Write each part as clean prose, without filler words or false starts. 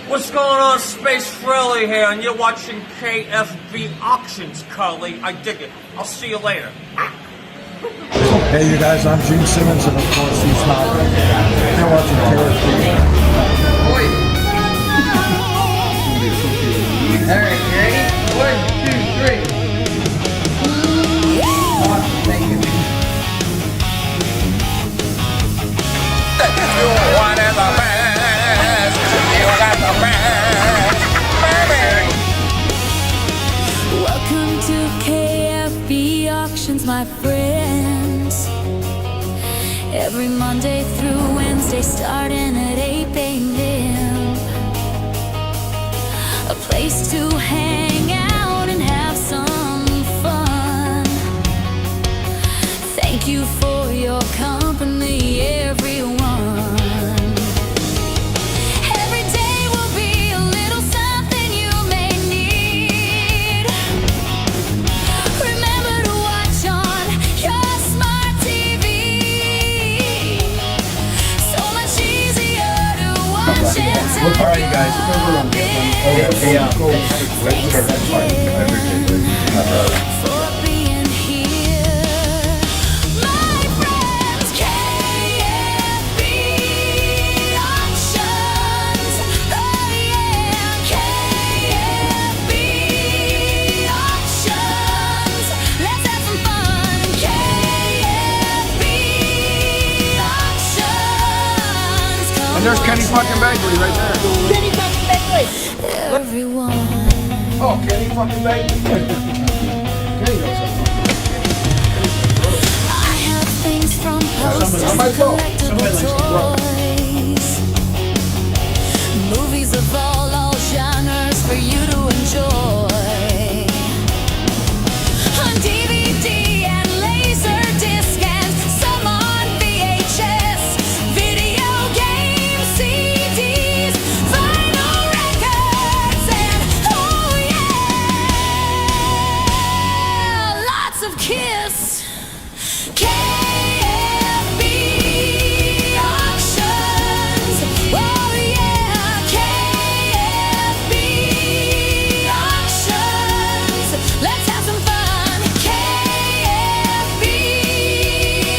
What's going on, Space Frilly here, and you're watching KFB Auctions, Carly. I dig it. I'll see you later. Hey, you guys, I'm Gene Simmons, and of course, he's not. You're watching KFB. Alright, you ready? 1, 2, 3. Awesome, thank you. You want the best. You got the best. Baby. Welcome to KFB Auctions, my friends. Every Monday through Wednesday, starting at 8 a.m. A place to hang out and have some fun. Thank you for your company, everyone. Every day will be a little something you may need. Remember to watch on your smart TV. So much easier to watch and tell. All right, you guys. For being here, my friends. KFB Auctions, oh yeah, KFB Auctions. Let's have some fun. KFB Auctions. And there's Kenny fucking Bagley right there. Kenny fucking Bagley! Everyone. Oh, Kenny fucking Bagley. Kenny knows something. I have things from posters to Somebody go. collectible toys. Movies of all genres for you to enjoy. On DVD and Laserdisc and some on VHS. Video games, CDs, vinyl records, and oh yeah, lots of Kiss. KFB Auctions, oh yeah, KFB Auctions. Let's have some fun. KFB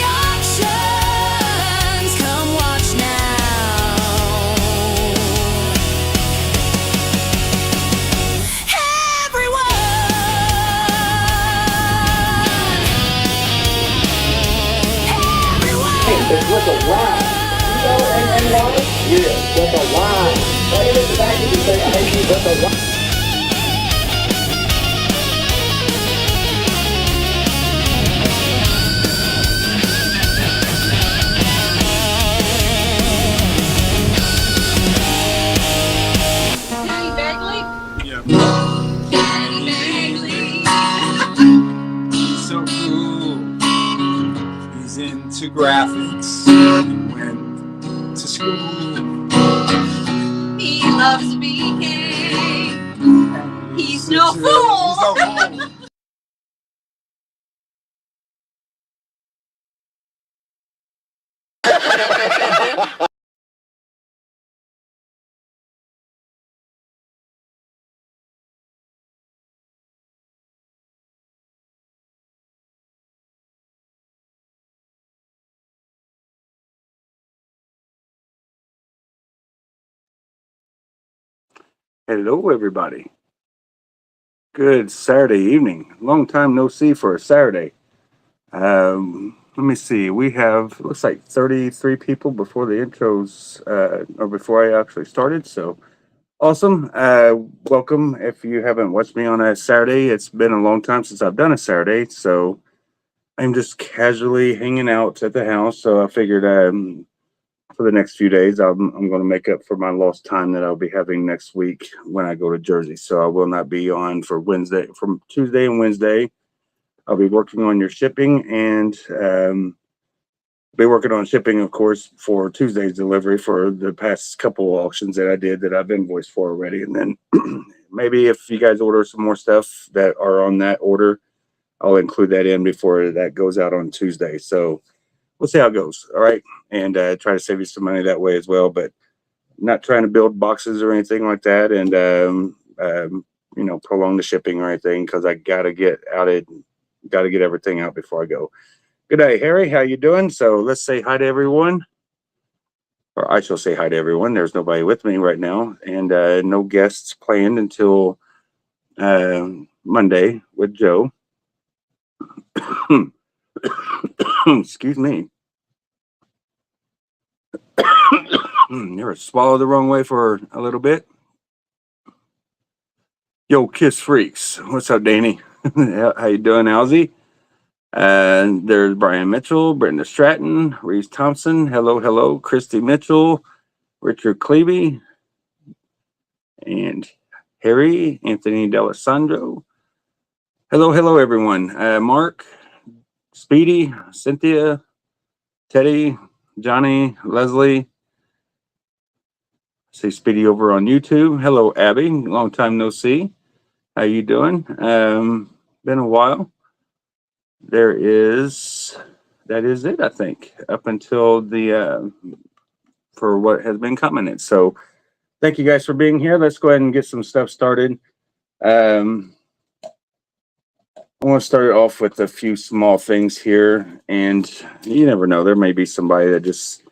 Auctions, come watch now. It's with a Y. You know N-Y? Yeah, with a Y. Right in the back you can say ID with a Y. Kenny Bagley? Kenny Bagley. So cool. He's into graphics. He went to school. He loves speaking. He's no fool. Hello, everybody. Good Saturday evening. Long time no see for a Saturday. Let me see. We have, looks like 33 people before the intros, or before I actually started. So awesome. Welcome. If you haven't watched me on a Saturday, it's been a long time since I've done a Saturday. So I'm just casually hanging out at the house. So I figured, for the next few days, I'm going to make up for my lost time that I'll be having next week when I go to Jersey. So I will not be on for Wednesday, from Tuesday and Wednesday. I'll be working on your shipping and be working on shipping, of course, for Tuesday's delivery for the past couple of auctions that I did that I've invoiced for already. And then maybe if you guys order some more stuff that are on that order, I'll include that in before that goes out on Tuesday. So we'll see how it goes. All right. And try to save you some money that way as well. But not trying to build boxes or anything like that, and prolong the shipping or anything, because I gotta get everything out before I go. Good day, Harry. How you doing? So let's say hi to everyone, or I shall say hi to everyone. There's nobody with me right now, and no guests planned until Monday with Joe. Excuse me. Never swallowed the wrong way for a little bit. Yo, Kiss Freaks. What's up, Danny? How you doing, Alzy? And there's Brian Mitchell, Brenda Stratton, Reese Thompson. Hello, hello. Christy Mitchell, Richard Clevey, and Harry, Anthony D'Alessandro. Hello, hello, everyone. Mark, Speedy, Cynthia, Teddy, Johnny, Leslie. See Speedy over on YouTube. Hello, Abby. Long time no see. How you doing? Been a while. That is it, I think, up until the for what has been commented. So thank you guys for being here. Let's go ahead and get some stuff started. I want to start off with a few small things here, and you never know, there may be somebody that just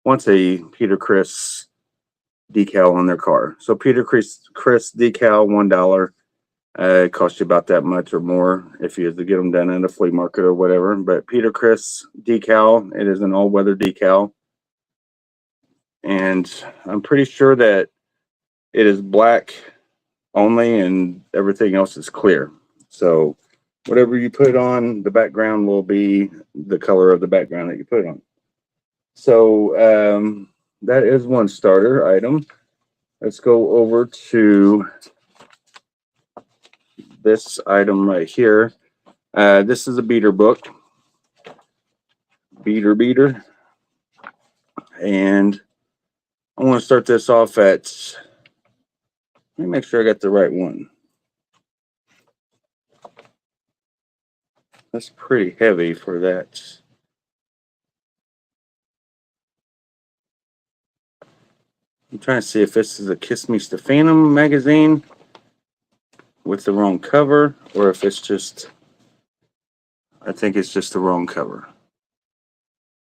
wants a Peter Chris decal on their car. So Peter Chris decal, $1. It costs you about that much or more if you have to get them done in a flea market or whatever. But Peter Chris decal, it is an all-weather decal. And I'm pretty sure that it is black only and everything else is clear. So whatever you put on, the background will be the color of the background that you put on. So that is one starter item. Let's go over to this item right here. This is a beater book. Beater. And I want to start this off at, let me make sure I got the right one. That's pretty heavy for that. I'm trying to see if this is a Kiss Me Stephanum magazine with the wrong cover, or if it's just, I think it's just the wrong cover.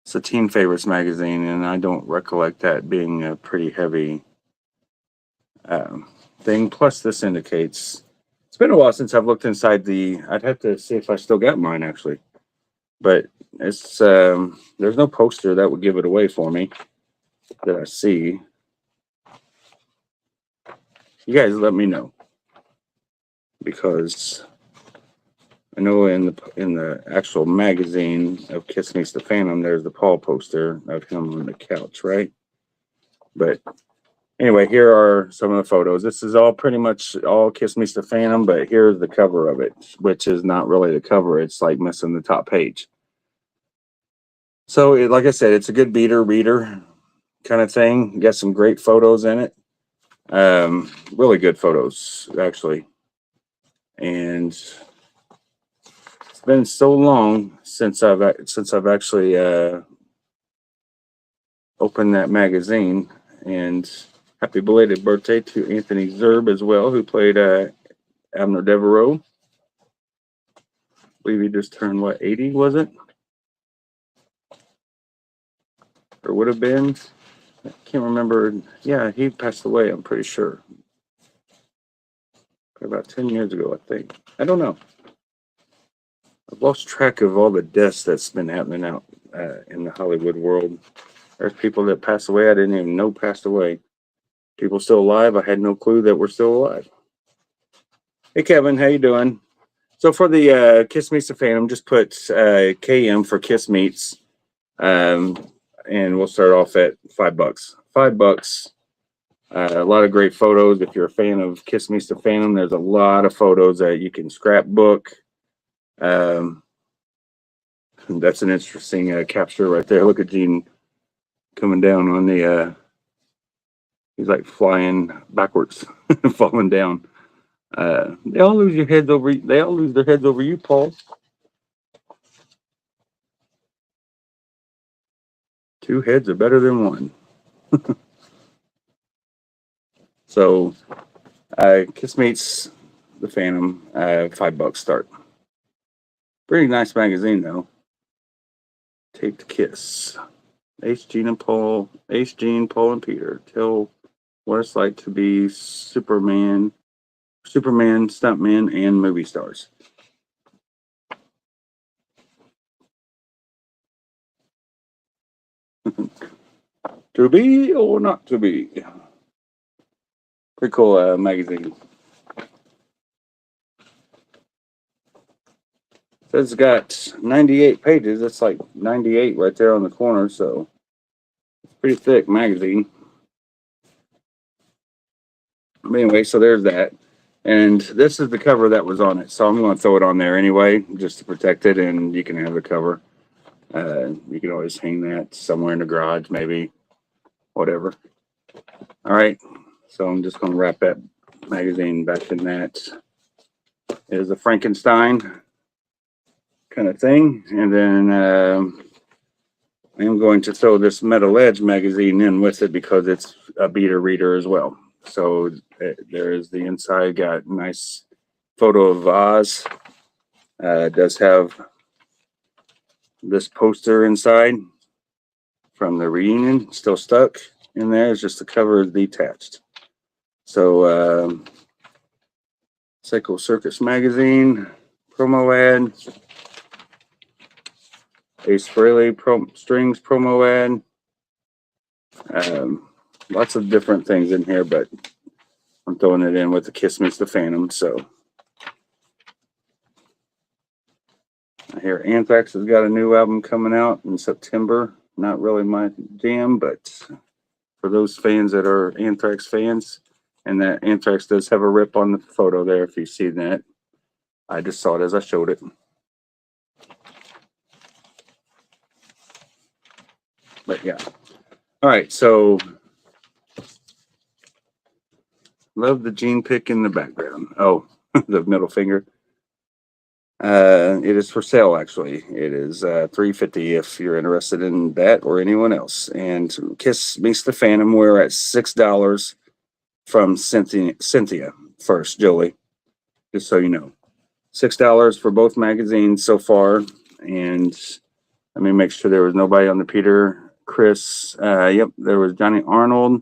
It's a Teen Favorites magazine, and I don't recollect that being a pretty heavy thing. Plus, this indicates, it's been a while since I've looked inside the, I'd have to see if I still got mine, actually. But it's, there's no poster that would give it away for me that I see. You guys let me know, because I know in the actual magazine of Kiss Me Stephanum, there's the Paul poster of him on the couch, right? But anyway, here are some of the photos. This is all pretty much all Kiss Me Stephanum, but here's the cover of it, which is not really the cover. It's like missing the top page. So, like I said, it's a good reader kind of thing. You got some great photos in it. Really good photos, actually. And it's been so long since I've actually opened that magazine. And happy belated birthday to Anthony Zerb as well, who played Abner Devereaux. I believe he just turned, what, 80, was it? Or would have been. I can't remember. Yeah, he passed away, I'm pretty sure. About 10 years ago, I think. I don't know. I've lost track of all the deaths that's been happening out in the Hollywood world. There's people that pass away I didn't even know passed away. People still alive, I had no clue that we're still alive. Hey, Kevin, how you doing? So for the Kiss Meets the Phantom, just put KM for Kiss Meets. And we'll start off at $5. $5. A lot of great photos. If you're a fan of Kiss Me the Phantom, there's a lot of photos that you can scrapbook. That's an interesting capture right there. Look at Gene coming down on the, he's like flying backwards, falling down. They all lose their heads over you, Paul. Two heads are better than one. So Kiss Meets the Phantom, $5 start. Pretty nice magazine though. Tape to Kiss. Ace, Gene, Paul, and Peter tell what it's like to be Superman, stuntman, and movie stars. To be or not to be. Pretty cool magazine. Says it's got 98 pages. That's like 98 right there on the corner, so it's pretty thick magazine. But anyway, so there's that. And this is the cover that was on it. So I'm going to throw it on there anyway, just to protect it, and you can have the cover. You can always hang that somewhere in the garage, maybe, whatever. All right, so I'm just going to wrap that magazine back in that. It is a Frankenstein kind of thing. And then I'm going to throw this Metal Edge magazine in with it because it's a beta reader as well. So there is the inside, got a nice photo of Oz. It does have this poster inside from the reunion, still stuck in there. It's just the cover detached. So Psycho Circus magazine, promo ad, Ace Frehley strings promo ad. Lots of different things in here, but I'm throwing it in with the Kiss Meets the Phantom. So I hear Anthrax has got a new album coming out in September. Not really my jam, but for those fans that are Anthrax fans, and that Anthrax does have a rip on the photo there, if you see that. I just saw it as I showed it. But yeah. All right, so love the Gene pick in the background. Oh, the middle finger. It is for sale, actually. It is $3.50 if you're interested in that or anyone else. And Kiss Meets the Phantom, we're at $6 from Cynthia first, Jolie. Just so you know, $6 for both magazines so far. And let me make sure there was nobody on the Peter Chris. Yep, there was Johnny Arnold.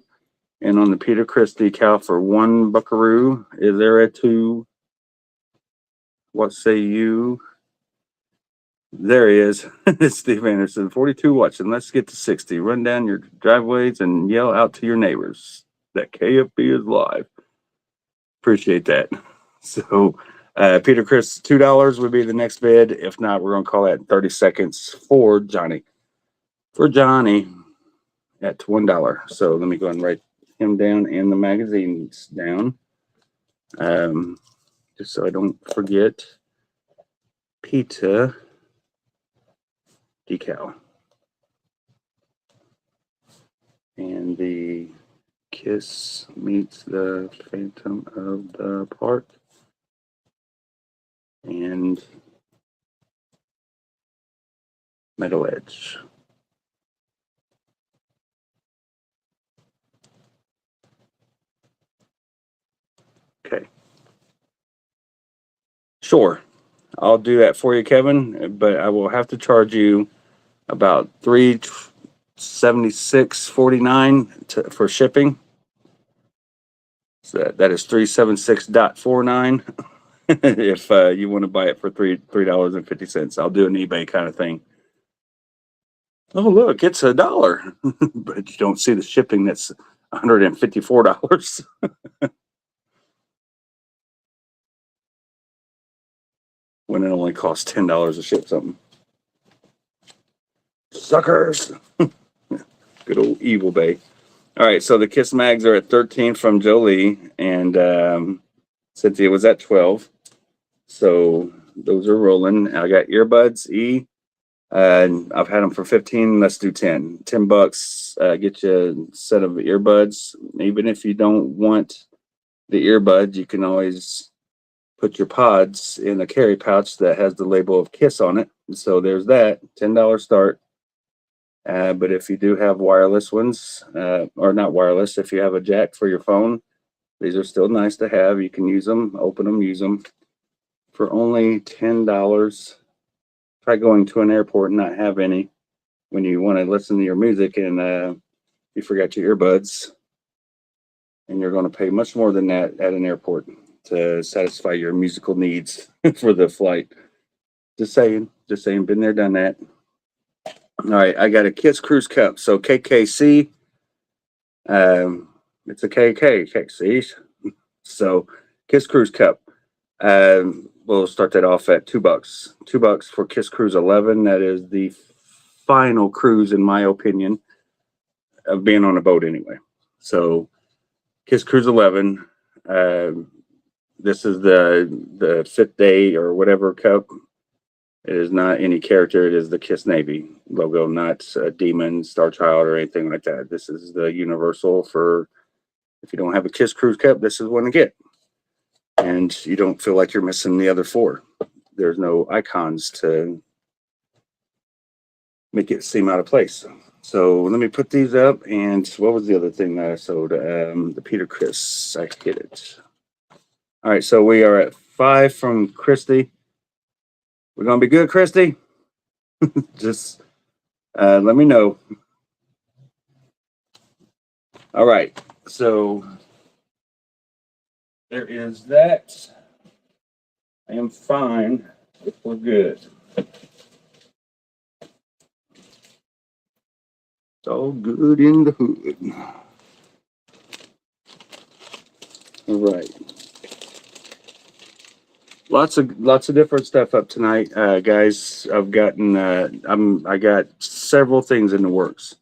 And on the Peter Chris decal for $1 buckaroo, is there a two? What say you? There he is. It's Steve Anderson, 42 watching. Let's get to 60. Run down your driveways and yell out to your neighbors that KFB is live. Appreciate that. So, Peter Chris, $2 would be the next bid. If not, we're going to call that 30 seconds for Johnny. For Johnny at $1. So let me go and write him down and the magazines down. Just so I don't forget. Peter decal. And the Kiss Meets the Phantom of the Park. And Metal Edge. Okay. Sure. I'll do that for you, Kevin, but I will have to charge you about $376.49 for shipping. So that is $376.49 if you want to buy it for $3.50. I'll do an eBay kind of thing. Oh, look, it's $1, but you don't see the shipping. That's $154. When it only costs $10 to ship something. Suckers. Good old Evil Bay. All right, so the Kiss mags are at 13 from Jolie, and Cynthia was at 12. So those are rolling. I got earbuds, E, and I've had them for 15. Let's do 10. $10. Get you a set of earbuds. Even if you don't want the earbuds, you can always put your pods in a carry pouch that has the label of Kiss on it. So there's that. $10 start. But if you do have wireless ones, or not wireless, if you have a jack for your phone, These are still nice to have. You can use them, open them, use them for only $10. Try going to an airport and not have any when you want to listen to your music and you forgot your earbuds, and you're going to pay much more than that at an airport to satisfy your musical needs for the flight. Just saying, been there, done that. All right, I got a Kiss Cruise Cup. So KKC, it's a KKC. So Kiss Cruise Cup. We'll start that off at $2. $2 for Kiss Cruise 11. That is the final cruise, in my opinion, of being on a boat anyway. So Kiss Cruise 11. This is the fifth day or whatever cup. It is not any character. It is the Kiss Navy logo, not a Demon, Star Child, or anything like that. This is the universal for, if you don't have a Kiss Cruise Cup, this is one to get. And you don't feel like you're missing the other four. There's no icons to make it seem out of place. So let me put these up. And what was the other thing that I sold? The Peter Chris. I hit it. All right, so we are at 5 from Christy. We're gonna be good, Christy. Just let me know. All right, so there is that. I am fine if we're good. It's all good in the hood. All right. Lots of different stuff up tonight, guys. I've gotten I got several things in the works.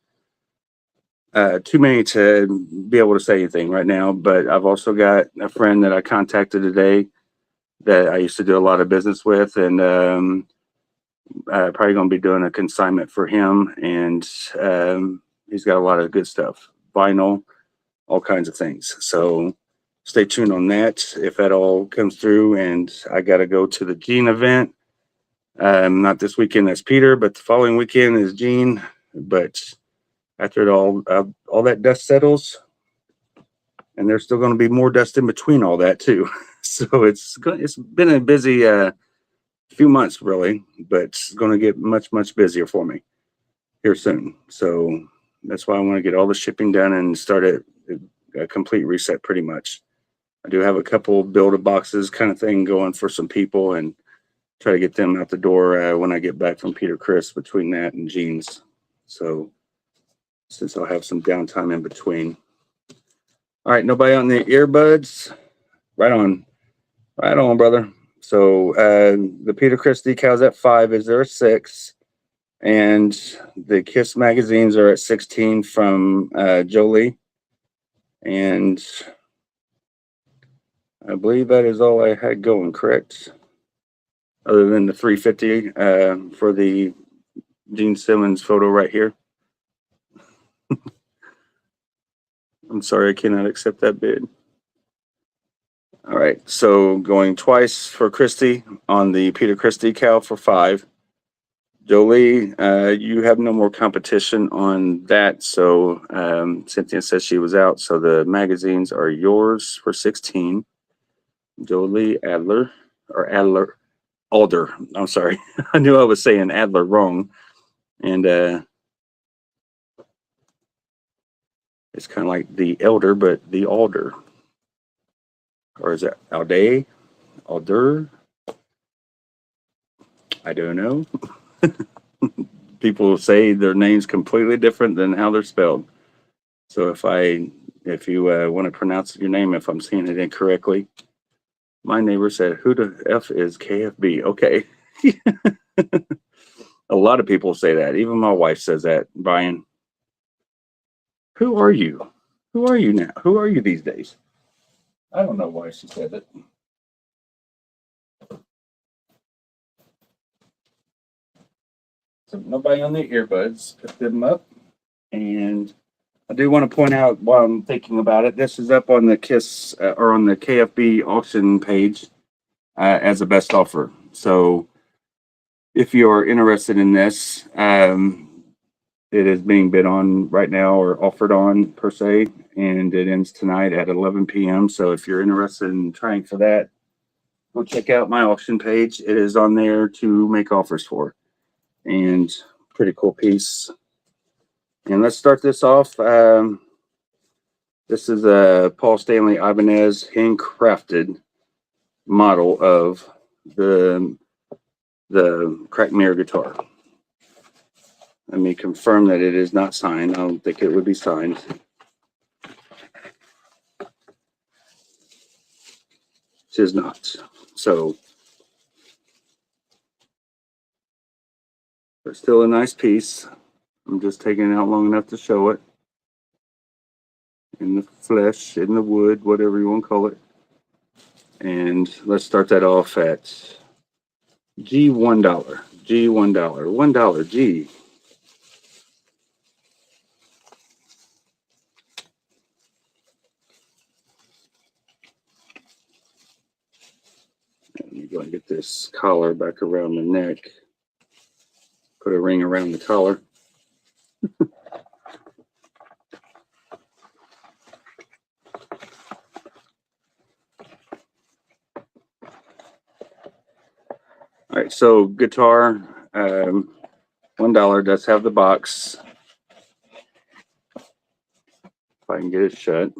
Too many to be able to say anything right now, but I've also got a friend that I contacted today that I used to do a lot of business with, and probably going to be doing a consignment for him. And he's got a lot of good stuff, vinyl, all kinds of things. So stay tuned on that if that all comes through. And I got to go to the Gene event. Not this weekend, that's Peter, but the following weekend is Gene. But after it all that dust settles, and there's still going to be more dust in between all that too. So it's been a busy few months really, but it's going to get much busier for me here soon. So that's why I want to get all the shipping done and start a complete reset pretty much. I do have a couple build-a-boxes kind of thing going for some people and try to get them out the door when I get back from Peter Chris between that and Gene's. So since I'll have some downtime in between. All right, nobody on the earbuds? Right on, brother. So the Peter Chris decals at 5. Is there a 6? And the Kiss magazines are at 16 from Jolie. And I believe that is all I had going, correct? Other than the 350 for the Gene Simmons photo right here. I'm sorry, I cannot accept that bid. All right, so going twice for Christy on the Peter Chris decal for 5. Jolie, you have no more competition on that. So Cynthia says she was out. So the magazines are yours for 16. Jolie Alder. I'm sorry. I knew I was saying Adler wrong. And it's kind of like the elder, but the alder. Or is it Alday? Alder? I don't know. People say their names completely different than how they're spelled. So if you want to pronounce your name, if I'm saying it incorrectly, my neighbor said, "Who the F is KFB?" Okay. A lot of people say that. Even my wife says that, Brian. Who are you? Who are you now? Who are you these days? I don't know why she said it. So nobody on the earbuds. Put them up. And I do want to point out while I'm thinking about it, this is up on the KISS or on the KFB auction page as a best offer. So if you're interested in this, it is being bid on right now or offered on per se. and it ends tonight at 11 p.m. So if you're interested in trying for that, go check out my auction page. It is on there to make offers for, and pretty cool piece. And let's start this off. This is a Paul Stanley Ibanez handcrafted model of the cracked mirror guitar. Let me confirm that it is not signed. I don't think it would be signed. It is not. So, but still a nice piece. I'm just taking it out long enough to show it. In the flesh, in the wood, whatever you want to call it. And let's start that off at $1. $1. G. Let me go and get this collar back around the neck. Put a ring around the collar. All right, so guitar, $1 does have the box. If I can get it shut.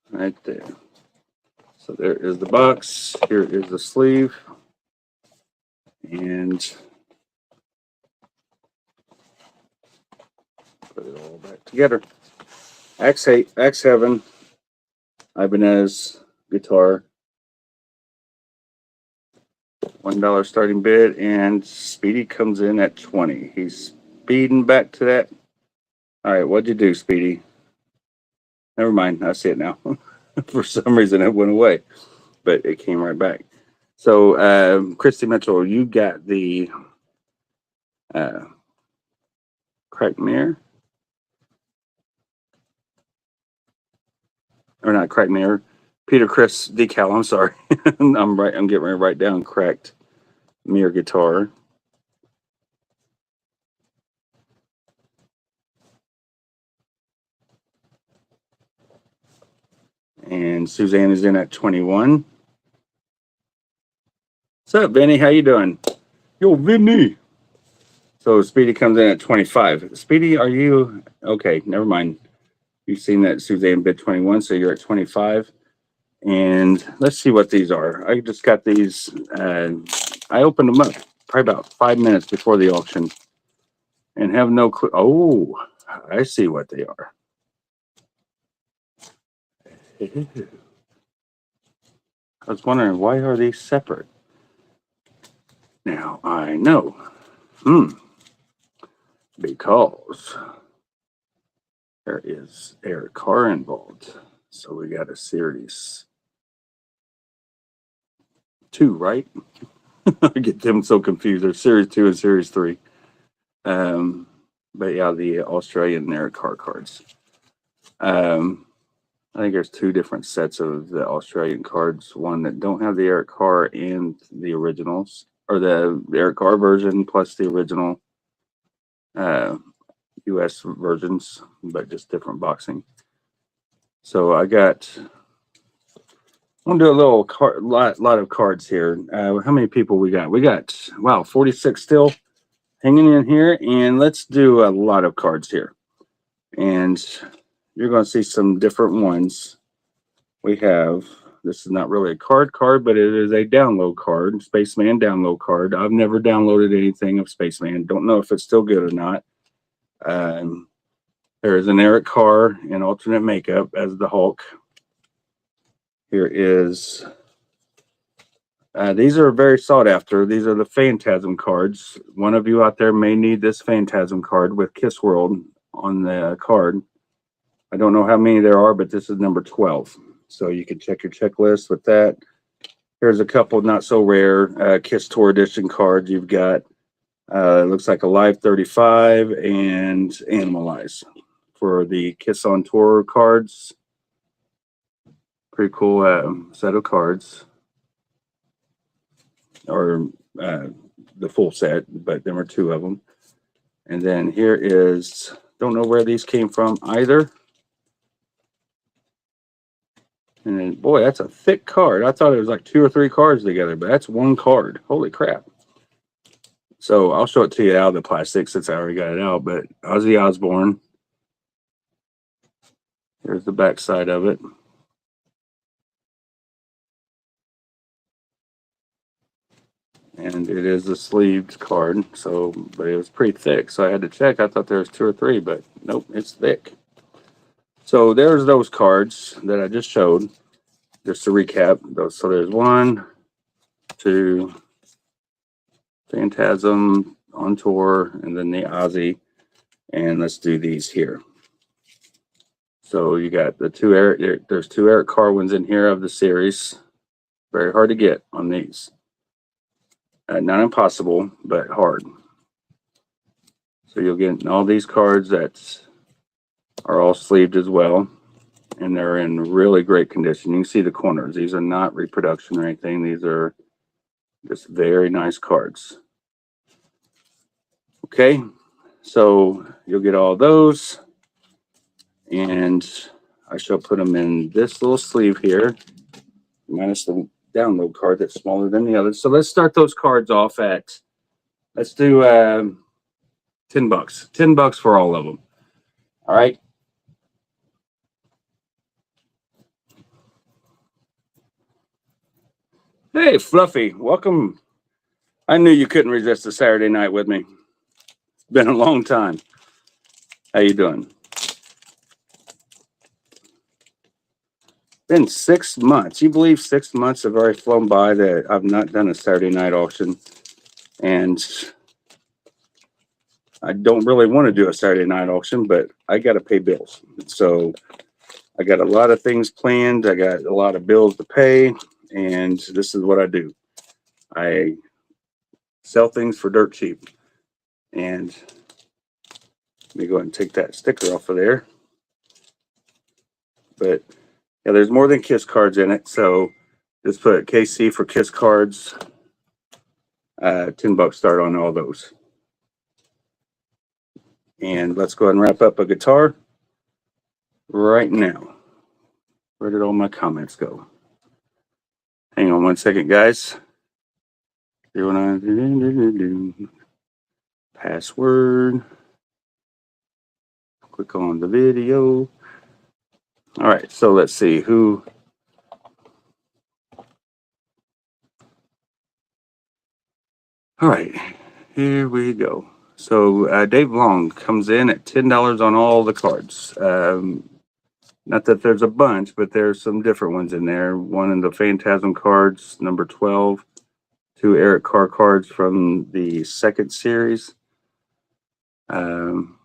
Right there. So there is the box. Here is the sleeve. And put it all back together. X7 Ibanez guitar. $1 starting bid, and Speedy comes in at 20. He's speeding back to that. All right, what'd you do, Speedy? Never mind, I see it now. For some reason, it went away, but it came right back. So, Christy Mitchell, you got the cracked mirror, or not cracked mirror? Peter Chris decal. I'm sorry. I'm getting ready to write down cracked mirror guitar. And Suzanne is in at 21. What's up, Vinny? How you doing? Yo, Vinny. So Speedy comes in at 25. Speedy, are you okay? Never mind. You've seen that Suzanne bid 21, so you're at 25. And let's see what these are. I just got these. I opened them up probably about 5 minutes before the auction, and have no clue. Oh, I see what they are. I was wondering, why are these separate? Now I know. Because there is Eric Carr involved. So we got a series 2, right? I get them so confused. There's series 2 and series 3. But yeah, the Australian Eric Carr cards. I think there's 2 different sets of the Australian cards. One that don't have the Eric Carr and the originals, or the Eric Carr version plus the original US versions, but just different boxing. So I'm gonna do a little lot of cards here. How many people we got? We got, wow, 46 still hanging in here, and let's do a lot of cards here. And you're going to see some different ones. We have, this is not really a card, but it is a download card, Spaceman download card. I've never downloaded anything of Spaceman. Don't know if it's still good or not. There is an Eric Carr in alternate makeup as the Hulk. Here is, these are very sought after. These are the Phantasm cards. One of you out there may need this Phantasm card with Kiss World on the card. I don't know how many there are, but this is number 12. So you can check your checklist with that. Here's a couple not so rare Kiss Tour Edition cards. You've got, it looks like a Live 35 and Animalize for the Kiss on Tour cards. Pretty cool set of cards. Or the full set, but there were 2 of them. And then here is, don't know where these came from either. And then, boy, that's a thick card. I thought it was like 2 or 3 cards together, but that's one card. Holy crap. So I'll show it to you out of the plastic since I already got it out. But Ozzy Osbourne. Here's the back side of it. And it is a sleeved card, so, but it was pretty thick, so I had to check. I thought there was 2 or 3, but nope, it's thick. So there's those cards that I just showed. Just to recap, so there's 1, 2, Phantasm on tour, and then the Ozzy. And let's do these here. So you got the 2 Eric, there's 2 Eric Carr ones in here of the series. Very hard to get on these. Not impossible, but hard. So you'll get all these cards that are all sleeved as well. And they're in really great condition. You can see the corners. These are not reproduction or anything. These are just very nice cards. Okay, so you'll get all those. And I shall put them in this little sleeve here, minus the download card that's smaller than the others. So let's start those cards off at, let's do $10. $10 for all of them. All right. Hey, Fluffy, welcome. I knew you couldn't resist a Saturday night with me. It's been a long time. How you doing? Been 6 months. You believe 6 months have already flown by that I've not done a Saturday night auction. And I don't really want to do a Saturday night auction, but I got to pay bills. So I got a lot of things planned. I got a lot of bills to pay. And this is what I do. I sell things for dirt cheap. And let me go ahead and take that sticker off of there. But yeah, there's more than KISS cards in it. So just put KC for KISS cards. $10 start on all those. And let's go ahead and wrap up a guitar right now. Where did all my comments go? Hang on 1 second, guys. Password. Click on the video. All right, so let's see who. All right, here we go. So Dave Long comes in at $10 on all the cards. Not that there's a bunch, but there's some different ones in there. One in the Phantasm cards, number 12. 2 Eric Carr cards from the second series. And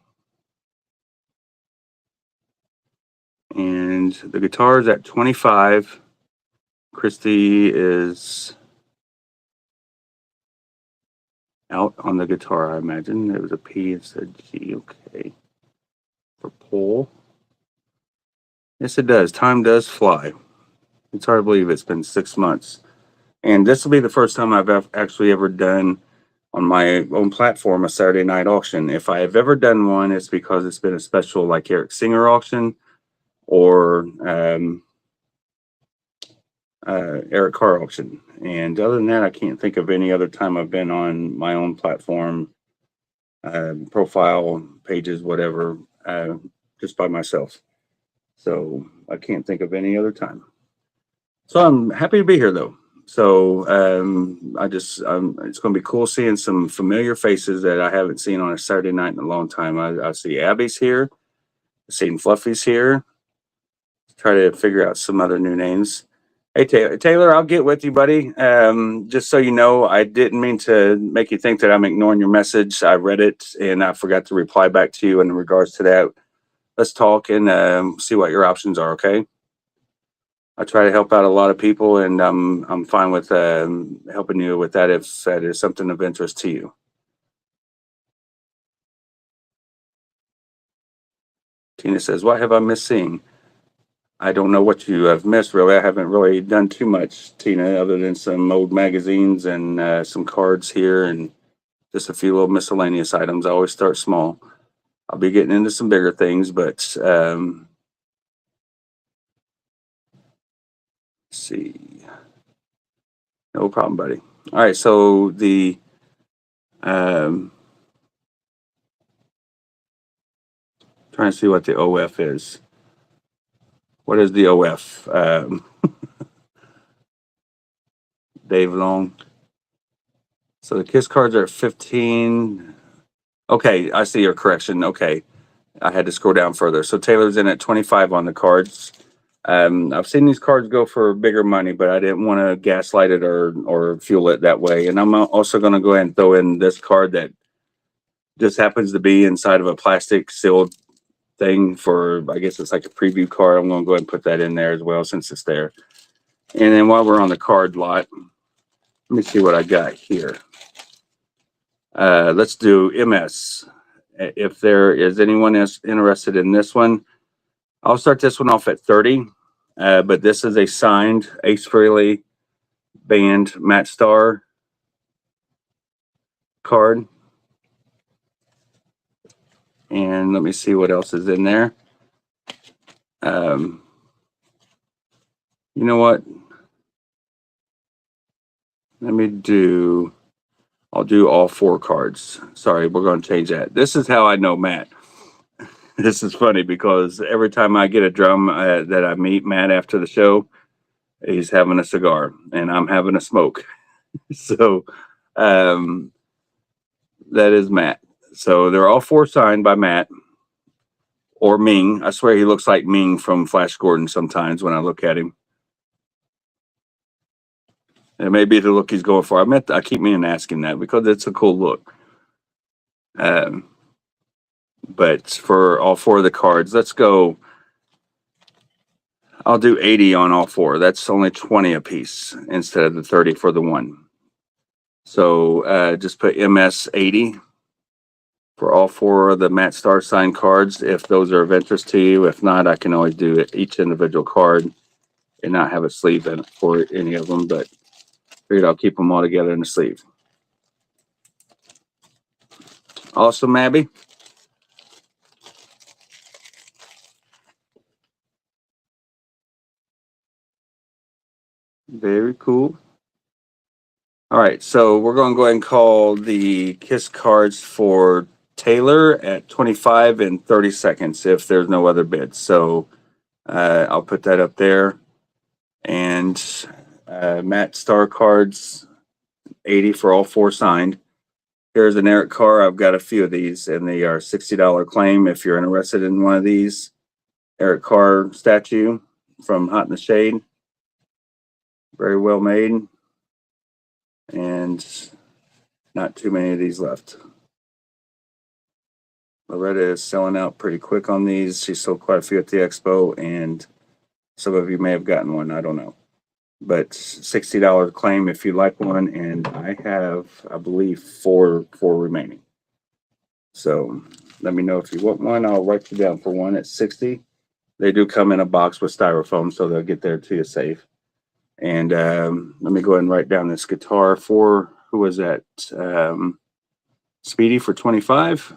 the guitar is at 25. Christy is out on the guitar, I imagine. It was a P instead of G. Okay. For Paul. Yes, it does. Time does fly. It's hard to believe it's been 6 months. And this will be the first time I've actually ever done on my own platform a Saturday night auction. If I have ever done one, it's because it's been a special like Eric Singer auction or Eric Carr auction. And other than that, I can't think of any other time I've been on my own platform, profile, pages, whatever, just by myself. So I can't think of any other time. So I'm happy to be here though. So it's going to be cool seeing some familiar faces that I haven't seen on a Saturday night in a long time. I see Abby's here. I've seen Fluffy's here. Try to figure out some other new names. Hey, Taylor, I'll get with you, buddy. Just so you know, I didn't mean to make you think that I'm ignoring your message. I read it and I forgot to reply back to you in regards to that. Let's talk and see what your options are, okay? I try to help out a lot of people, and I'm fine with helping you with that if that is something of interest to you. Tina says, what have I missed seeing? I don't know what you have missed, really. I haven't really done too much, Tina, other than some old magazines and some cards here and just a few little miscellaneous items. I always start small. I'll be getting into some bigger things, but let's see. No problem, buddy. All right, so the trying to see what the OF is. What is the OF? Dave Long. So the KISS cards are at 15. Okay, I see your correction. Okay, I had to scroll down further. So Taylor's in at 25 on the cards. I've seen these cards go for bigger money, but I didn't want to gaslight it or fuel it that way. And I'm also going to go ahead and throw in this card that just happens to be inside of a plastic sealed thing for, I guess it's like a preview card. I'm going to go ahead and put that in there as well since it's there. And then while we're on the card lot, let me see what I got here. Let's do MS. If there is anyone else interested in this one, I'll start this one off at 30. But this is a signed Ace Frehley Band Matt Starr card. And let me see what else is in there. You know what? I'll do all 4 cards. Sorry, we're going to change that. This is how I know Matt. This is funny because every time I get a drum that I meet Matt after the show, he's having a cigar and I'm having a smoke. So that is Matt. So they're all 4 signed by Matt or Ming. I swear he looks like Ming from Flash Gordon sometimes when I look at him. It may be the look he's going for. I keep meaning asking that because it's a cool look. But for all 4 of the cards, let's go. I'll do 80 on all 4. That's only 20 a piece instead of the 30 for the one. So just put MS 80 for all 4 of the Matt Starr signed cards, if those are of interest to you. If not, I can always do each individual card and not have a sleeve in it for any of them, but figured I'll keep them all together in the sleeve. Awesome, Abby. Very cool. All right, so we're going to go ahead and call the KISS cards for Taylor at 25 and 30 seconds if there's no other bids. So I'll put that up there. And Matt Starr cards, 80 for all 4 signed. Here's an Eric Carr. I've got a few of these, and they are $60 claim if you're interested in one of these. Eric Carr statue from Hot in the Shade. Very well made. And not too many of these left. Loretta is selling out pretty quick on these. She sold quite a few at the expo, and some of you may have gotten one. I don't know. But $60 claim if you like one, and I have, I believe, four remaining. So let me know if you want one. I'll write you down for one at 60. They do come in a box with styrofoam, so they'll get there to you safe. And let me go ahead and write down this guitar for, who was that? Speedy for 25, I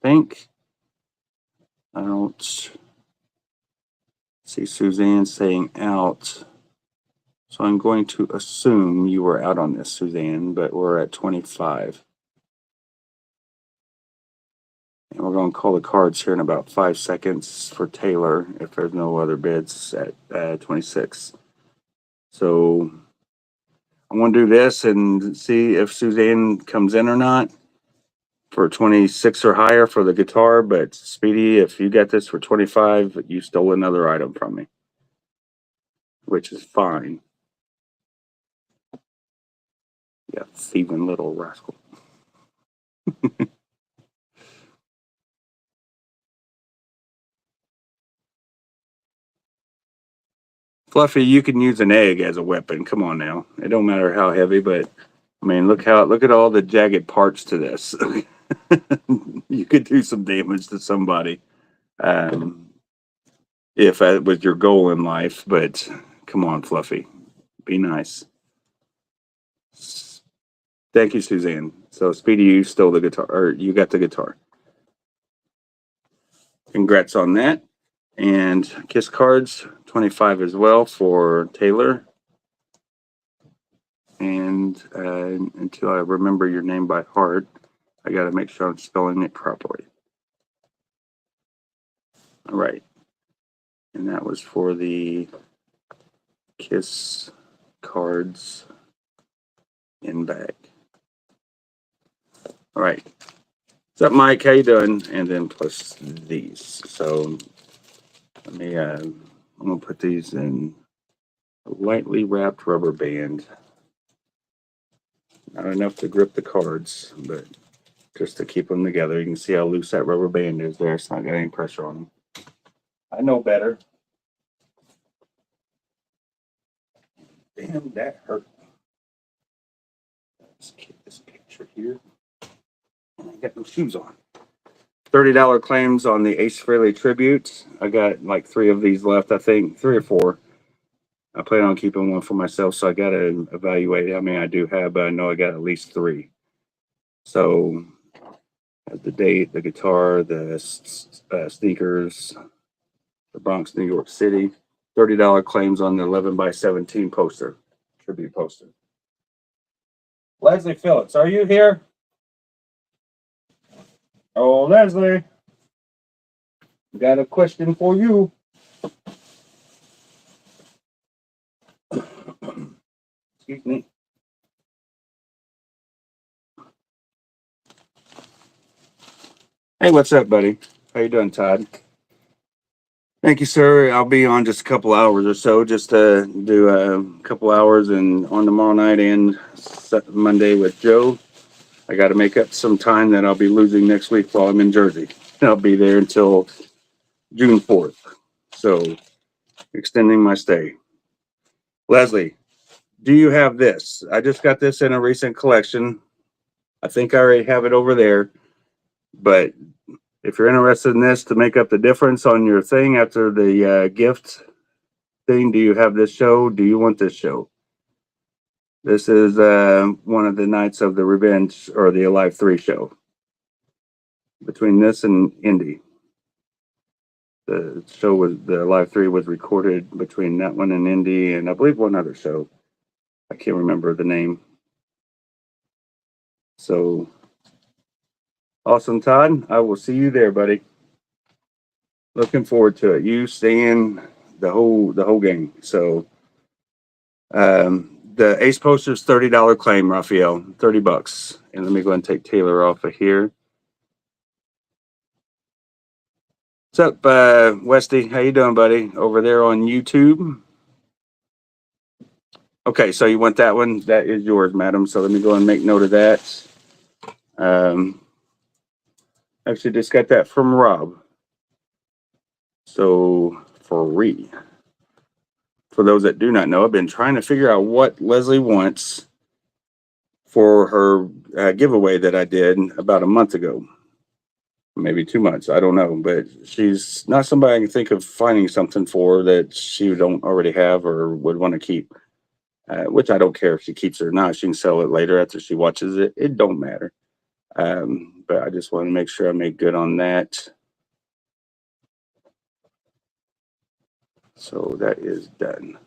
think. I don't see Suzanne saying out. So I'm going to assume you were out on this, Suzanne, but we're at 25. And we're going to call the cards here in about 5 seconds for Taylor if there's no other bids at 26. So I'm going to do this and see if Suzanne comes in or not for 26 or higher for the guitar. But Speedy, if you get this for 25, you stole another item from me, which is fine. Yeah, thieving little rascal. Fluffy, you can use an egg as a weapon. Come on now. It don't matter how heavy, but I mean, look at all the jagged parts to this. You could do some damage to somebody if that was your goal in life. But come on, Fluffy, be nice. Thank you, Suzanne. So Speedy, you stole the guitar, or you got the guitar. Congrats on that. And Kiss cards, 25 as well for Taylor. And until I remember your name by heart, I got to make sure I'm spelling it properly. All right. And that was for the Kiss cards in bag. All right. What's up, Mike? How you doing? And then plus these. So let me, I'm going to put these in a lightly wrapped rubber band. Not enough to grip the cards, but just to keep them together. You can see how loose that rubber band is there. It's not got any pressure on them. I know better. Damn, that hurt. Let's keep this picture here. I got no shoes on. $30 claims on the Ace Frehley tribute. I got like 3 of these left, I think, 3 or 4. I plan on keeping one for myself, so I got to evaluate how many I do have, but I know I got at least 3. So, the date, the guitar, the sneakers, the Bronx, New York City. $30 claims on the 11x17 poster, tribute poster. Leslie Phillips, are you here? Oh, Leslie, got a question for you. Excuse me. Hey, what's up, buddy? How you doing, Todd? Thank you, sir. I'll be on just a couple hours or so, just to do a couple hours and on tomorrow night and Monday with Joe. I got to make up some time that I'll be losing next week while I'm in Jersey. I'll be there until June 4th. So, extending my stay. Leslie, do you have this? I just got this in a recent collection. I think I already have it over there. But if you're interested in this to make up the difference on your thing after the gift thing, do you have this show? Do you want this show? This is one of the nights of the Revenge or the Alive 3 show. Between this and Indy. The show was, the Alive 3 was recorded between that one and Indy, and I believe one other show. I can't remember the name. So, awesome, Todd. I will see you there, buddy. Looking forward to it. You staying the whole game. So, the Ace poster's $30 claim, Raphael, $30. And let me go and take Taylor off of here. What's up, Westy? How you doing, buddy? Over there on YouTube. Okay, so you want that one? That is yours, madam. So let me go and make note of that. Actually, just got that from Rob. So free. For those that do not know, I've been trying to figure out what Leslie wants for her giveaway that I did about a month ago. Maybe 2 months. I don't know, but she's not somebody I can think of finding something for that she don't already have or would want to keep. Which I don't care if she keeps it or not. She can sell it later after she watches it. It don't matter. But I just want to make sure I make good on that. So that is done.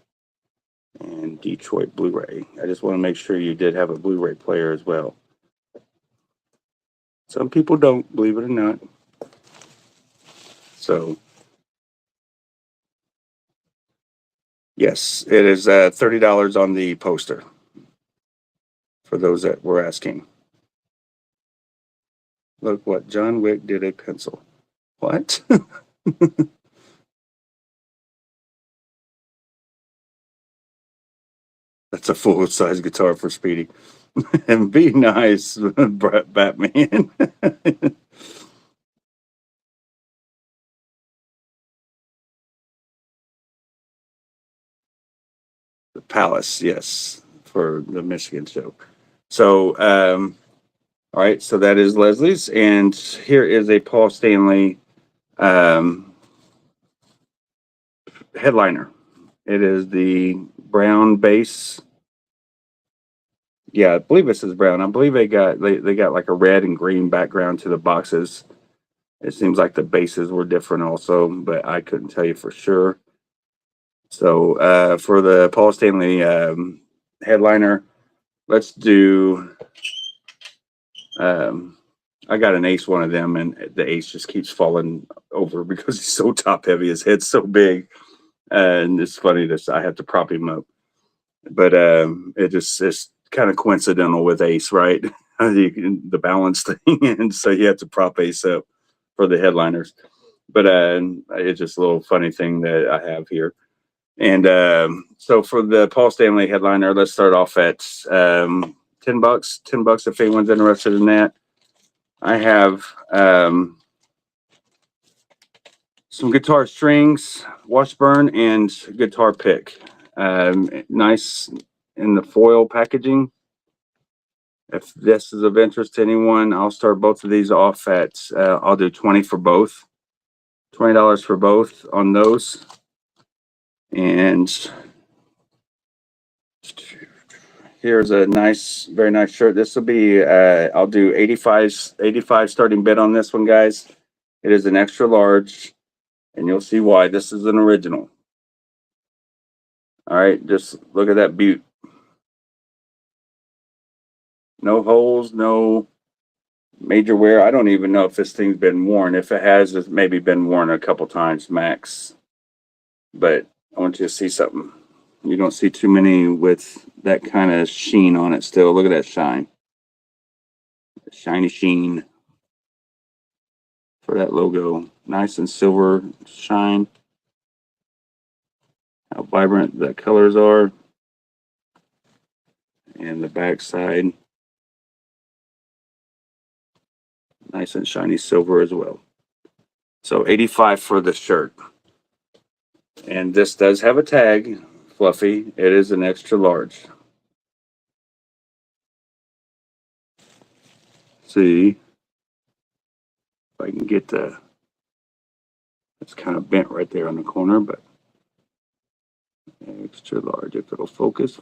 And Detroit Blu-ray. I just want to make sure you did have a Blu-ray player as well. Some people don't, believe it or not. So, yes, it is $30 on the poster. For those that were asking. Look what John Wick did a pencil. What? That's a full-size guitar for Speedy. And be nice, Batman. The Palace, yes, for the Michigan show. So, all right, so that is Leslie's. And here is a Paul Stanley headliner. It is the brown bass. Yeah, I believe this is brown. I believe they got like a red and green background to the boxes. It seems like the bases were different also, but I couldn't tell you for sure. So for the Paul Stanley headliner, let's do. Um, I got an ace one of them, and the ace just keeps falling over because he's so top heavy. His head's so big, and it's funny that I have to prop him up. But it's kind of coincidental with ace, right? The balance thing, and so you have to prop ace up for the headliners. But it's just a little funny thing that I have here. And so for the Paul Stanley headliner, let's start off at $10. $10 if anyone's interested in that. I have some guitar strings, Washburn, and guitar pick. Nice in the foil packaging. If this is of interest to anyone, I'll start both of these off at, I'll do 20 for both. $20 for both on those. And here's a nice, very nice shirt. This will be, I'll do 85 starting bid on this one, guys. It is an extra large, and you'll see why. This is an original. All right, just look at that beaut. No holes, no major wear. I don't even know if this thing's been worn. If it has, it's maybe been worn a couple times max. But I want you to see something. You don't see too many with that kind of sheen on it still. Look at that shine. Shiny sheen for that logo. Nice and silver shine. How vibrant the colors are. And the back side. Nice and shiny silver as well. So 85 for the shirt. And this does have a tag, Fluffy. It is an extra large. See if I can get the, it's kind of bent right there on the corner, but extra large. If it'll focus.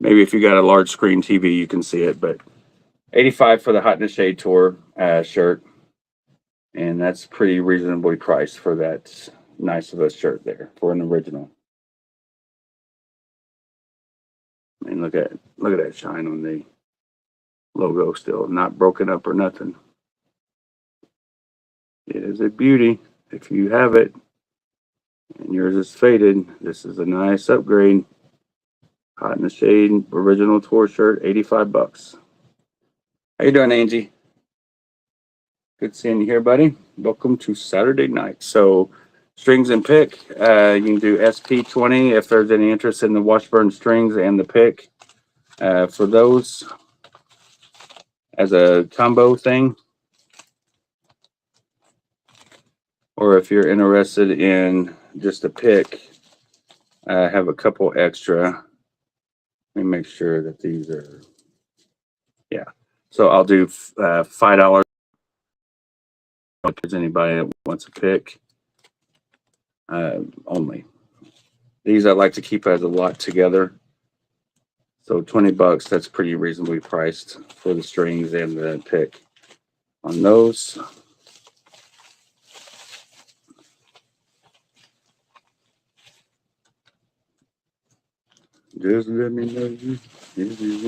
Maybe if you got a large screen TV, you can see it, but 85 for the Hot in the Shade Tour shirt. And that's pretty reasonably priced for that nice of a shirt there for an original. And look at that shine on the logo still, not broken up or nothing. It is a beauty. If you have it and yours is faded, this is a nice upgrade. Hot in the Shade original tour shirt, 85 bucks. How you doing, Angie? Good seeing you here, buddy. Welcome to Saturday night. So strings and pick, you can do SP20 if there's any interest in the Washburn strings and the pick for those as a combo thing. Or if you're interested in just a pick, I have a couple extra. Let me make sure that these are, yeah. So I'll do $5 if there's anybody that wants a pick only. These I like to keep as a lot together. So 20 bucks, that's pretty reasonably priced for the strings and the pick on those. Just let me know if you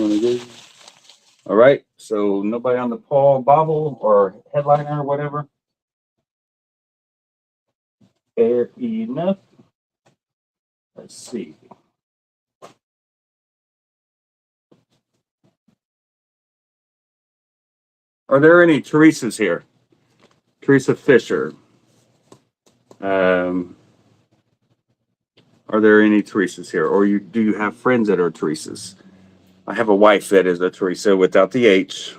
want to go. All right, so nobody on the Paul Bobble or headliner or whatever. Fair enough. Let's see. Are there any Teresas here? Teresa Fisher. Are there any Teresas here? Or do you have friends that are Teresas? I have a wife that is a Teresa without the H.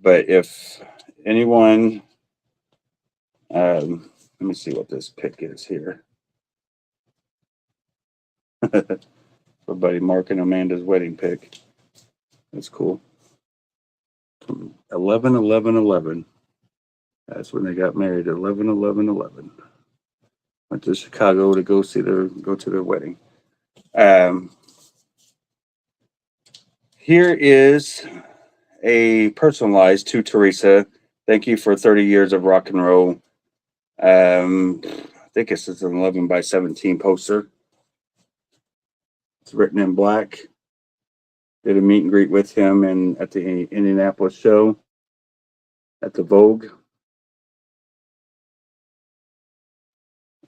But if anyone, let me see what this pick is here. For buddy Mark and Amanda's wedding pick. That's cool. 11/11/11. That's when they got married. 11/11/11. Went to Chicago to go to their wedding. Here is a personalized to Teresa. Thank you for 30 years of rock and roll. I think it's an 11 by 17 poster. It's written in black. Did a meet and greet with him and at the Indianapolis show at the Vogue.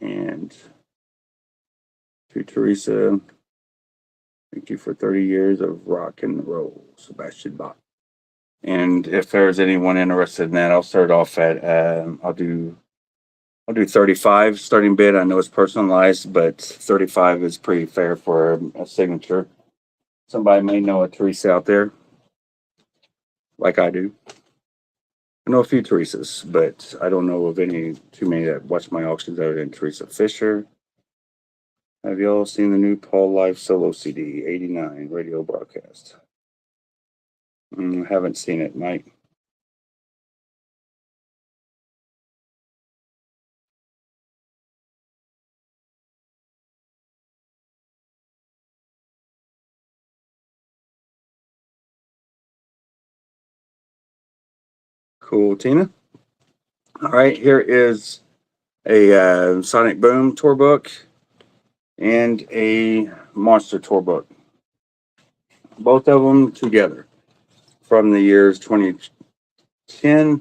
And to Teresa, thank you for 30 years of rock and roll, Sebastian Bach. And if there's anyone interested in that, I'll start off at I'll do 35 starting bid. I know it's personalized, but 35 is pretty fair for a signature. Somebody may know a Teresa out there, like I do. I know a few Teresas, but I don't know of any too many that watch my auctions other than Teresa Fisher. Have y'all seen the new Paul Life solo CD, 89 radio broadcast? Haven't seen it, Mike. Cool, Tina. All right, here is a Sonic Boom tour book and a Monster tour book. Both of them together from the years 2010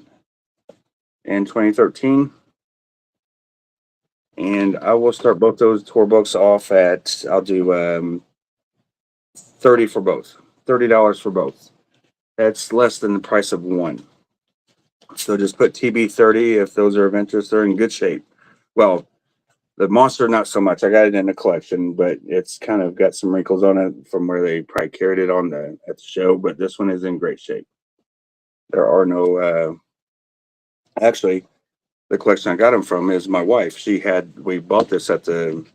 and 2013. And I will start both those tour books off at, I'll do 30 for both, $30 for both. That's less than the price of one. So just put TB30 if those are of interest. They're in good shape. Well, the Monster, not so much. I got it in the collection, but it's kind of got some wrinkles on it from where they probably carried it on at the show. But this one is in great shape. There are no. Actually, the collection I got them from is my wife. We bought this at the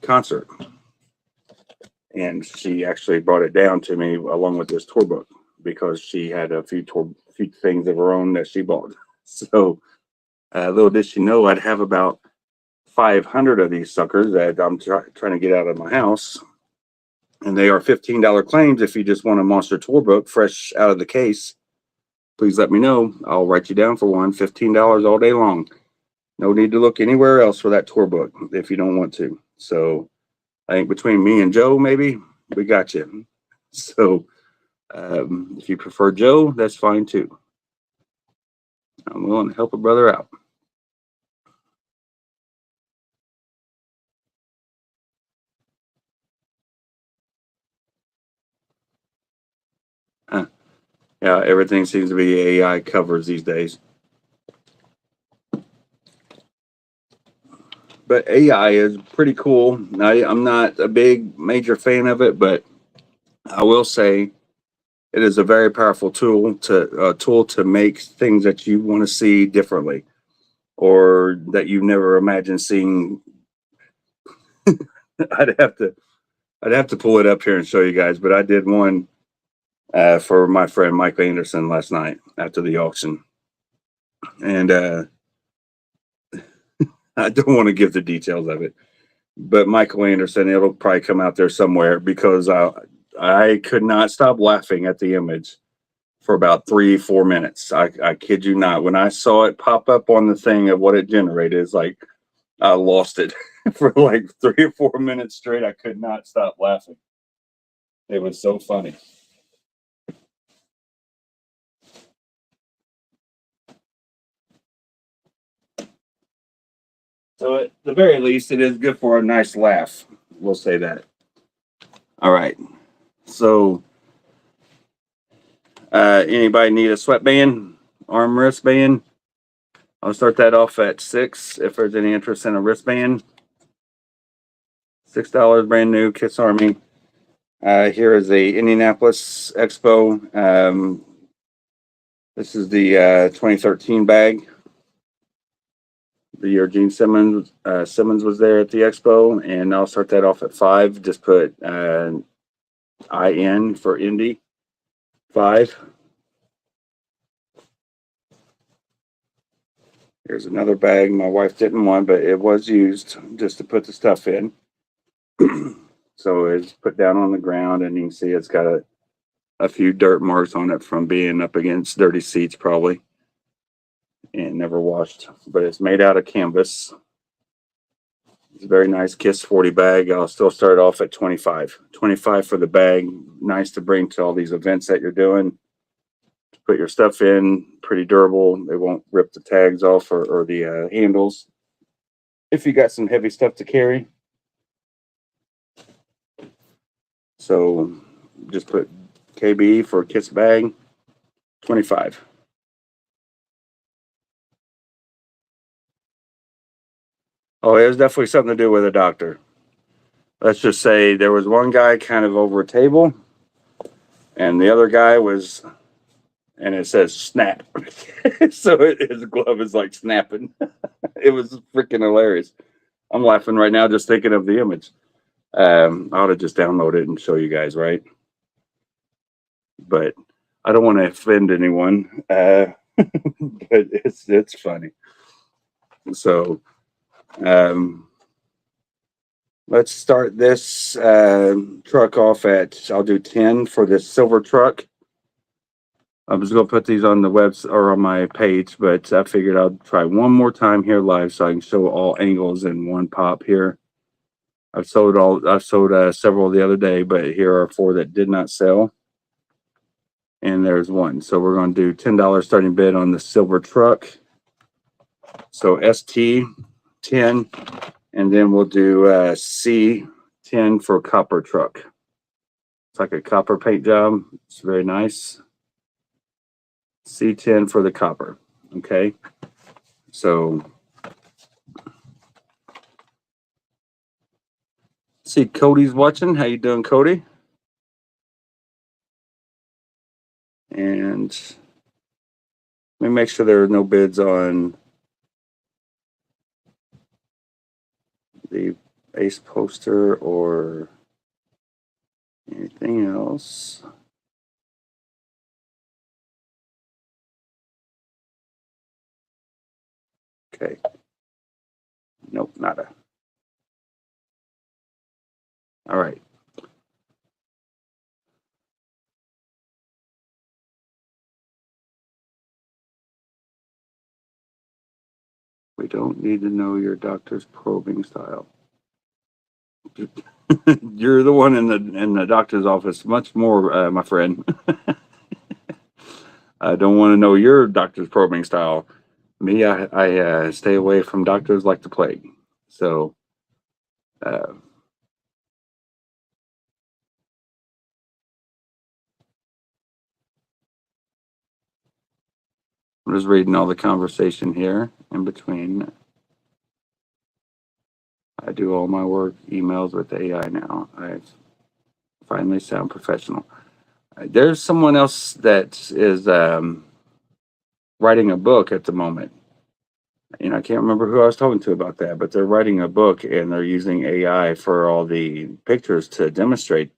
concert, and she actually brought it down to me along with this tour book because she had a few things of her own that she bought. So little did she know I'd have about 500 of these suckers that I'm trying to get out of my house. And they are $15 claims if you just want a Monster tour book fresh out of the case. Please let me know. I'll write you down for one. $15 all day long. No need to look anywhere else for that tour book if you don't want to. So I think between me and Joe, maybe we got you. So if you prefer Joe, that's fine too. I'm willing to help a brother out. Yeah, everything seems to be AI covers these days. But AI is pretty cool. I'm not a big major fan of it, but I will say it is a very powerful tool to make things that you want to see differently or that you never imagined seeing. I'd have to pull it up here and show you guys, but I did one for my friend Mike Anderson last night after the auction. And I don't want to give the details of it, but Michael Anderson, it'll probably come out there somewhere because I could not stop laughing at the image for about 3-4 minutes. I kid you not. When I saw it pop up on the thing of what it generated, it's like I lost it for like 3 or 4 minutes straight. I could not stop laughing. It was so funny. So at the very least, it is good for a nice laugh. We'll say that. All right. So anybody need a sweatband, arm wristband? I'll start that off at $6 if there's any interest in a wristband. $6 brand new Kiss Army. Here is the Indianapolis Expo. This is the 2013 bag. The year Gene Simmons was there at the expo, and I'll start that off at $5. Just put IN for Indy. $5. Here's another bag my wife didn't want, but it was used just to put the stuff in. So it's put down on the ground, and you can see it's got a few dirt marks on it from being up against dirty seats probably, and never washed. But it's made out of canvas. It's a very nice Kiss 40 bag. I'll still start off at 25. 25 for the bag. Nice to bring to all these events that you're doing. Put your stuff in, pretty durable. It won't rip the tags off or the handles. If you got some heavy stuff to carry. So just put KB for Kiss bag, 25. Oh, it was definitely something to do with a doctor. Let's just say there was one guy kind of over a table, and the other guy was, and it says snap. So his glove is like snapping. It was freaking hilarious. I'm laughing right now just thinking of the image. I ought to just download it and show you guys, right? But I don't want to offend anyone, but it's funny. So let's start this truck off at, I'll do 10 for this silver truck. I was going to put these on the website or on my page, but I figured I'll try one more time here live so I can show all angles in one pop here. I've sold several the other day, but here are 4 that did not sell. And there's one. So we're going to do $10 starting bid on the silver truck. So ST 10, and then we'll do C 10 for copper truck. It's like a copper paint job. It's very nice. C10 for the copper. Okay. So see Cody's watching. How you doing, Cody? And let me make sure there are no bids on the base poster or anything else. Okay. Nope, nada. All right. We don't need to know your doctor's probing style. You're the one in the doctor's office much more, my friend. I don't want to know your doctor's probing style. Me, I stay away from doctors like the plague. So, I'm just reading all the conversation here in between. I do all my work emails with AI now. I finally sound professional. There's someone else that is writing a book at the moment. And I can't remember who I was talking to about that, but they're writing a book and they're using AI for all the pictures to demonstrate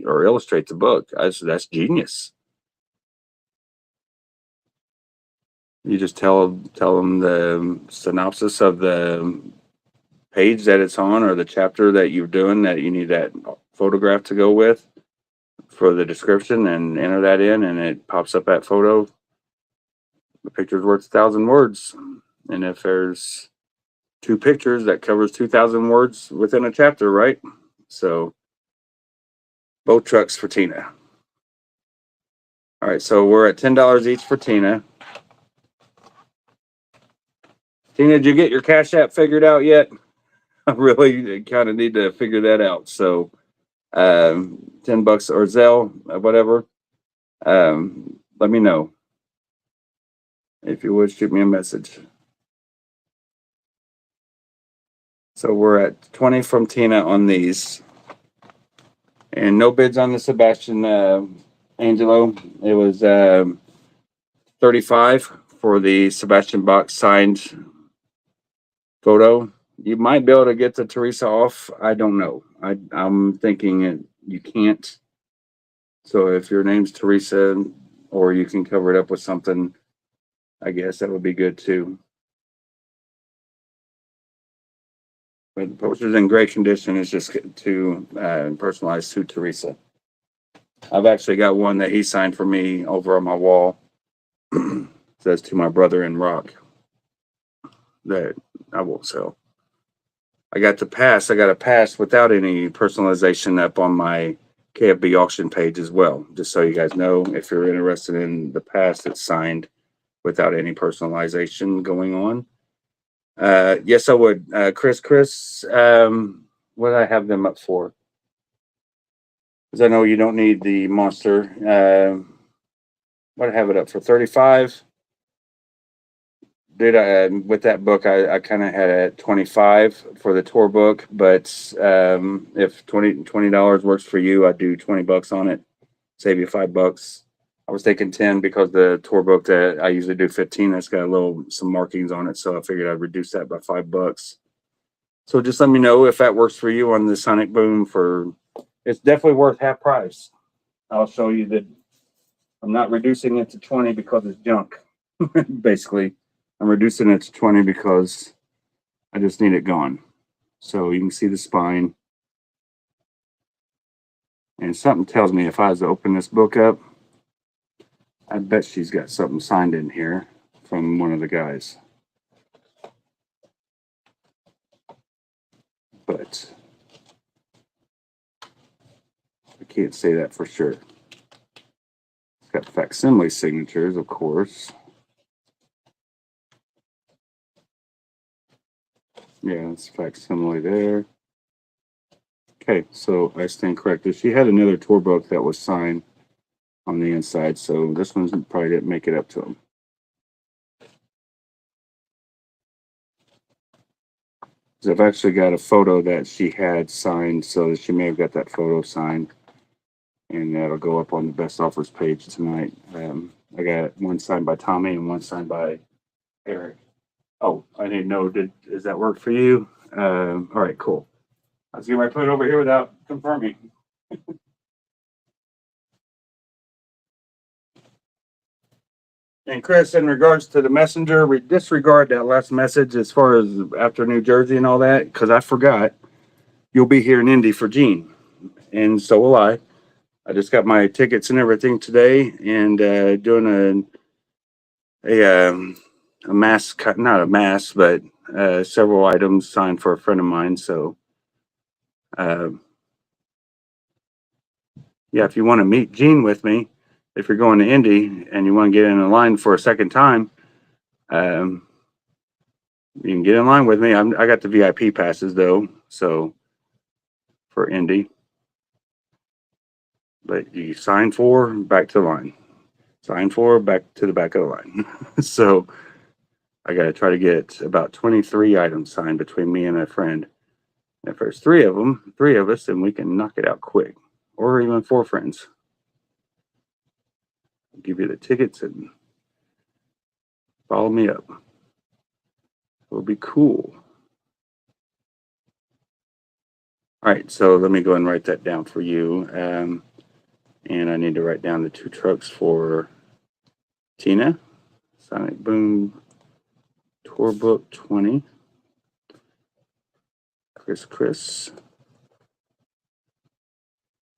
or illustrate the book. That's genius. You just tell them the synopsis of the page that it's on or the chapter that you're doing that you need that photograph to go with for the description, and enter that in, and it pops up that photo. The picture's worth 1,000 words. And if there's 2 pictures, that covers 2,000 words within a chapter, right? So both trucks for Tina. All right, so we're at $10 each for Tina. Tina, did you get your Cash App figured out yet? I really kind of need to figure that out. So $10 or Zelle, whatever. Let me know. If you would, shoot me a message. So we're at 20 from Tina on these. And no bids on the Sebastian Angelo. It was 35 for the Sebastian Bach signed photo. You might be able to get the Teresa off. I don't know. I'm thinking you can't. So if your name's Teresa, or you can cover it up with something, I guess that would be good too. But the poster's in great condition. It's just too personalized to Teresa. I've actually got one that he signed for me over on my wall. Says to my brother in rock that I won't sell. I got a pass without any personalization up on my KFB auction page as well. Just so you guys know, if you're interested in the pass that's signed without any personalization going on. Yes, I would. Chris, what did I have them up for? Because I know you don't need the monster. What did I have it up for? 35. Did I with that book? I kind of had it at 25 for the tour book, but if $20 works for you, I'd do $20 on it. Save you $5. I was thinking 10 because the tour book that I usually do 15. That's got some markings on it, so I figured I'd reduce that by $5. So just let me know if that works for you on the Sonic Boom. It's definitely worth half price. I'll show you that I'm not reducing it to 20 because it's junk. Basically, I'm reducing it to 20 because I just need it gone. So you can see the spine. And something tells me if I was to open this book up, I bet she's got something signed in here from one of the guys. But I can't say that for sure. It's got facsimile signatures, of course. Yeah, it's facsimile there. Okay, so I stand corrected. She had another tour book that was signed on the inside, so this one probably didn't make it up to him. So I've actually got a photo that she had signed, so she may have got that photo signed, and that'll go up on the best offers page tonight. I got one signed by Tommy and one signed by Eric. Oh, I didn't know. Does that work for you? All right, cool. I was getting ready to put it over here without confirming. And Chris, in regards to the messenger, we disregard that last message as far as after New Jersey and all that, because I forgot you'll be here in Indy for Gene, and so will I. I just got my tickets and everything today, and doing a mass, not a mass, but several items signed for a friend of mine. So, yeah, if you want to meet Gene with me, if you're going to Indy and you want to get in a line for a second time, you can get in line with me. I got the VIP passes though, so for Indy. But you sign for, back to the line. Sign for, back to the back of the line. So I got to try to get about 23 items signed between me and a friend. And if there's three of us, then we can knock it out quick. Or even 4 friends. I'll give you the tickets and follow me up. It'll be cool. All right, so let me go and write that down for you. And I need to write down the 2 trucks for Tina. Sonic Boom Tour Book 20. Chris.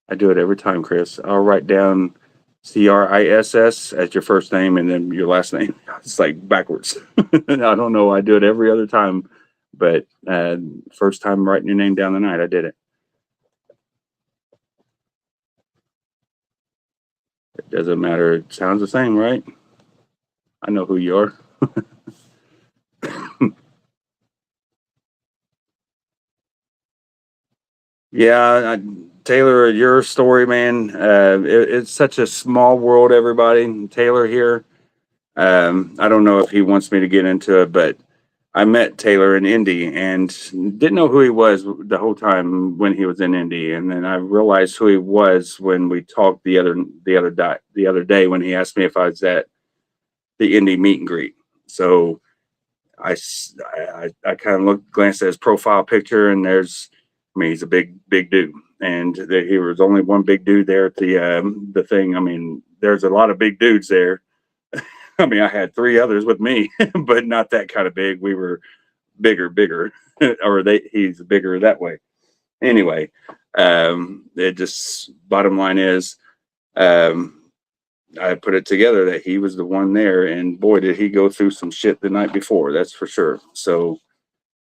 I do it every time, Chris. I'll write down CRISS as your first name and then your last name. It's like backwards. I don't know. I do it every other time, but first time writing your name down the night, I did it. It doesn't matter. It sounds the same, right? I know who you are. Yeah, Taylor, your story, man. It's such a small world, everybody. Taylor here. I don't know if he wants me to get into it, but I met Taylor in Indy and didn't know who he was the whole time when he was in Indy, and then I realized who he was when we talked the other day when he asked me if I was at the Indy meet and greet. So I kind of glanced at his profile picture, and he's a big dude, and he was only one big dude there at the thing. I mean, there's a lot of big dudes there. I mean, I had 3 others with me, but not that kind of big. We were bigger, or he's bigger that way. Anyway, it just bottom line is I put it together that he was the one there, and boy, did he go through some shit the night before. That's for sure. So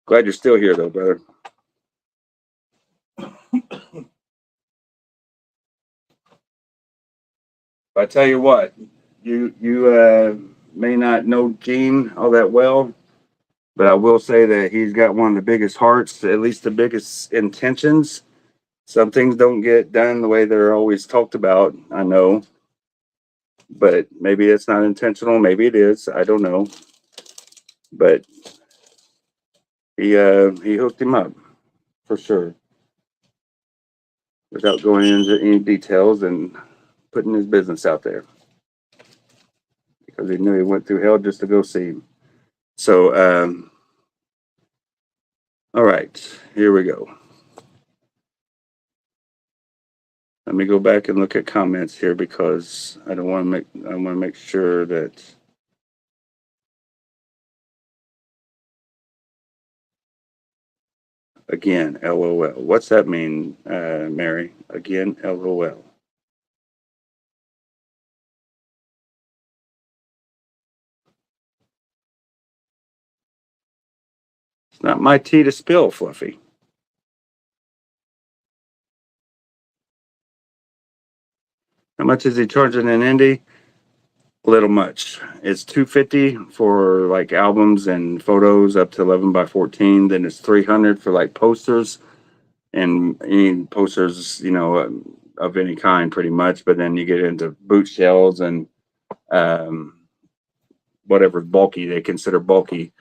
glad you're still here, though, brother. I tell you what, you may not know Gene all that well, but I will say that he's got one of the biggest hearts, at least the biggest intentions. Some things don't get done the way they're always talked about, I know, but maybe it's not intentional. Maybe it is. I don't know. But he hooked him up for sure, without going into any details and putting his business out there, because he knew he went through hell just to go see him. So, all right, here we go. Let me go back and look at comments here, because I want to make sure that again, LOL. What's that mean, Mary? Again, LOL. It's not my tea to spill, Fluffy. How much is he charging in Indy? A little much. It's $250 for like albums and photos up to 11 by 14. Then it's $300 for like posters and any posters, of any kind, pretty much. But then you get into boot shells and whatever bulky they consider bulky.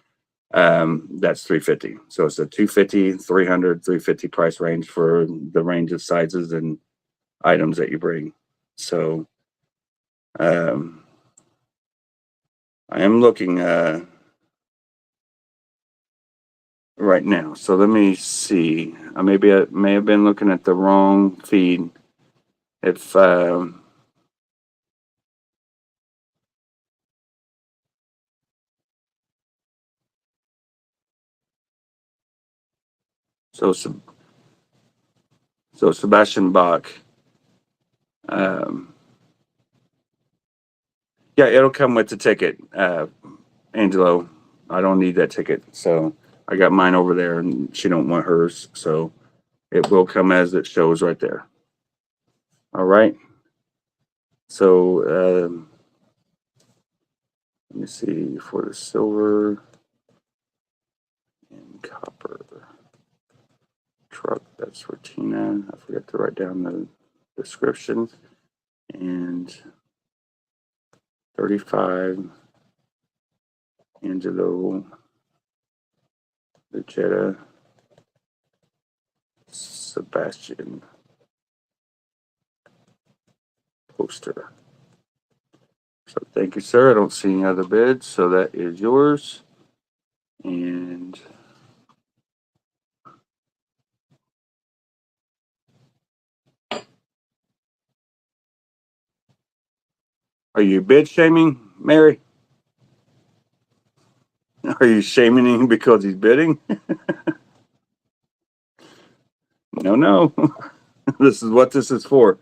That's $350. So it's a $250, $300, $350 price range for the range of sizes and items that you bring. So I am looking right now. So let me see. I may have been looking at the wrong feed. If so Sebastian Bach. Yeah, it'll come with the ticket, Angelo. I don't need that ticket, so I got mine over there, and she don't want hers, so it will come as it shows right there. All right. So let me see for the silver and copper truck. That's for Tina. I forgot to write down the description. And 35, Angelo, Lucetta, Sebastian, poster. So thank you, sir. I don't see any other bids, so that is yours. And are you bid shaming, Mary? Are you shaming him because he's bidding? No. This is what this is for.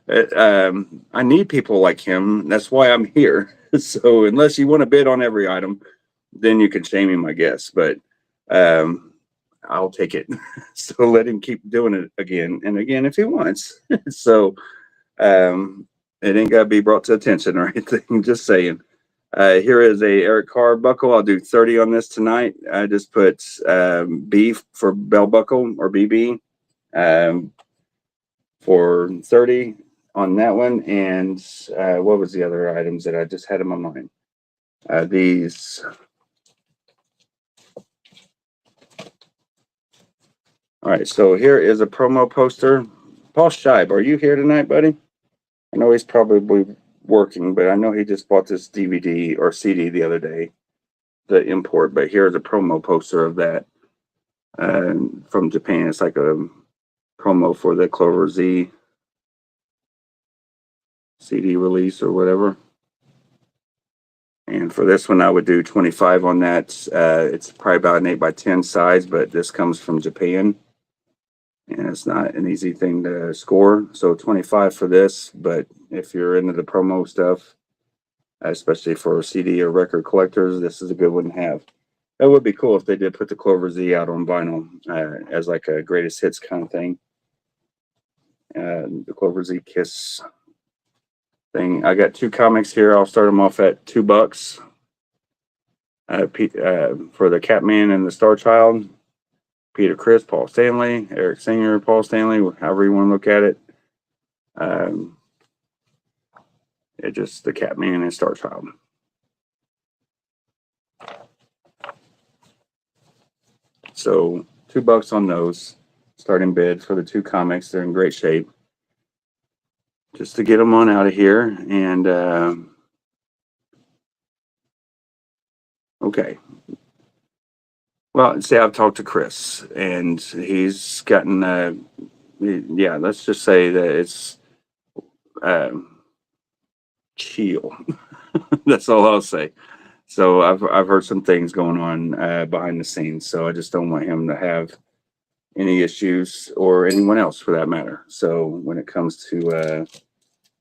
I need people like him. That's why I'm here. So unless you want to bid on every item, then you can shame him, I guess. But I'll take it. So let him keep doing it again and again if he wants. So it ain't got to be brought to attention or anything. Just saying. Here is a Eric Carr buckle. I'll do 30 on this tonight. I just put B for bell buckle or BB for 30 on that one. And what was the other items that I just had in my mind? These. All right, so here is a promo poster. Paul Scheib, are you here tonight, buddy? I know he's probably working, but I know he just bought this DVD or CD the other day, the import. But here's a promo poster of that from Japan. It's like a promo for the Clover Z CD release or whatever. And for this one, I would do 25 on that. It's probably about an 8x10 size, but this comes from Japan. And it's not an easy thing to score. So 25 for this, but if you're into the promo stuff, especially for CD or record collectors. This is a good one to have. That would be cool if they did put the Clover Z out on vinyl as like a greatest hits kind of thing. The Clover Z Kiss thing. I got 2 comics here. I'll start them off at $2 for the Catman and the Star Child. Peter Criss, Paul Stanley, Eric Singer, Paul Stanley, however you want to look at it. It just the Catman and Star Child. So $2 on those. Starting bid for the 2 comics. They're in great shape. Just to get them on out of here. And okay. Well, see, I've talked to Chris, and he's gotten, yeah, let's just say that it's chill. That's all I'll say. So I've heard some things going on behind the scenes. So I just don't want him to have any issues, or anyone else for that matter. So when it comes to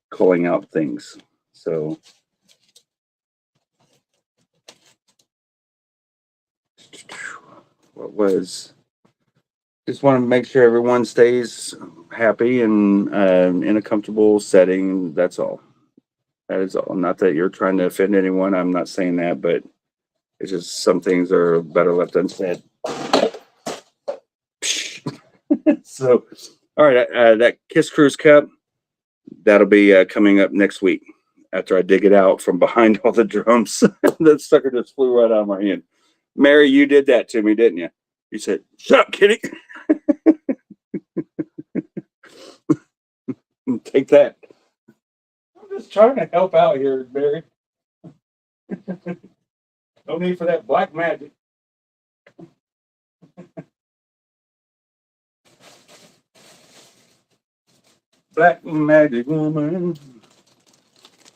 calling out things, so. What was, just want to make sure everyone stays happy and in a comfortable setting. That's all. That is all. Not that you're trying to offend anyone. I'm not saying that, but it's just some things are better left unsaid. So, all right, that Kiss Cruise Cup, that'll be coming up next week after I dig it out from behind all the drums. That sucker just flew right out of my hand. Mary, you did that to me, didn't you? You said, "Shut up, kitty." Take that. I'm just trying to help out here, Mary. No need for that black magic. Black magic woman.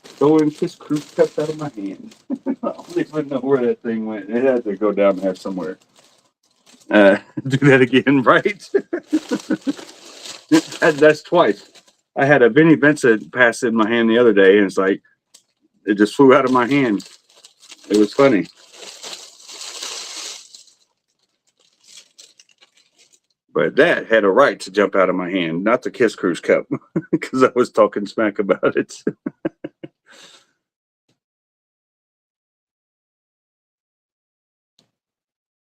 Throwing Kiss Cruise Cup out of my hand. I don't even know where that thing went. It had to go down there somewhere. Do that again, right? That's twice. I had a Vinnie Vincent pass in my hand the other day, and it's like it just flew out of my hand. It was funny. But that had a right to jump out of my hand, not the Kiss Cruise Cup, because I was talking smack about it.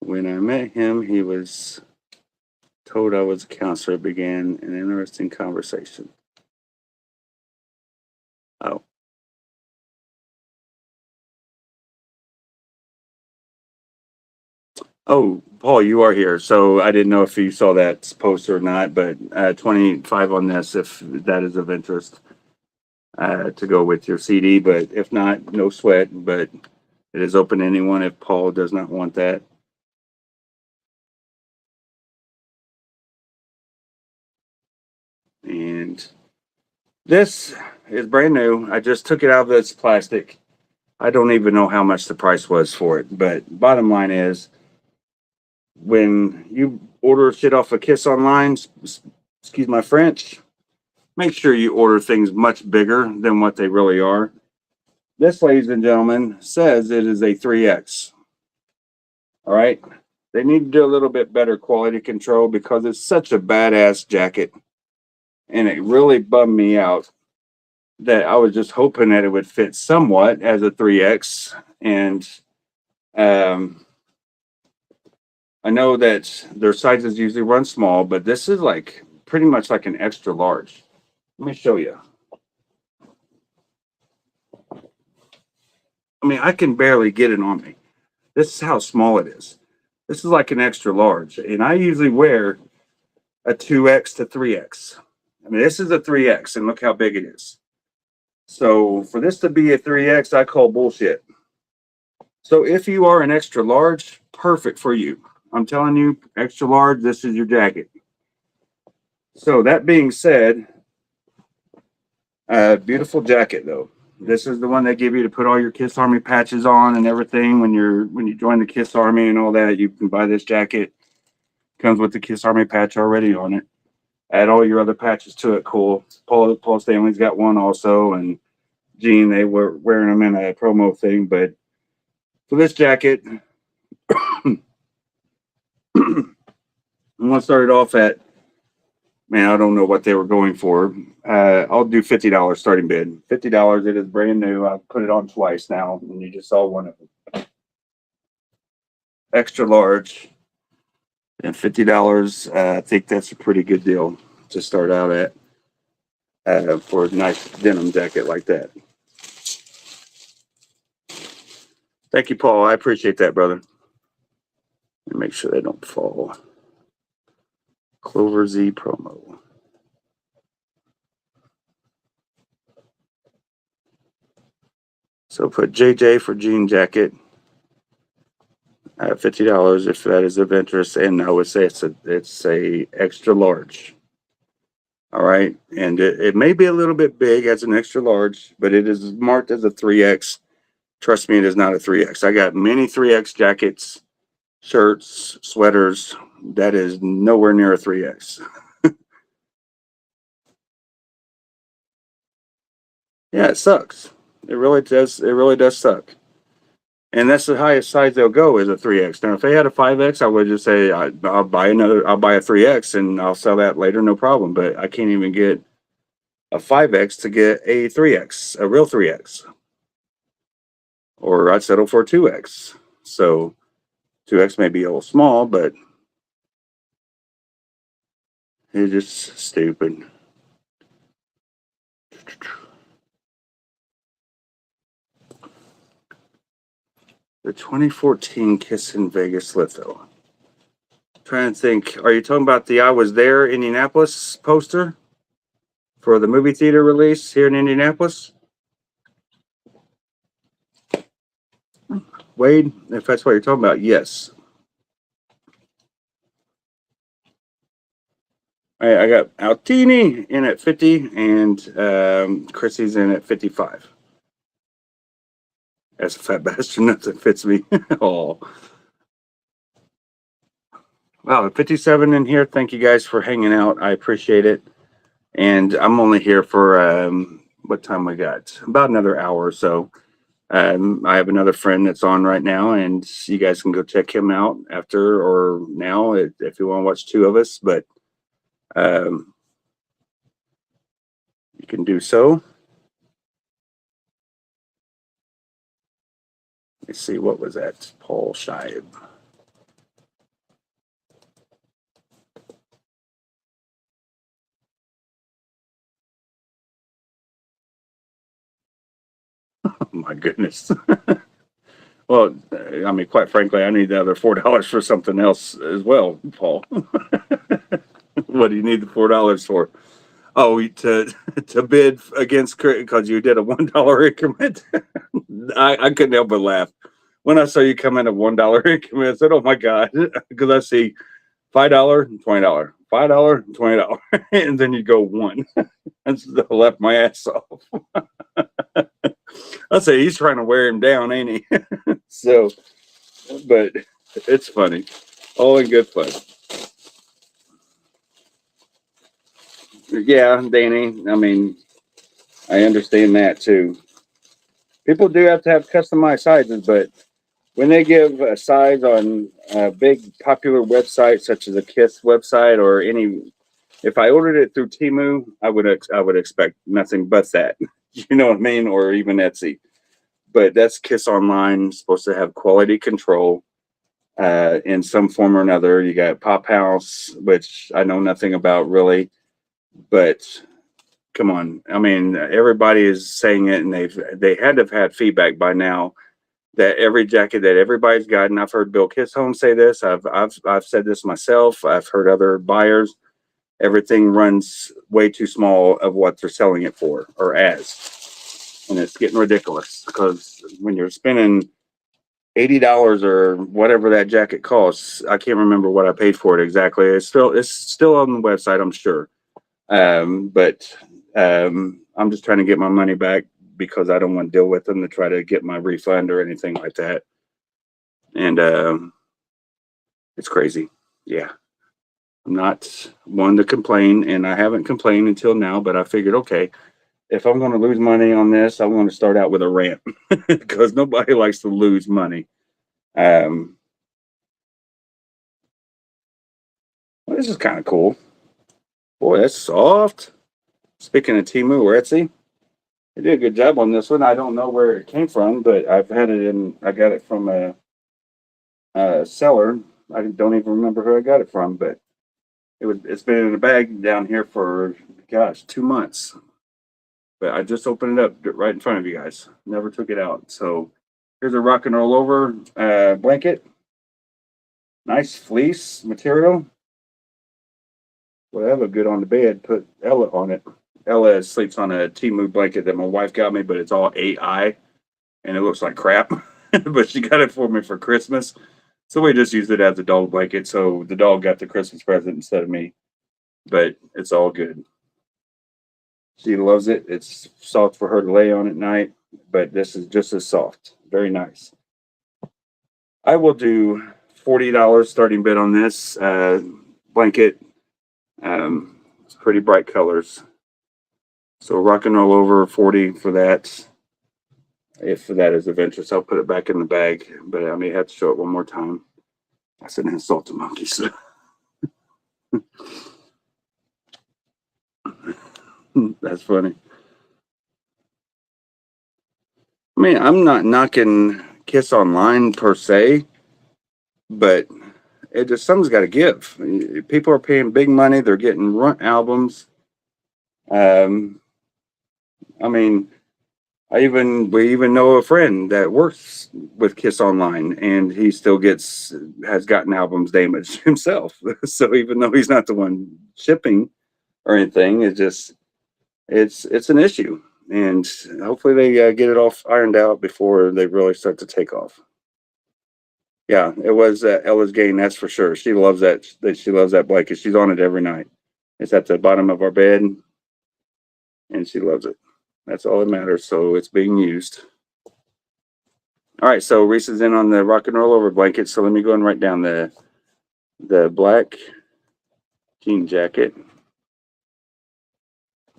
When I met him, he was told I was a counselor. It began an interesting conversation. Oh. Oh, Paul, you are here. So I didn't know if you saw that post or not, but 25 on this if that is of interest to go with your CD. But if not, no sweat. But it is open to anyone if Paul does not want that. And this is brand new. I just took it out of its plastic. I don't even know how much the price was for it. But bottom line is, when you order shit off of Kiss online, excuse my French, make sure you order things much bigger than what they really are. This, ladies and gentlemen, says it is a 3X. All right. They need to do a little bit better quality control because it's such a badass jacket. And it really bummed me out that I was just hoping that it would fit somewhat as a 3X. And I know that their sizes usually run small, but this is like pretty much like an extra large. Let me show you. I mean, I can barely get it on me. This is how small it is. This is like an extra large. And I usually wear a 2X to 3X. I mean, this is a 3X, and look how big it is. So for this to be a 3X, I call bullshit. So if you are an extra large, perfect for you. I'm telling you, extra large, this is your jacket. So that being said, beautiful jacket though. This is the one they give you to put all your Kiss Army patches on and everything when you join the Kiss Army and all that. You can buy this jacket. Comes with the Kiss Army patch already on it. Add all your other patches to it. Cool. Paul Stanley's got one also, and Gene, they were wearing them in a promo thing. But for this jacket, I'm gonna start it off at, man, I don't know what they were going for. I'll do $50 starting bid. $50. It is brand new. I've put it on twice now, and you just saw one of them. Extra large and $50. I think that's a pretty good deal to start out at for a nice denim jacket like that. Thank you, Paul. I appreciate that, brother. Make sure they don't fall. Clover Z promo. So put JJ for jean jacket at $50 if that is of interest, and I would say it's a extra large. All right, and it may be a little bit big as an extra large, but it is marked as a 3X. Trust me, it is not a 3X. I got many 3X jackets, shirts, sweaters. That is nowhere near a 3X. Yeah, it sucks. It really does. It really does suck. And that's the highest size they'll go is a 3X. Now, if they had a 5X, I would just say I'll buy a 3X and I'll sell that later, no problem. But I can't even get a 5X to get a 3X, a real 3X. Or I'd settle for a 2X. So 2X may be a little small, but it's just stupid. The 2014 Kiss in Vegas litho. Trying to think, are you talking about the I Was There Indianapolis poster for the movie theater release here in Indianapolis? Wade, if that's what you're talking about, yes. I got Altini in at 50 and Chrissy's in at 55. That's a fat bastard nut that fits me. Oh. Wow, 57 in here. Thank you guys for hanging out. I appreciate it. And I'm only here for what time we got? About another hour or so. I have another friend that's on right now, and you guys can go check him out after or now if you want to watch two of us. But you can do so. Let's see, what was that? Paul Scheib. Oh my goodness. Well, I mean, quite frankly, I need the other $4 for something else as well, Paul. What do you need the $4 for? Oh, to bid against because you did a $1 increment. I couldn't help but laugh when I saw you come in a $1 increment. I said, "Oh my god!" Because I see $5, $20, $5, $20, and then you go one. And so I left my ass off. I say he's trying to wear him down, ain't he? So, but it's funny, all in good fun. Yeah, Danny. I mean, I understand that too. People do have to have customized sizes, but when they give a size on a big popular website such as a Kiss website or any, if I ordered it through Temu, I would expect nothing but that. You know what I mean? Or even Etsy. But that's Kiss Online, supposed to have quality control in some form or another. You got Pop House, which I know nothing about really, but come on. I mean, everybody is saying it, and they had to have had feedback by now that every jacket that everybody's got, and I've heard Bill Kissholm say this. I've said this myself. I've heard other buyers. Everything runs way too small of what they're selling it for or as, and it's getting ridiculous because when you're spending $80 or whatever that jacket costs, I can't remember what I paid for it exactly. It's still on the website, I'm sure. But I'm just trying to get my money back because I don't want to deal with them to try to get my refund or anything like that. And it's crazy. Yeah. I'm not one to complain, and I haven't complained until now, but I figured, okay, if I'm going to lose money on this, I'm going to start out with a rant because nobody likes to lose money. Well, this is kind of cool. Boy, that's soft. Speaking of Temu or Etsy, they did a good job on this one. I don't know where it came from, but I've had it in. I got it from a seller. I don't even remember who I got it from, but it's been in a bag down here for, gosh, 2 months. But I just opened it up right in front of you guys. Never took it out. So here's a rock and roll over blanket. Nice fleece material. Well, that look good on the bed. Put Ella on it. Ella sleeps on a Temu blanket that my wife got me, but it's all AI and it looks like crap. But she got it for me for Christmas. So we just used it as a dog blanket. So the dog got the Christmas present instead of me. But it's all good. She loves it. It's soft for her to lay on at night, but this is just as soft. Very nice. I will do $40 starting bid on this blanket. It's pretty bright colors. So rock and roll over 40 for that. If that is of interest, I'll put it back in the bag, but I may have to show it one more time. I said insult to monkeys. That's funny. I mean, I'm not knocking Kiss Online per se, but it just something's got to give. People are paying big money. They're getting runt albums. I mean, we even know a friend that works with Kiss Online, and he still has gotten albums damaged himself. So even though he's not the one shipping or anything, it's an issue, and hopefully they get it all ironed out before they really start to take off. Yeah, it was Ella's gain, that's for sure. She loves that. She loves that blanket. She's on it every night. It's at the bottom of our bed, and she loves it. That's all that matters. So it's being used. All right, so Reese is in on the rock and roll over blanket. So let me go and write down the black jean jacket,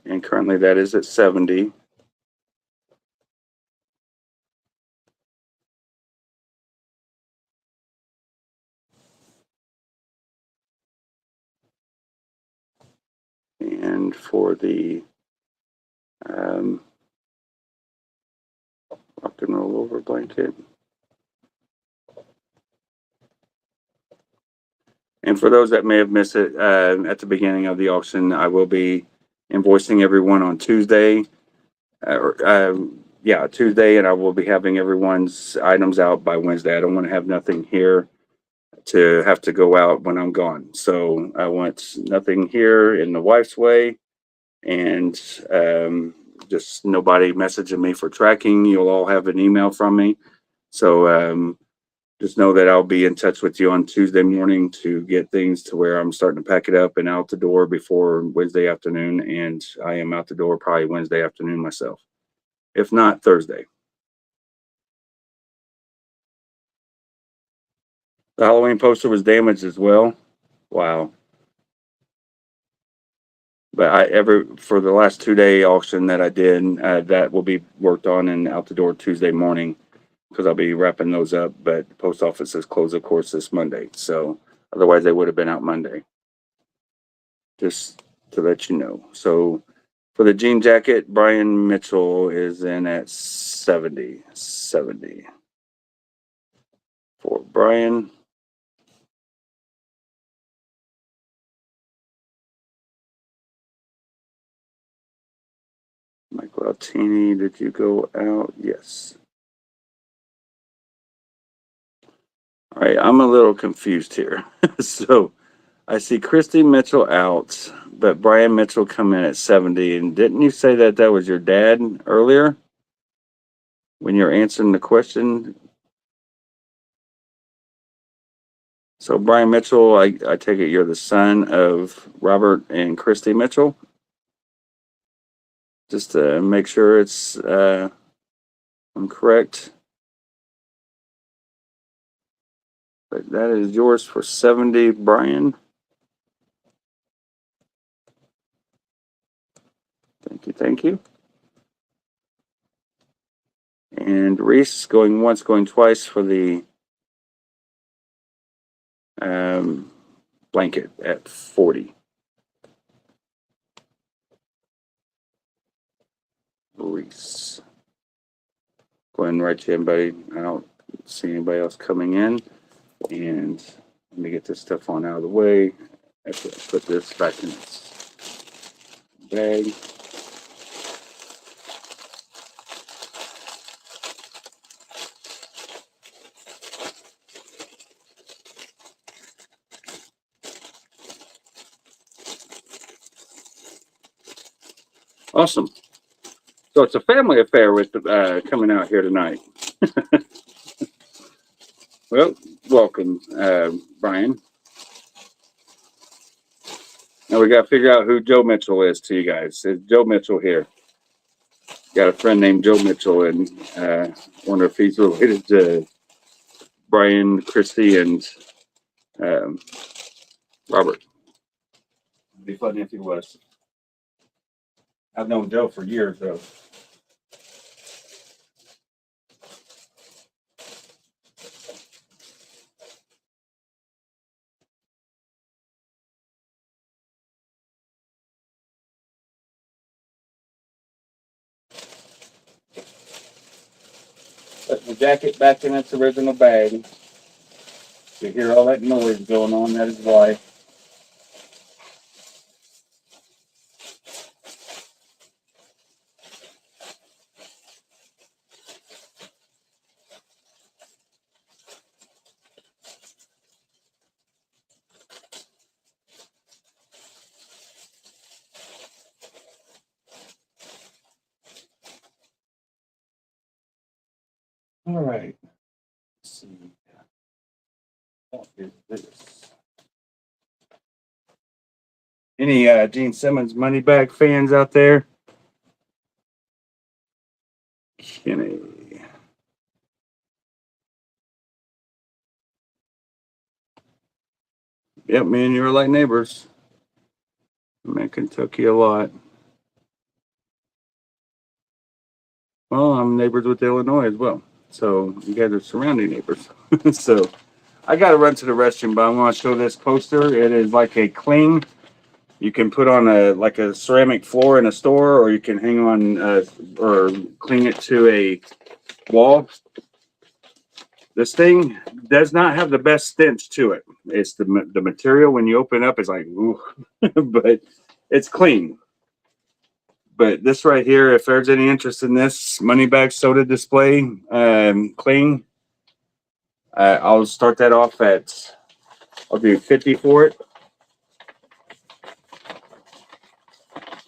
and currently that is at 70. And for the rock and roll over blanket. And for those that may have missed it, at the beginning of the auction, I will be invoicing everyone on Tuesday. Tuesday, and I will be having everyone's items out by Wednesday. I don't want to have nothing here to have to go out when I'm gone. So I want nothing here in the wife's way, and just nobody messaging me for tracking. You'll all have an email from me. So just know that I'll be in touch with you on Tuesday morning to get things to where I'm starting to pack it up and out the door before Wednesday afternoon. And I am out the door probably Wednesday afternoon myself, if not Thursday. The Halloween poster was damaged as well. Wow. But for the last 2-day auction that I did, that will be worked on and out the door Tuesday morning, because I'll be wrapping those up. But the post office is closed, of course, this Monday. So otherwise they would have been out Monday. Just to let you know. So for the jean jacket, Brian Mitchell is in at 70. For Brian. Michael Altini, did you go out? Yes. All right, I'm a little confused here. So I see Christy Mitchell out, but Brian Mitchell come in at 70. And didn't you say that was your dad earlier when you're answering the question? So Brian Mitchell, I take it you're the son of Robert and Christy Mitchell? Just to make sure I'm correct. But that is yours for 70, Brian. Thank you, thank you. And Reese going once, going twice for the blanket at 40. Reese. Go ahead and write to anybody. I don't see anybody else coming in. And let me get this stuff on out of the way. I have to put this back in its bag. Awesome. So it's a family affair with coming out here tonight. Well, welcome, Brian. Now we got to figure out who Joe Mitchell is to you guys. Is Joe Mitchell here? Got a friend named Joe Mitchell, and wonder if he's related to Brian, Christy, and Robert. It'd be funny if he was. I've known Joe for years, though. Put the jacket back in its original bag. You hear all that noise going on, that is why. All right. Let's see. What is this? Any Gene Simmons money bag fans out there? Kenny. Yep, me and you are like neighbors. I'm in Kentucky a lot. Well, I'm neighbors with Illinois as well. So you guys are surrounding neighbors. So I got to run to the restroom, but I want to show this poster. It is like a cling. You can put on a ceramic floor in a store, or you can hang on or cling it to a wall. This thing does not have the best stench to it. It's the material when you open it up, it's like, ooh, but it's clean. But this right here, if there's any interest in this money bag soda display cling, I'll start that off at, I'll do 50 for it.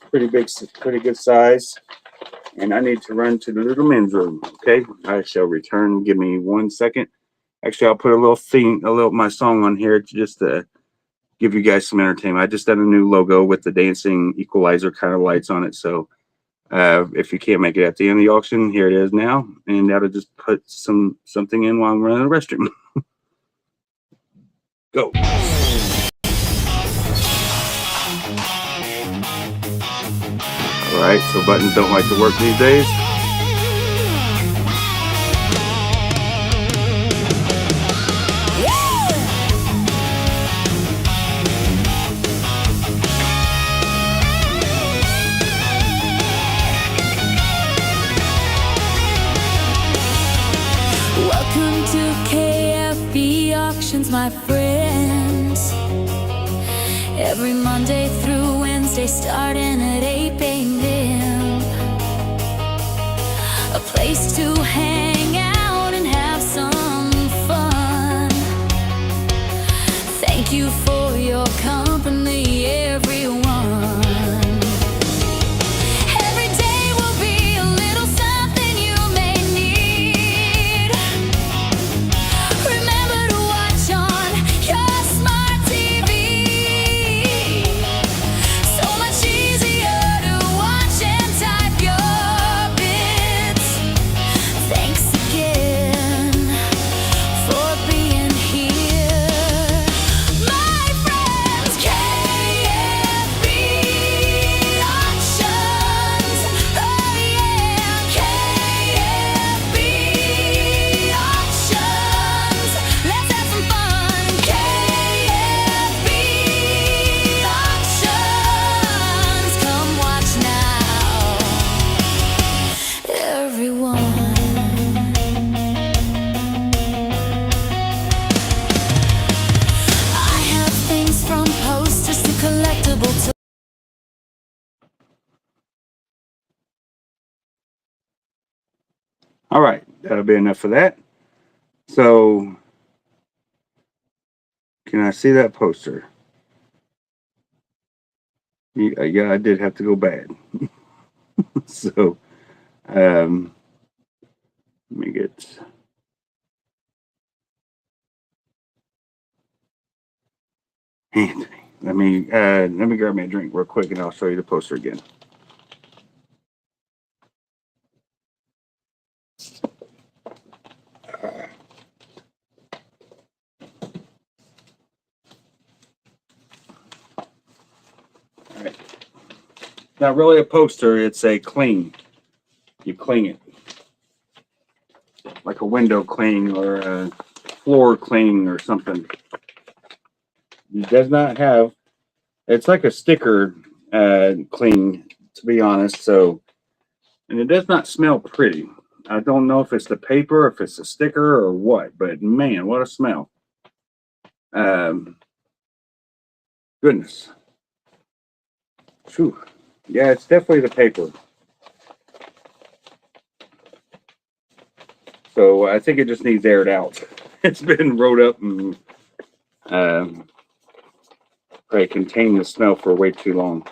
Pretty big, pretty good size. And I need to run to the little men's room. Okay, I shall return. Give me 1 second. Actually, I'll put a little thing, my song on here to just give you guys some entertainment. I just done a new logo with the dancing equalizer kind of lights on it. So if you can't make it at the end of the auction, here it is now. And that'll just put something in while I'm running the restroom. Go. All right, so buttons don't like to work these days. Welcome to KFB Auctions, my friends. Every Monday through Wednesday, starting at 8 a.m. A place to hang out and have some fun. Thank you for your company, everyone. Every day will be a little something you may need. Remember to watch on your smart TV. So much easier to watch and type your bids. Thanks All right, that'll be enough for that. So, can I see that poster? Yeah, I did have to go bad. So, let me get. Anthony, let me grab me a drink real quick, and I'll show you the poster again. All right. Not really a poster; it's a cling. You cling it like a window cling or a floor cling or something. It does not have. It's like a sticker cling, to be honest. So, and it does not smell pretty. I don't know if it's the paper, if it's a sticker, or what. But man, what a smell! Um, Goodness. Whew. Yeah, it's definitely the paper. So I think it just needs aired out. It's been rolled up and probably contained the smell for way too long.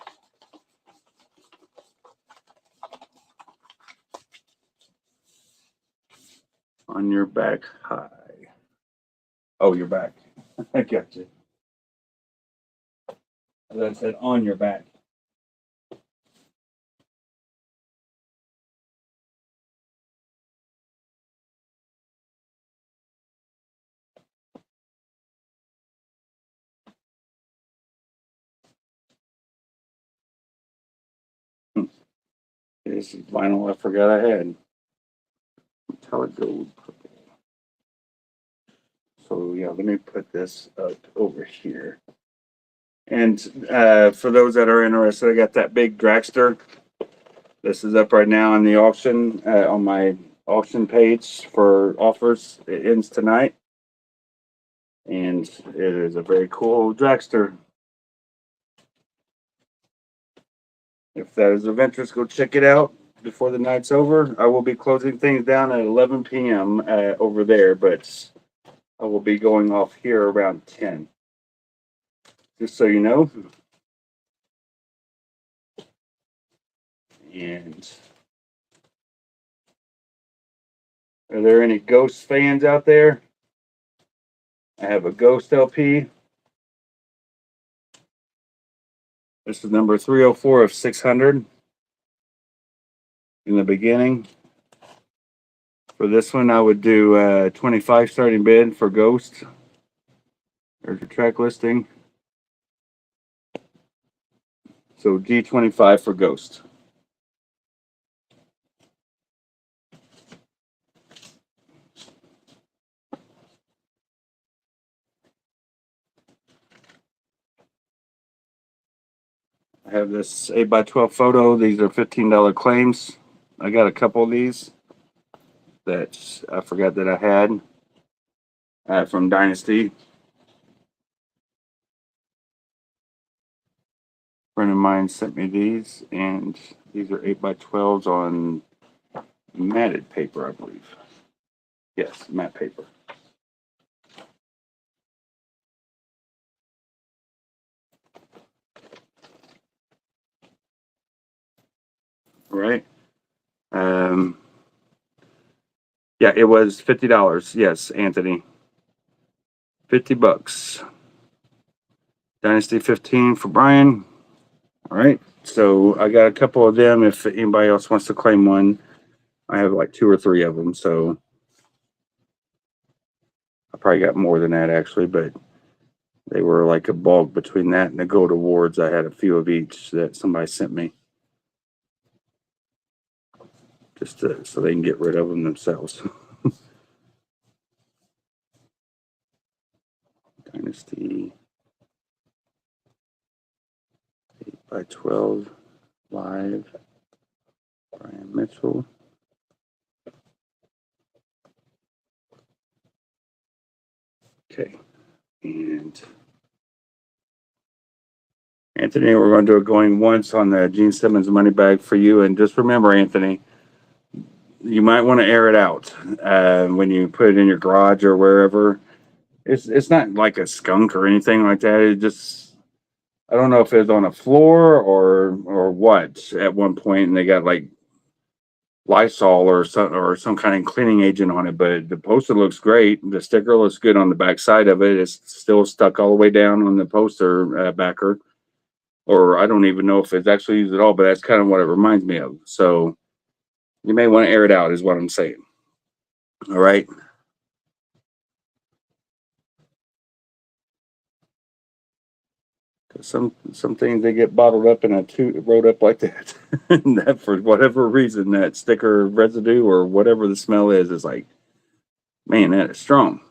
On your back high. Oh, your back. I got you. As I said, on your back. This is vinyl I forgot I had. Metallic gold purple. So yeah, let me put this up over here. And for those that are interested, I got that big dragster. This is up right now on the auction on my auction page for offers. It ends tonight, and it is a very cool dragster. If that is of interest, go check it out before the night's over. I will be closing things down at 11 p.m. Over there, but I will be going off here around 10. Just so you know. And are there any Ghost fans out there? I have a Ghost LP. This is number 304 of 600 in the beginning. For this one, I would do 25 starting bid for Ghost. There's your track listing. So G25 for Ghost. I have this 8x12 photo. These are $15 claims. I got a couple of these that I forgot that I had from Dynasty. A friend of mine sent me these, and these are 8x12s on matted paper, I believe. Yes, matte paper. Right. Yeah, it was $50. Yes, Anthony. $50. Dynasty 15 for Brian. All right. So I got a couple of them. If anybody else wants to claim one, I have like 2 or 3 of them. So I probably got more than that actually, but they were like a bulk between that and the gold awards. I had a few of each that somebody sent me. Just so they can get rid of them themselves. Dynasty 8x12 live. Brian Mitchell. Okay. And Anthony, we're going to do it going once on the Gene Simmons money bag for you. And just remember, Anthony, you might want to air it out when you put it in your garage or wherever. It's not like a skunk or anything like that. It just, I don't know if it was on a floor or what at one point, and they got like Lysol or some kind of cleaning agent on it. But the poster looks great. The sticker looks good on the back side of it. It's still stuck all the way down on the poster backer, or I don't even know if it's actually used at all. But that's kind of what it reminds me of. So you may want to air it out, is what I'm saying. All right. Some things they get bottled up in a tube, rolled up like that, and that for whatever reason that sticker residue or whatever the smell is like, man, that is strong.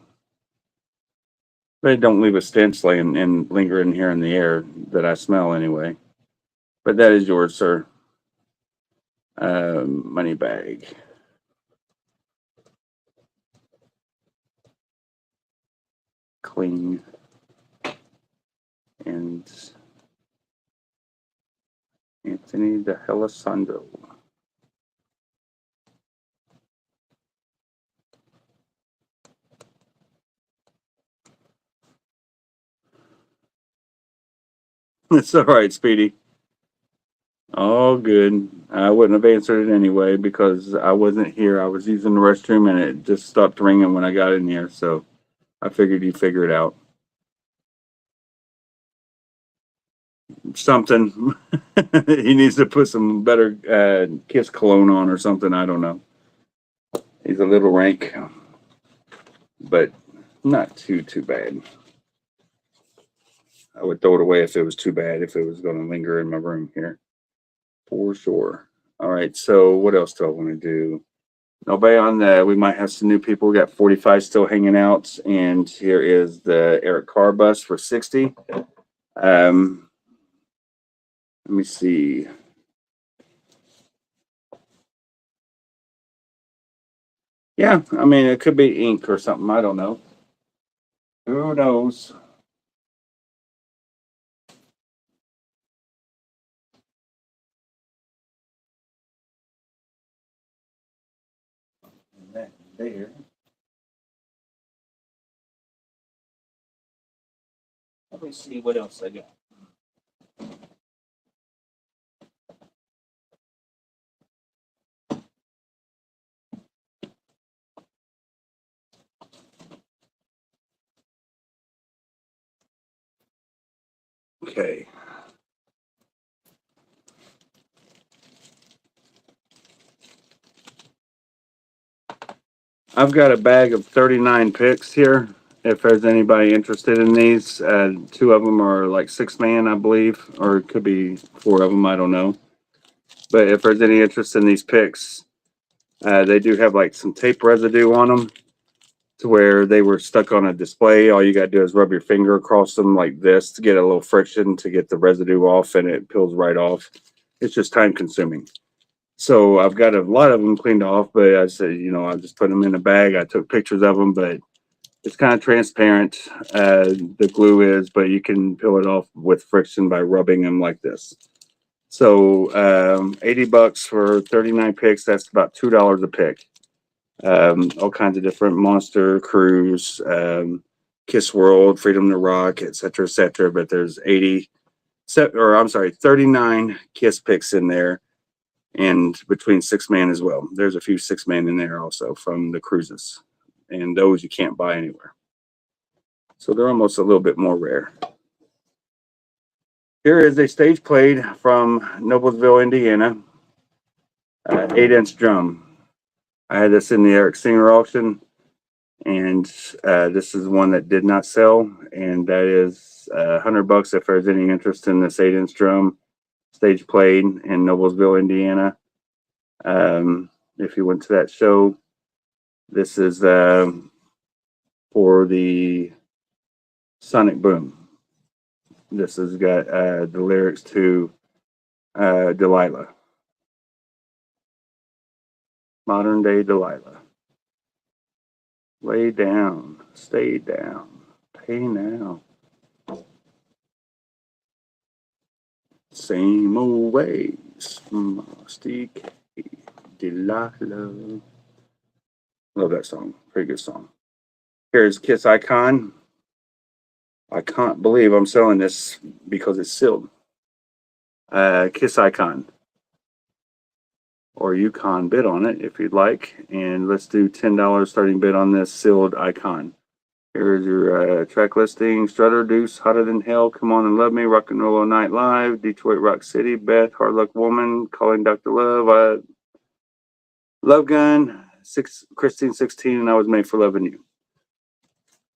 But it don't leave a stench laying and lingering here in the air that I smell anyway. But that is yours, sir. Money bag. Clean. And Anthony de Helisandro. It's all right, Speedy. All good. I wouldn't have answered it anyway because I wasn't here. I was using the restroom and it just stopped ringing when I got in here. So I figured you'd figure it out. Something. He needs to put some better Kiss cologne on or something. I don't know. He's a little rank, but not too bad. I would throw it away if it was too bad, if it was going to linger in my room here. For sure. All right, so what else do I want to do? Nobody on the, we might have some new people. We got 45 still hanging out, and here is the Eric Carr bus for 60. Let me see. Yeah, I mean, it could be ink or something. I don't know. Who knows? That there. Let me see what else I got. Okay. I've got a bag of 39 picks here. If there's anybody interested in these, two of them are like 6-man, I believe, or it could be 4 of them. I don't know. But if there's any interest in these picks, they do have like some tape residue on them to where they were stuck on a display. All you got to do is rub your finger across them like this to get a little friction to get the residue off, and it peels right off. It's just time consuming. So I've got a lot of them cleaned off, but I said, I just put them in a bag. I took pictures of them, but it's kind of transparent. The glue is, but you can peel it off with friction by rubbing them like this. So $80 for 39 picks. That's about $2 a pick. All kinds of different Monster, Cruise, Kiss World, Freedom to Rock, etc., etc. But there's 39 Kiss picks in there, and between 6-man as well. There's a few 6-man in there also from the cruises, and those you can't buy anywhere. So they're almost a little bit more rare. Here is a stage played from Noblesville, Indiana, 8-inch drum. I had this in the Eric Singer auction, and this is one that did not sell, and that is $100 if there's any interest in this 8-inch drum, stage played in Noblesville, Indiana. If you went to that show, this is for the Sonic Boom. This has got the lyrics to Delilah. Modern day Delilah. Lay down, stay down, pay now. Same old ways, Musty K. Delilah. Love that song. Pretty good song. Here's Kiss Icon. I can't believe I'm selling this because it's sealed. Kiss Icon. Or you can bid on it if you'd like. And let's do $10 starting bid on this sealed icon. Here's your track listing. Strutter, Deuce, Hotter Than Hell, Come On and Love Me, Rock and Roll All Night Live, Detroit Rock City, Beth, Hard Luck Woman, Calling Dr. Love, Love Gun, Christine 16, and I Was Made for Loving You.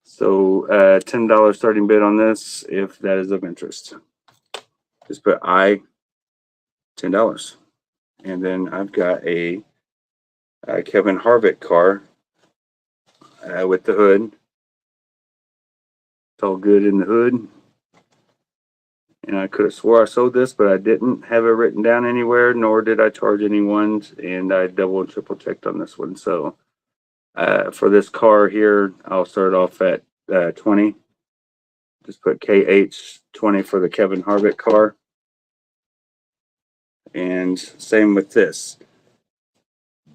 So $10 starting bid on this if that is of interest. Just put $10. And then I've got a Kevin Harvick car with the hood. It's all good in the hood. And I could have swore I sold this, but I didn't have it written down anywhere, nor did I charge anyone. And I double and triple checked on this one. So for this car here, I'll start off at 20. Just put KH 20 for the Kevin Harvick car. And same with this.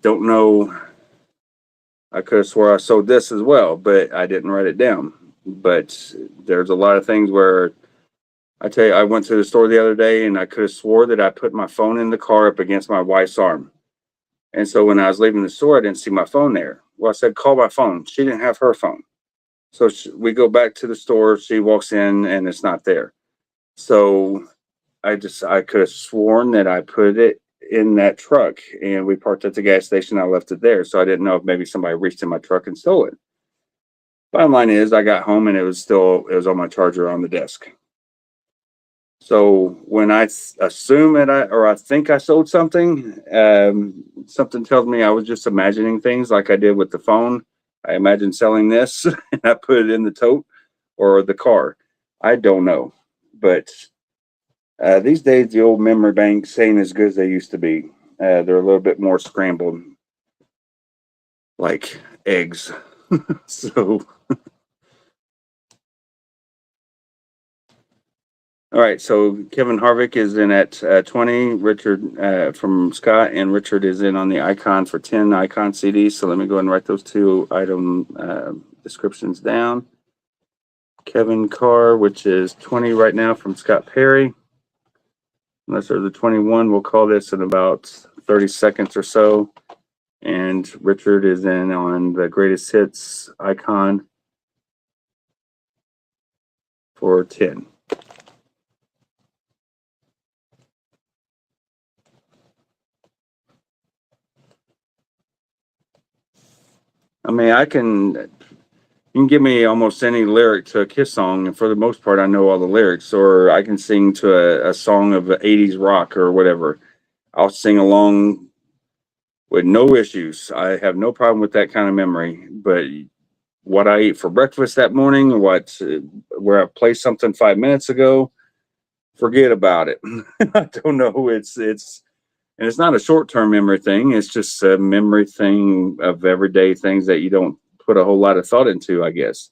Don't know. I could have swore I sold this as well, but I didn't write it down. But there's a lot of things where I tell you, I went to the store the other day and I could have swore that I put my phone in the car up against my wife's arm. And so when I was leaving the store, I didn't see my phone there. Well, I said, call my phone. She didn't have her phone. So we go back to the store. She walks in and it's not there. So I could have sworn that I put it in that truck and we parked at the gas station. I left it there. So I didn't know if maybe somebody reached in my truck and stole it. Bottom line is I got home and it was on my charger on the desk. So when I assume that I think I sold something, something tells me I was just imagining things like I did with the phone. I imagined selling this and I put it in the tote or the car. I don't know. But these days, the old memory banks ain't as good as they used to be. They're a little bit more scrambled, like eggs. So, all right. So Kevin Harvick is in at 20. Richard from Scott and Richard is in on the Icon for 10 Icon CDs. So let me go ahead and write those two item descriptions down. Kevin Carr, which is 20 right now from Scott Perry. Unless there's a 21, we'll call this in about 30 seconds or so. And Richard is in on the greatest hits Icon for 10. I mean, you can give me almost any lyric to a Kiss song, and for the most part, I know all the lyrics, or I can sing to a song of 80s rock or whatever. I'll sing along with no issues. I have no problem with that kind of memory, but what I ate for breakfast that morning, where I placed something 5 minutes ago, forget about it. I don't know. And it's not a short-term memory thing. It's just a memory thing of everyday things that you don't put a whole lot of thought into, I guess.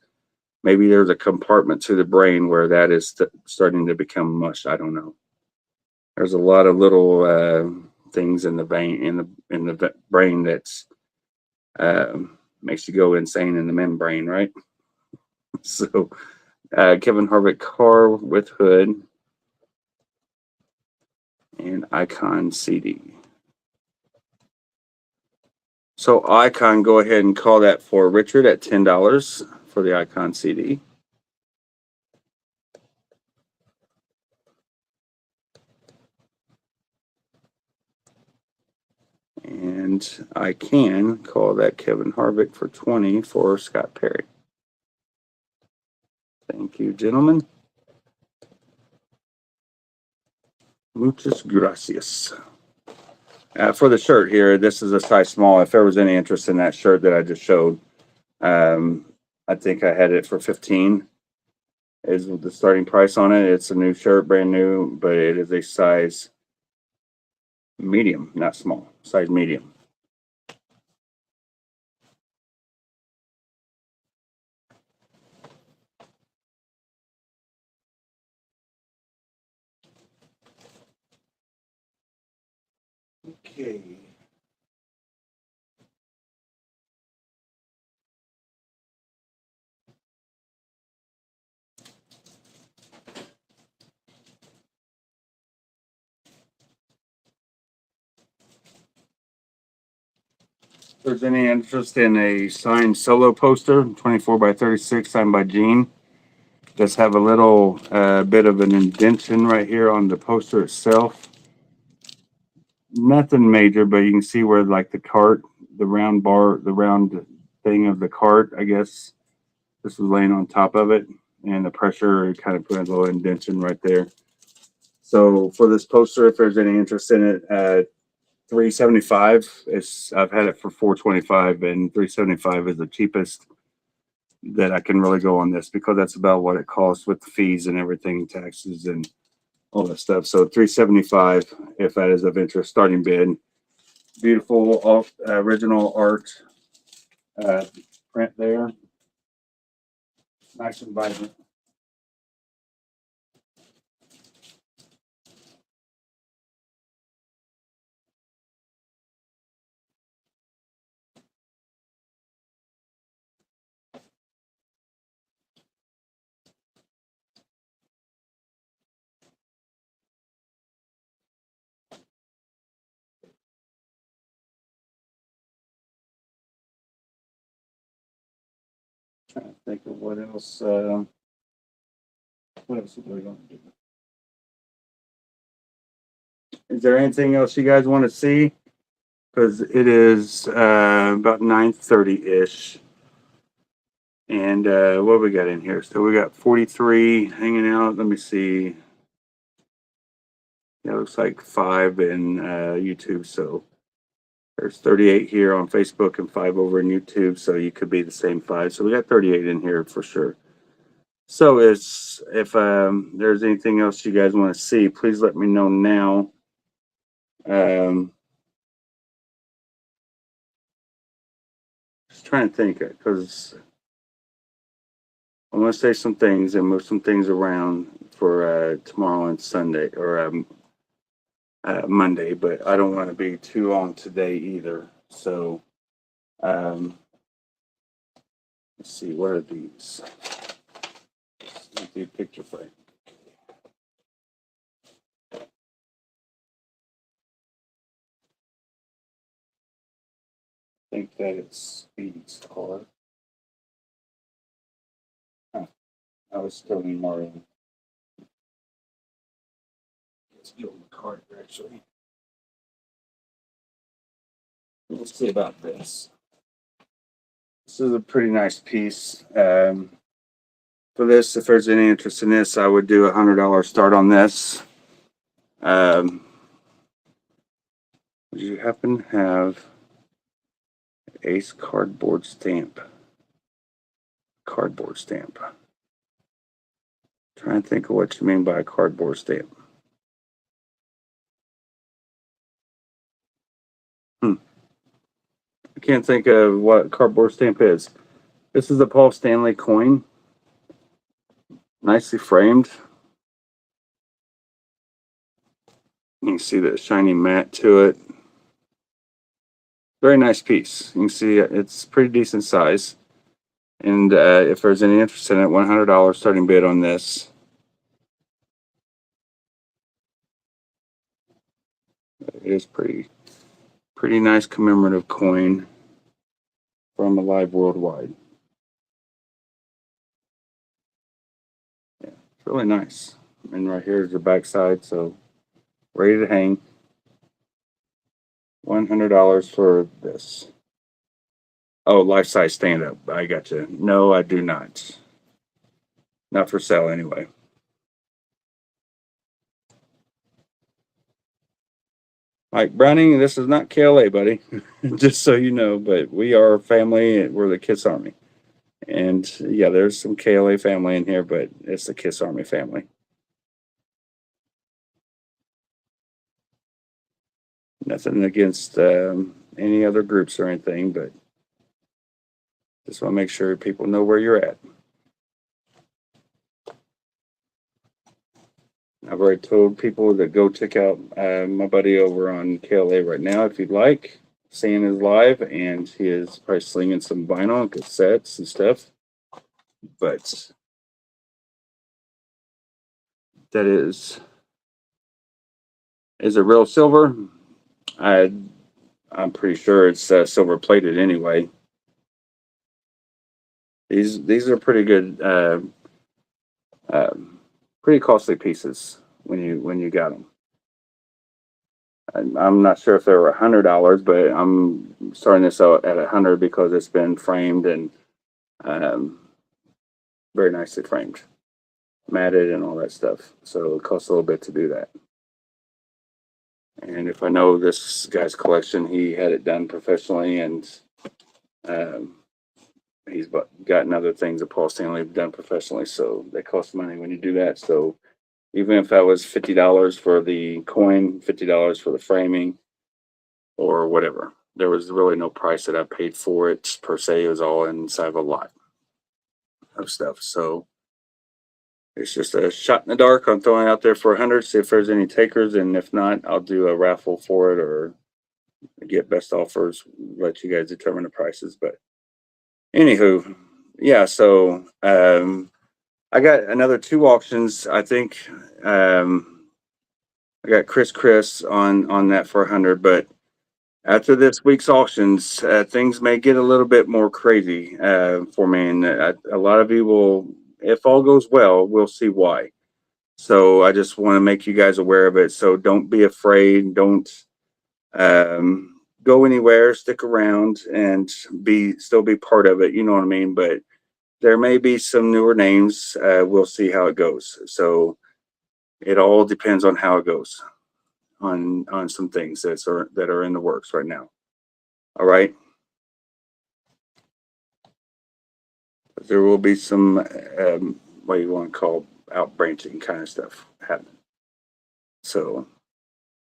Maybe there's a compartment to the brain where that is starting to become mush. I don't know. There's a lot of little things in the brain that's makes you go insane in the membrane, right? So Kevin Harvick car with hood and Icon CD. So Icon, go ahead and call that for Richard at $10 for the Icon CD. And I can call that Kevin Harvick for 20 for Scott Perry. Thank you, gentlemen. Muchas gracias. For the shirt here, this is a size small. If there was any interest in that shirt that I just showed, I think I had it for 15 is the starting price on it. It's a new shirt, brand new, but it is a size medium, not small, size medium. Okay. there's any interest in a signed solo poster, 24 by 36, signed by Gene. Just have a little bit of an indentation right here on the poster itself. Nothing major, but you can see where like the cart, the round bar, the round thing of the cart, I guess this was laying on top of it, and the pressure kind of put a little indentation right there. So for this poster, if there's any interest in it, $375. I've had it for $425, and $375 is the cheapest that I can really go on this, because that's about what it costs with the fees and everything, taxes and all that stuff. So $375, if that is of interest, starting bid. Beautiful original art print there. Nice and vibrant. Trying to think of what else. What else are we going to do? Is there anything else you guys want to see? Because it is about 9:30 ish. And what we got in here? So we got 43 hanging out. Let me see. Yeah, it looks like 5 in YouTube. So there's 38 here on Facebook and 5 over in YouTube. So you could be the same 5. So we got 38 in here for sure. So if there's anything else you guys want to see, please let me know now. Just trying to think, because I want to say some things and move some things around for tomorrow and Sunday, or Monday, but I don't want to be too long today either. So let's see, what are these? Let's do picture frame. I think that it's Speed's car. Huh. I was still in Marlin. Let's get on the cart actually. Let's see about this. This is a pretty nice piece. For this, if there's any interest in this, I would do $100 start on this. Would you happen to have Ace cardboard stamp? Cardboard stamp. Trying to think of what you mean by a cardboard stamp. I can't think of what cardboard stamp is. This is a Paul Stanley coin. Nicely framed. You can see the shiny matte to it. Very nice piece. You can see it's pretty decent size. And if there's any interest in it, $100 starting bid on this. It is pretty nice commemorative coin from Alive Worldwide. Yeah, it's really nice. And right here is the back side, so ready to hang. $100 for this. Oh, life size stand up. I got you. No, I do not. Not for sale anyway. Mike Browning, this is not KLA, buddy. Just so you know, but we are family. We're the Kiss Army. And yeah, there's some KLA family in here, but it's the Kiss Army family. Nothing against any other groups or anything, but just want to make sure people know where you're at. I've already told people to go check out my buddy over on KLA right now if you'd like. Seeing his live, and he is probably slinging some vinyl and cassettes and stuff. But that is it real silver? I I'm pretty sure it's silver plated anyway. These are pretty good, pretty costly pieces when you got them. I'm not sure if they were $100, but I'm starting this out at 100 because it's been framed and um, very nicely framed, matted, and all that stuff. So it costs a little bit to do that. And if I know this guy's collection, he had it done professionally, and um, he's gotten other things that Paul Stanley done professionally. So they cost money when you do that. So even if that was $50 for the coin, $50 for the framing, or whatever, there was really no price that I paid for it per se. It was all inside of a lot of stuff. So it's just a shot in the dark. I'm throwing it out there for 100, see if there's any takers, and if not, I'll do a raffle for it or get best offers. Let you guys determine the prices. But anywho, yeah. So I got another 2 auctions. I think I got Chris on that for 100. But after this week's auctions, things may get a little bit more crazy for me, and a lot of you will, if all goes well, we'll see why. So I just want to make you guys aware of it. So don't be afraid. Don't go anywhere. Stick around and still be part of it. You know what I mean? But there may be some newer names. We'll see how it goes. So it all depends on how it goes on some things that are in the works right now. All right. There will be some what you want to call outbranching kind of stuff happening. So,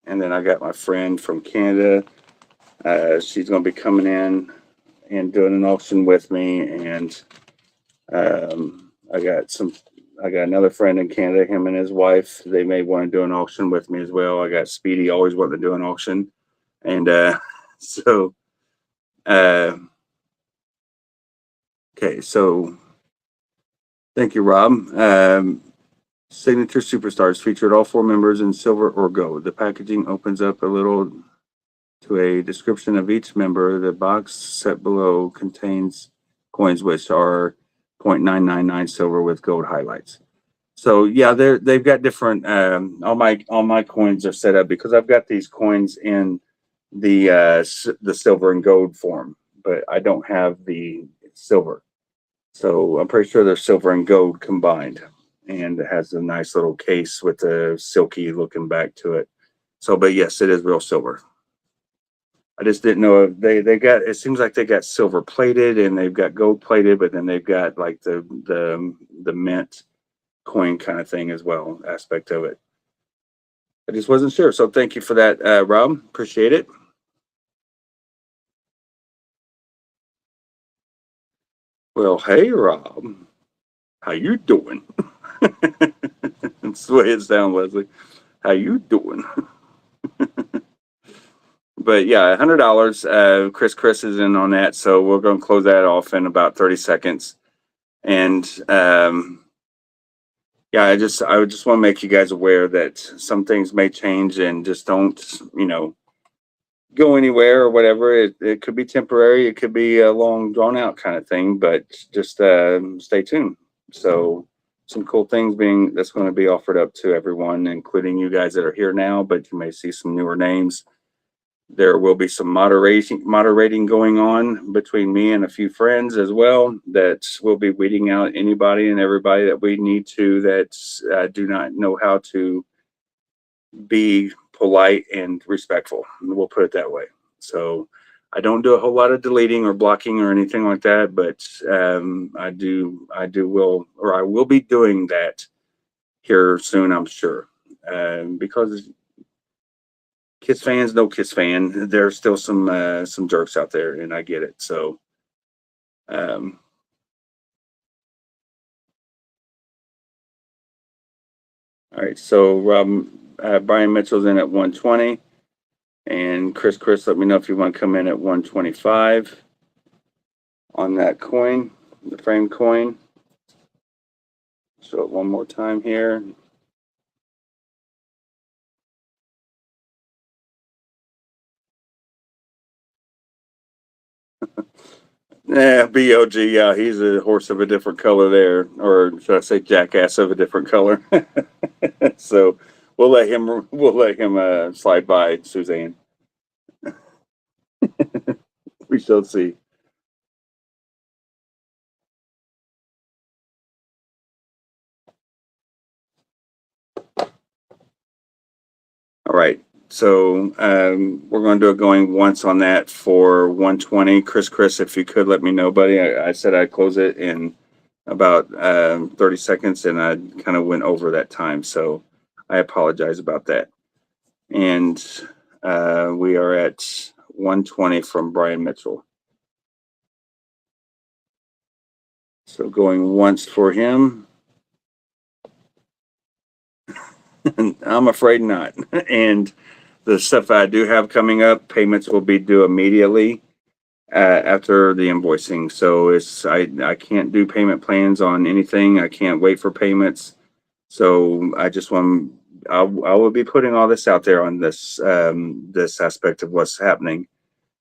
and then I got my friend from Canada. She's going to be coming in and doing an auction with me, and I got another friend in Canada. Him and his wife. They may want to do an auction with me as well. I got Speedy always wanting to do an auction, and so okay. So thank you, Rob. Signature Superstars featured all 4 members in silver or gold. The packaging opens up a little to a description of each member. The box set below contains coins which are 0.999 silver with gold highlights. So yeah, they've got different. All my coins are set up because I've got these coins in the silver and gold form, but I don't have the silver. So I'm pretty sure they're silver and gold combined, and it has a nice little case with a silky looking back to it. So, but yes, it is real silver. I just didn't know if they got. It seems like they got silver plated and they've got gold plated, but then they've got like the mint coin kind of thing as well, aspect of it. I just wasn't sure. So thank you for that, Rob. Appreciate it. Well, hey, Rob, how you doing? That's the way it sounds, Leslie. How you doing? But yeah, $100. Chris is in on that, so we're going to close that off in about 30 seconds. And yeah, I just want to make you guys aware that some things may change, and just don't go anywhere or whatever. It could be temporary, it could be a long drawn out kind of thing, but just stay tuned. So some cool things that's going to be offered up to everyone, including you guys that are here now, but you may see some newer names. There will be some moderating going on between me and a few friends as well, that will be weeding out anybody and everybody that we need to, that do not know how to be polite and respectful. We'll put it that way. So I don't do a whole lot of deleting or blocking or anything like that, but I will be doing that here soon, I'm sure, because Kiss fans, no Kiss fan. There's still some jerks out there, and I get it. So, all right. So Brian Mitchell's in at 120, and Chris, let me know if you want to come in at 125 on that coin, the frame coin. Show it one more time here. Yeah, BLG. Yeah, he's a horse of a different color there, or should I say, jackass of a different color. So we'll let him. We'll let him slide by, Suzanne. We shall see. All right. So we're going to do a going once on that for 120. Chris, if you could let me know, buddy. I said I'd close it in about 30 seconds, and I kind of went over that time. So I apologize about that. And we are at 120 from Brian Mitchell. So going once for him. I'm afraid not. And the stuff I do have coming up, payments will be due immediately after the invoicing. So I can't do payment plans on anything. I can't wait for payments. So I just want I will be putting all this out there on this aspect of what's happening.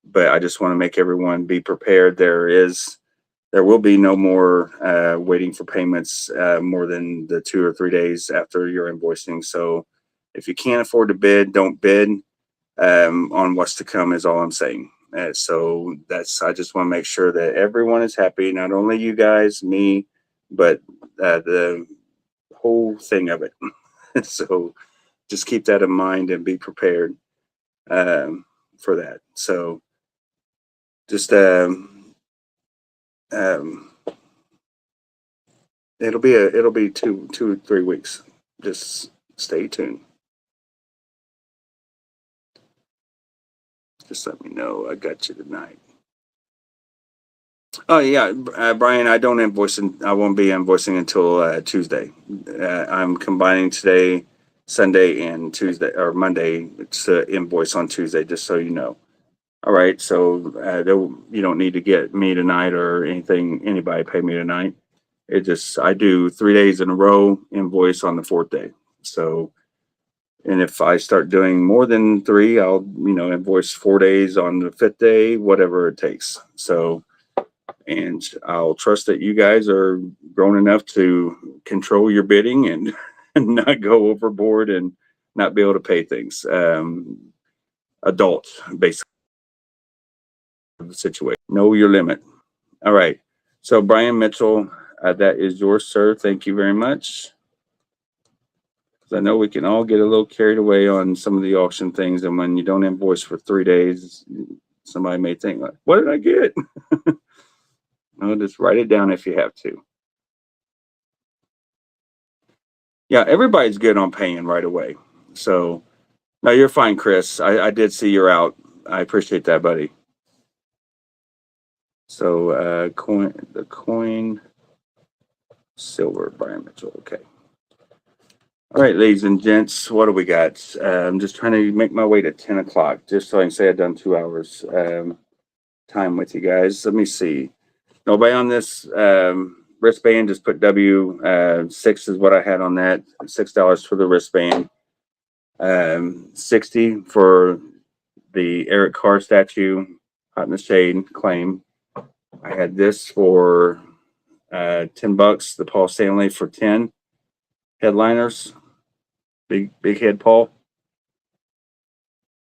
But I just want to make everyone be prepared. There will be no more waiting for payments more than the 2 or 3 days after your invoicing. So if you can't afford to bid, don't bid on what's to come is all I'm saying. So I just want to make sure that everyone is happy, not only you guys, me, but the whole thing of it. So just keep that in mind and be prepared for that. So just um, it'll be 3 weeks. Just stay tuned. Just let me know I got you tonight. Oh yeah, Brian, I won't be invoicing until Tuesday. I'm combining today, Sunday, and Tuesday or Monday to invoice on Tuesday, just so you know. All right, so you don't need to get me tonight or anybody pay me tonight. I do 3 days in a row, invoice on the 4th day. So, and if I start doing more than 3, I'll, invoice 4 days on the 5th day, whatever it takes. So, and I'll trust that you guys are grown enough to control your bidding and not go overboard and not be able to pay things. Adults, basically, the situation. Know your limit. All right. So, Brian Mitchell, that is yours, sir. Thank you very much. I know we can all get a little carried away on some of the auction things, and when you don't invoice for 3 days, somebody may think, "What did I get?" No, just write it down if you have to. Yeah, everybody's good on paying right away. So, no, you're fine, Chris. I did see you're out. I appreciate that, buddy. So, the coin, silver, Brian Mitchell. Okay. All right, ladies and gents, what do we got? I'm just trying to make my way to 10 o'clock, just so I can say I've done 2 hours time with you guys. Let me see. Nobody on this wristband, just put W. 6 is what I had on that. $6 for the wristband. 60 for the Eric Carr statue, Hot in the Shade claim. I had this for $10. The Paul Stanley for 10. Headliners. Big head Paul.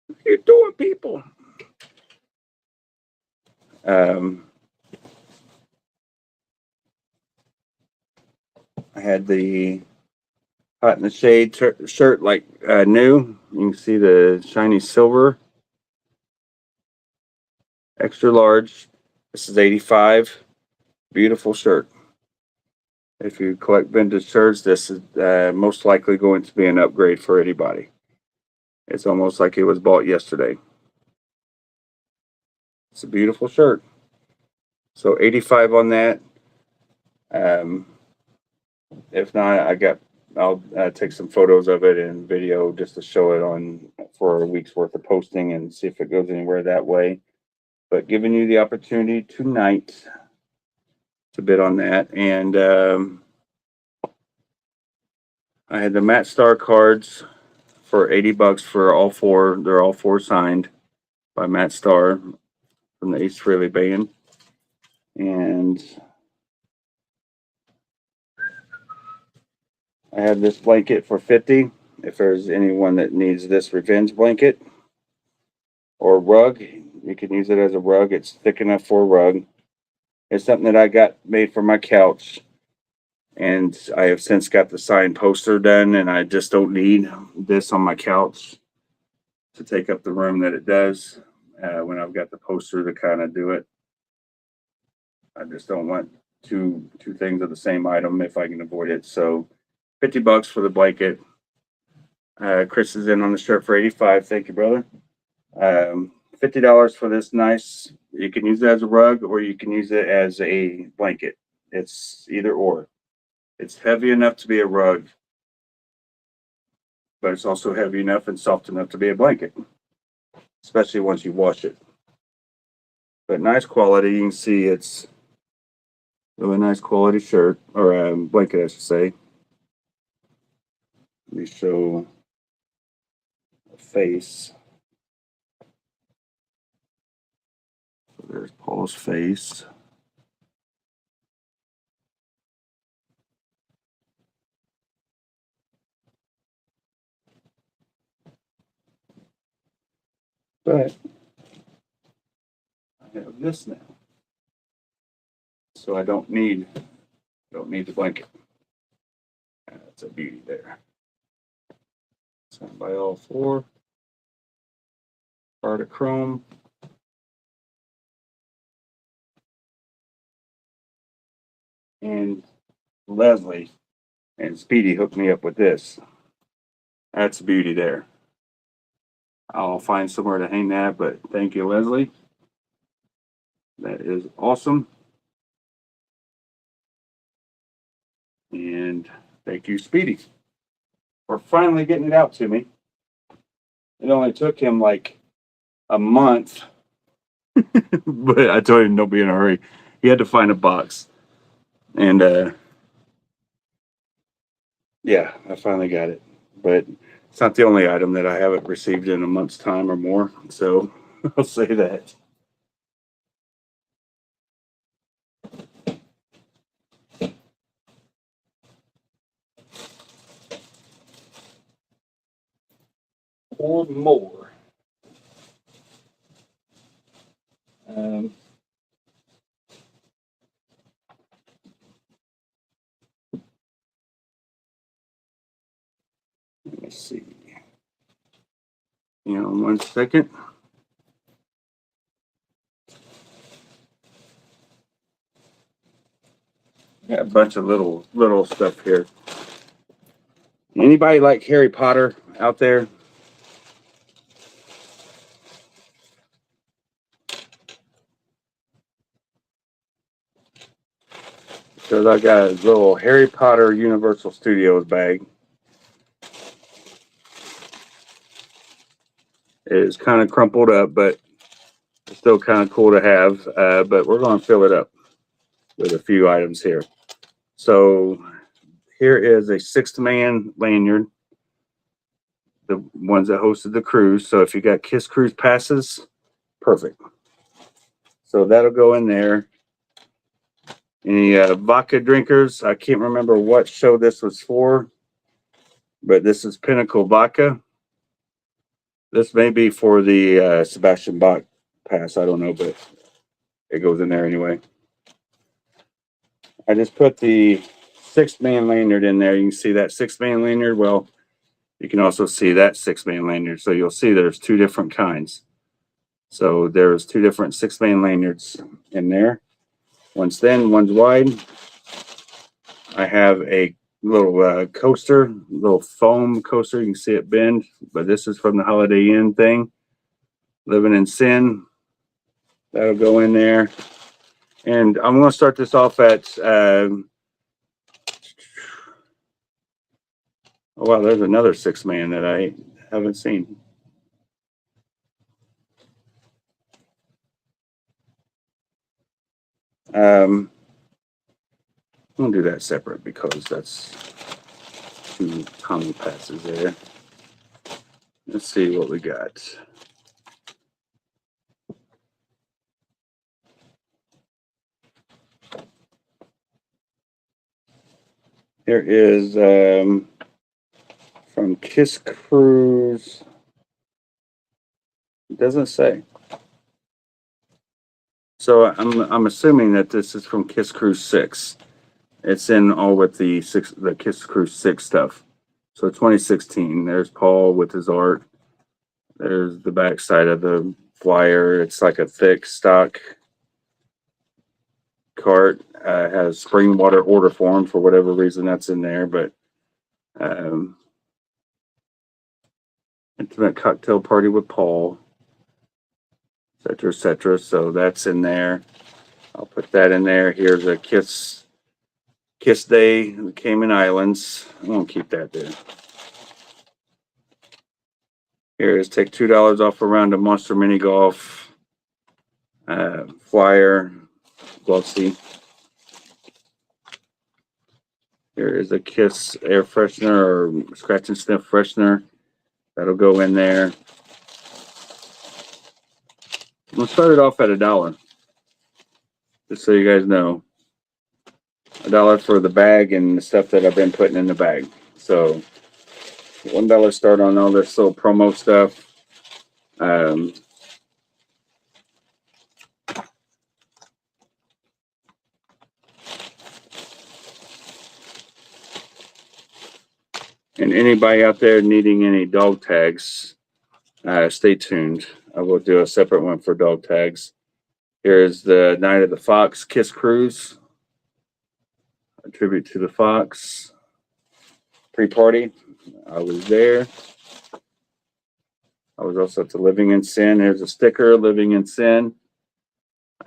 What are you doing, people? I had the Hot in the Shade shirt like new. You can see the shiny silver. Extra large. This is 85. Beautiful shirt. If you collect vintage shirts, this is most likely going to be an upgrade for anybody. It's almost like it was bought yesterday. It's a beautiful shirt. So 85 on that. If not, I'll take some photos of it and video just to show it for a week's worth of posting and see if it goes anywhere that way. But giving you the opportunity tonight to bid on that. And I had the Matt Star cards for $80 for all 4. They're all 4 signed by Matt Starr from the Ace Frehley Band. And I have this blanket for 50. If there's anyone that needs this revenge blanket or rug, you can use it as a rug. It's thick enough for a rug. It's something that I got made for my couch, and I have since got the signed poster done, and I just don't need this on my couch to take up the room that it does when I've got the poster to kind of do it. I just don't want two things of the same item if I can avoid it. So $50 for the blanket. Chris is in on the shirt for 85. Thank you, brother. $50 for this nice. You can use it as a rug or you can use it as a blanket. It's either or. It's heavy enough to be a rug, but it's also heavy enough and soft enough to be a blanket, especially once you wash it. But nice quality. You can see it's really nice quality shirt or blanket, I should say. Let me show the face. So there's Paul's face. But I have this now, so I don't need the blanket. That's a beauty there. Signed by all four. Part of chrome. And Leslie and Speedy hooked me up with this. That's a beauty there. I'll find somewhere to hang that, but thank you, Leslie. That is awesome. And thank you, Speedy, for finally getting it out to me. It only took him like a month, but I told him don't be in a hurry. He had to find a box. And yeah, I finally got it. But it's not the only item that I haven't received in a month's time or more. So I'll say that. Or more. Let me see. You know, 1 second. Got a bunch of little stuff here. Anybody like Harry Potter out there? Because I got a little Harry Potter Universal Studios bag. It is kind of crumpled up, but it's still kind of cool to have. But we're going to fill it up with a few items here. So here is a 6-man lanyard, the ones that hosted the cruise. So if you got Kiss Cruise passes, perfect. So that'll go in there. Any vodka drinkers? I can't remember what show this was for, but this is Pinnacle Vodka. This may be for the Sebastian Bach pass. I don't know, but it goes in there anyway. I just put the 6-man lanyard in there. You can see that 6-man lanyard. Well, you can also see that 6-man lanyard. So you'll see there's 2 different kinds. So there's 2 different 6-man lanyards in there. One's thin, one's wide. I have a little coaster, little foam coaster. You can see it bend, but this is from the Holiday Inn thing. Living in Sin. That'll go in there. And I'm going to start this off at, oh, wow, there's another 6-man that I haven't seen. I'm going to do that separate because that's 2 Tommy passes there. Let's see what we got. Here is from Kiss Cruise. It doesn't say. So I'm assuming that this is from Kiss Cruise 6. It's in all with the Kiss Cruise 6 stuff. So 2016. There's Paul with his art. There's the back side of the flyer. It's like a thick stock cart. Has spring water order form for whatever reason that's in there, but intimate cocktail party with Paul, etc., etc. So that's in there. I'll put that in there. Here's a Kiss Day in the Cayman Islands. I won't keep that there. Here is take $2 off a round of Monster Mini Golf flyer. Glossy. Here is a Kiss air freshener or scratch and sniff freshener. That'll go in there. We'll start it off at $1. Just so you guys know. $1 for the bag and the stuff that I've been putting in the bag. So $1 start on all this little promo stuff. And anybody out there needing any dog tags, stay tuned. I will do a separate one for dog tags. Here's the Night of the Fox Kiss Cruise. A tribute to the Fox. Pre-party. I was there. I was also at the Living in Sin. Here's a sticker, Living in Sin.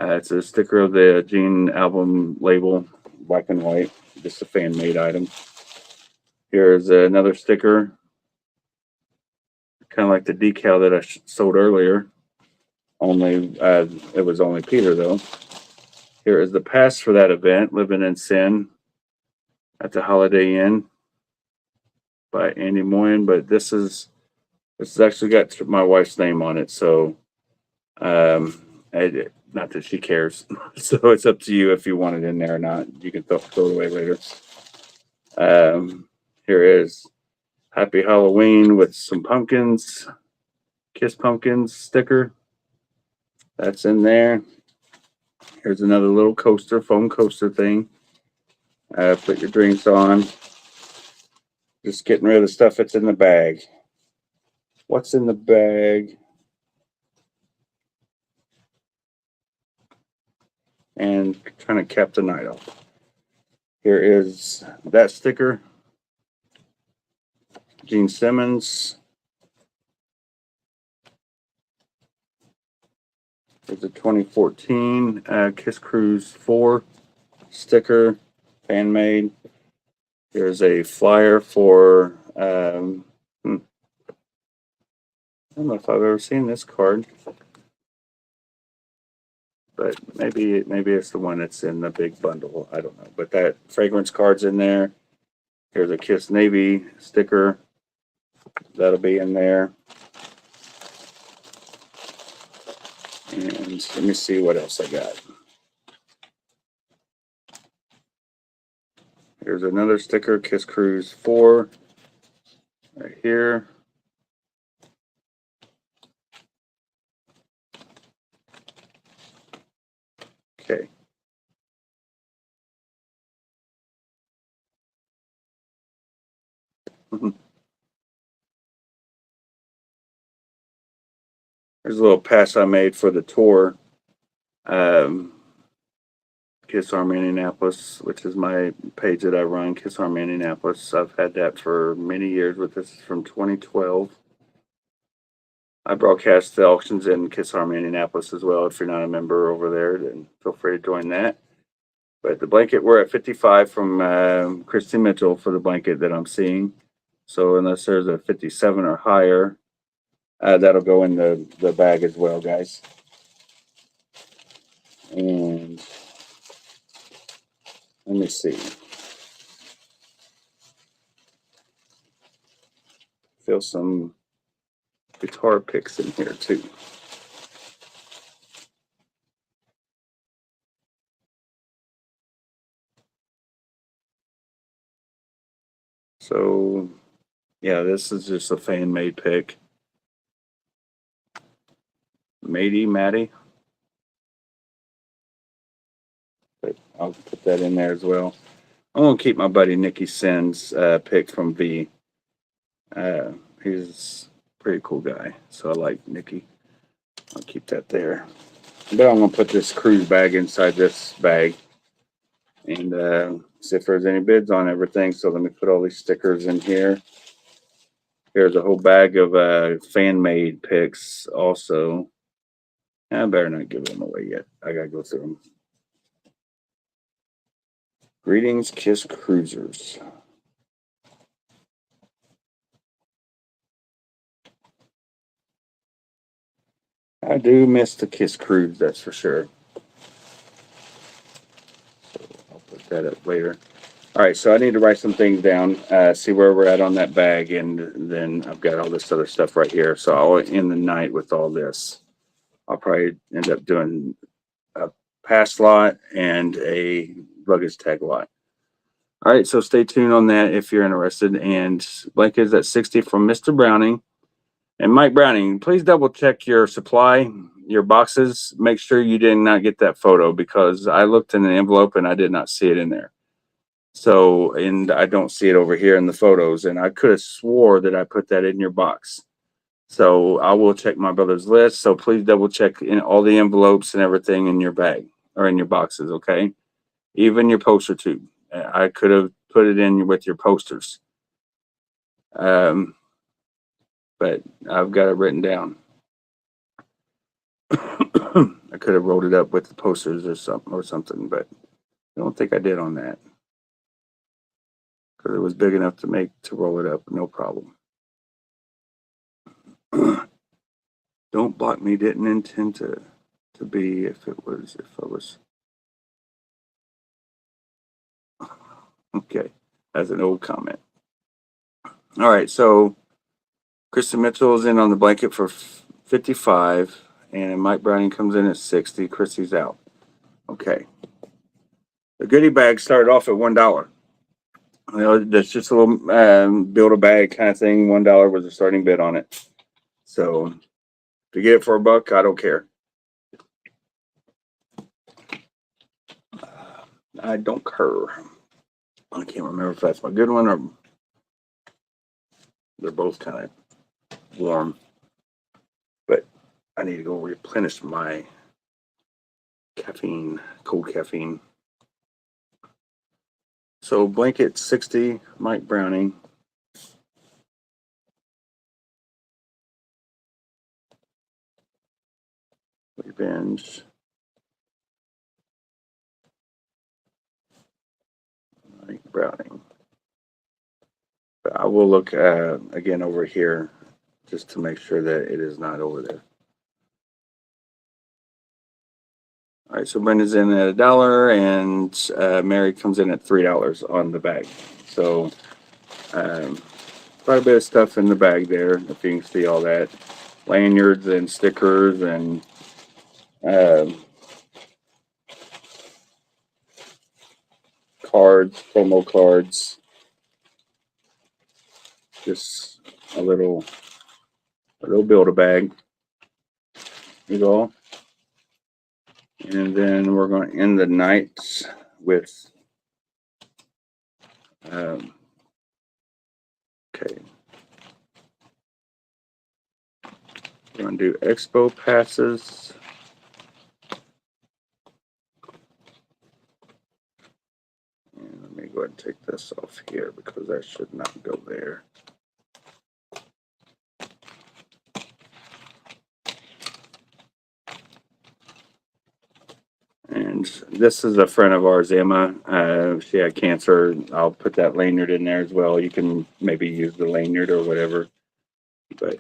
It's a sticker of the Gene album label, black and white. Just a fan-made item. Here's another sticker. Kind of like the decal that I sold earlier. Only it was only Peter though. Here is the pass for that event, Living in Sin, at the Holiday Inn by Andy Moyen. But this has actually got my wife's name on it, so not that she cares. So it's up to you if you want it in there or not. You can throw it away later. Here is Happy Halloween with some pumpkins, Kiss Pumpkins sticker. That's in there. Here's another little coaster, foam coaster thing. Put your drinks on. Just getting rid of the stuff that's in the bag. What's in the bag? And trying to cap the night off. Here is that sticker. Gene Simmons. There's a 2014 Kiss Cruise 4 sticker, fan made. There's a flyer for, I don't know if I've ever seen this card, but maybe it's the one that's in the big bundle. I don't know, but that fragrance card's in there. Here's a Kiss Navy sticker. That'll be in there. And let me see what else I got. Here's another sticker, Kiss Cruise 4, right here. Okay. There's a little pass I made for the tour. Kiss Army Indianapolis, which is my page that I run, Kiss Army Indianapolis. I've had that for many years with this from 2012. I broadcast the auctions in Kiss Army Indianapolis as well. If you're not a member over there, then feel free to join that. But the blanket, we're at 55 from Christy Mitchell for the blanket that I'm seeing. So unless there's a 57 or higher, that'll go in the bag as well, guys. And let me see. Feel some guitar picks in here too. So, yeah, this is just a fan made pick. Maddie. But I'll put that in there as well. I'm gonna keep my buddy Nicky Sin's pick from V. He's a pretty cool guy, so I like Nicky. I'll keep that there. But I'm gonna put this cruise bag inside this bag and see if there's any bids on everything. So let me put all these stickers in here. Here's a whole bag of fan made picks also. I better not give them away yet. I gotta go through them. Greetings, Kiss Cruisers. I do miss the Kiss Cruise, that's for sure. So I'll put that up later. All right, so I need to write some things down, see where we're at on that bag, and then I've got all this other stuff right here. So I'll end the night with all this. I'll probably end up doing a pass lot and a luggage tag lot. All right, so stay tuned on that if you're interested. And blankets at 60 from Mr. Browning. And Mike Browning, please double check your supply, your boxes. Make sure you did not get that photo because I looked in the envelope and I did not see it in there. So, and I don't see it over here in the photos. And I could have swore that I put that in your box. So I will check my brother's list. So please double check in all the envelopes and everything in your bag or in your boxes, okay? Even your poster tube. I could have put it in with your posters. But I've got it written down. I could have rolled it up with the posters or something, but I don't think I did on that. Because it was big enough to roll it up, no problem. Don't block me, didn't intend to be if I was. Okay, that's an old comment. All right, so Kristen Mitchell is in on the blanket for 55, and Mike Browning comes in at 60. Chrissy's out. Okay. The goodie bag started off at $1. You know, that's just a little build a bag kind of thing. $1 was the starting bid on it. So to get it for $1, I don't care. I don't care. I can't remember if that's my good one or they're both kind of warm. But I need to go replenish my caffeine, cold caffeine. So blanket 60, Mike Browning. Revenge. Mike Browning. But I will look again over here just to make sure that it is not over there. All right, so Brenda's in at $1 and Mary comes in at $3 on the bag. So quite a bit of stuff in the bag there, if you can see all that. Lanyards and stickers and cards, promo cards. Just a little Build-A-Bag. You go. And then we're going to end the night with okay. We're going to do expo passes. And let me go ahead and take this off here because that should not go there. And this is a friend of ours, Emma. She had cancer. I'll put that lanyard in there as well. You can maybe use the lanyard or whatever, but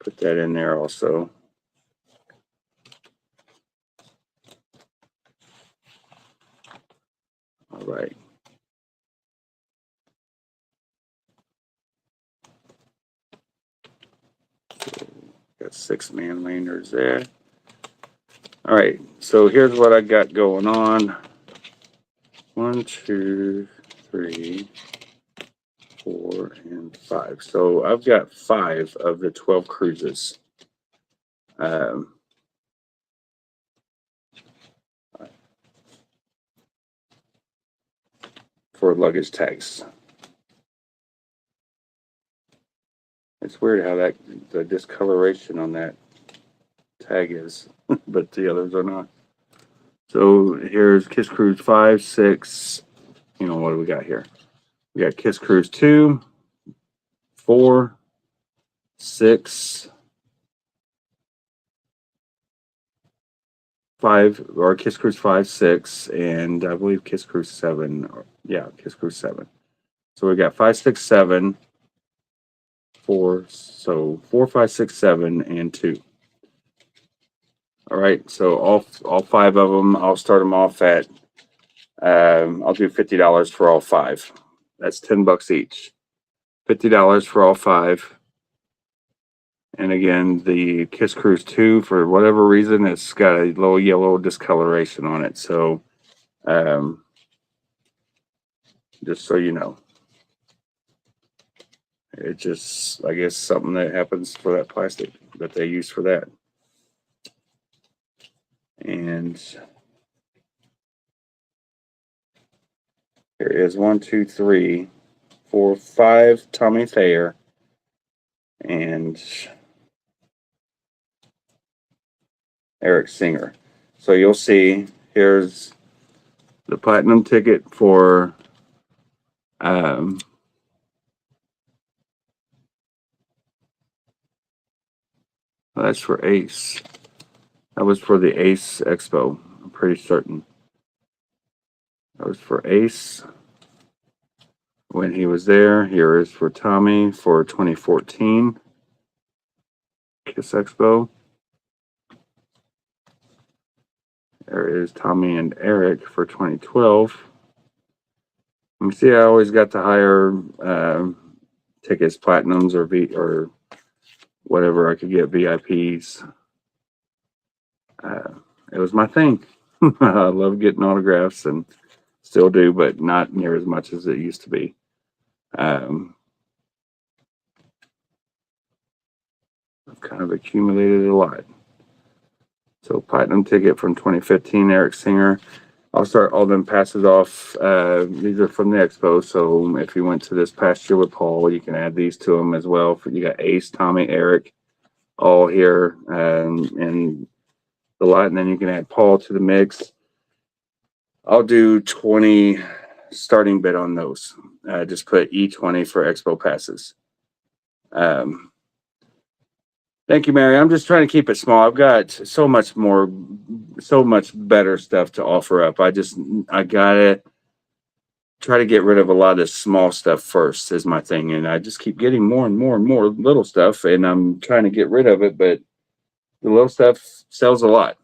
put that in there also. All right. So, got 6-man lanyards there. All right, so here's what I got going on. 1, 2, 3, 4, and 5. So I've got 5 of the 12 cruises. For luggage tags. It's weird how the discoloration on that tag is, but the others are not. So here's Kiss Cruise 5, 6. What do we got here? We got Kiss Cruise 2, 4, 6, 5, or Kiss Cruise 5, 6, and I believe Kiss Cruise 7. Yeah, Kiss Cruise 7. So we got 5, 6, 7, 4. So 4, 5, 6, 7, and 2. All right. So all 5 of them, I'll start them off at. I'll do $50 for all 5. That's $10 each. $50 for all 5. And again, the Kiss Cruise 2, for whatever reason, it's got a little yellow discoloration on it. So, just so you know, it's just, I guess, something that happens for that plastic that they use for that. And here is 1, 2, 3, 4, 5 Tommy Thayer and Eric Singer. So you'll see here's the platinum ticket for that's for Ace. That was for the Ace Expo. I'm pretty certain. That was for Ace when he was there. Here is for Tommy for 2014 Kiss Expo. There is Tommy and Eric for 2012. Let me see. I always got the higher tickets, platinums or whatever I could get, VIPs. It was my thing. I love getting autographs and still do, but not near as much as it used to be. I've kind of accumulated a lot. So platinum ticket from 2015, Eric Singer. I'll start all them passes off. These are from the expo. So if you went to this past year with Paul, you can add these to them as well. You got Ace, Tommy, Eric, all here in the lot, and then you can add Paul to the mix. I'll do 20 starting bid on those. Just put E20 for expo passes. Thank you, Mary. I'm just trying to keep it small. I've got so much better stuff to offer up. I gotta try to get rid of a lot of this small stuff first is my thing. And I just keep getting more and more and more little stuff, and I'm trying to get rid of it, but the little stuff sells a lot.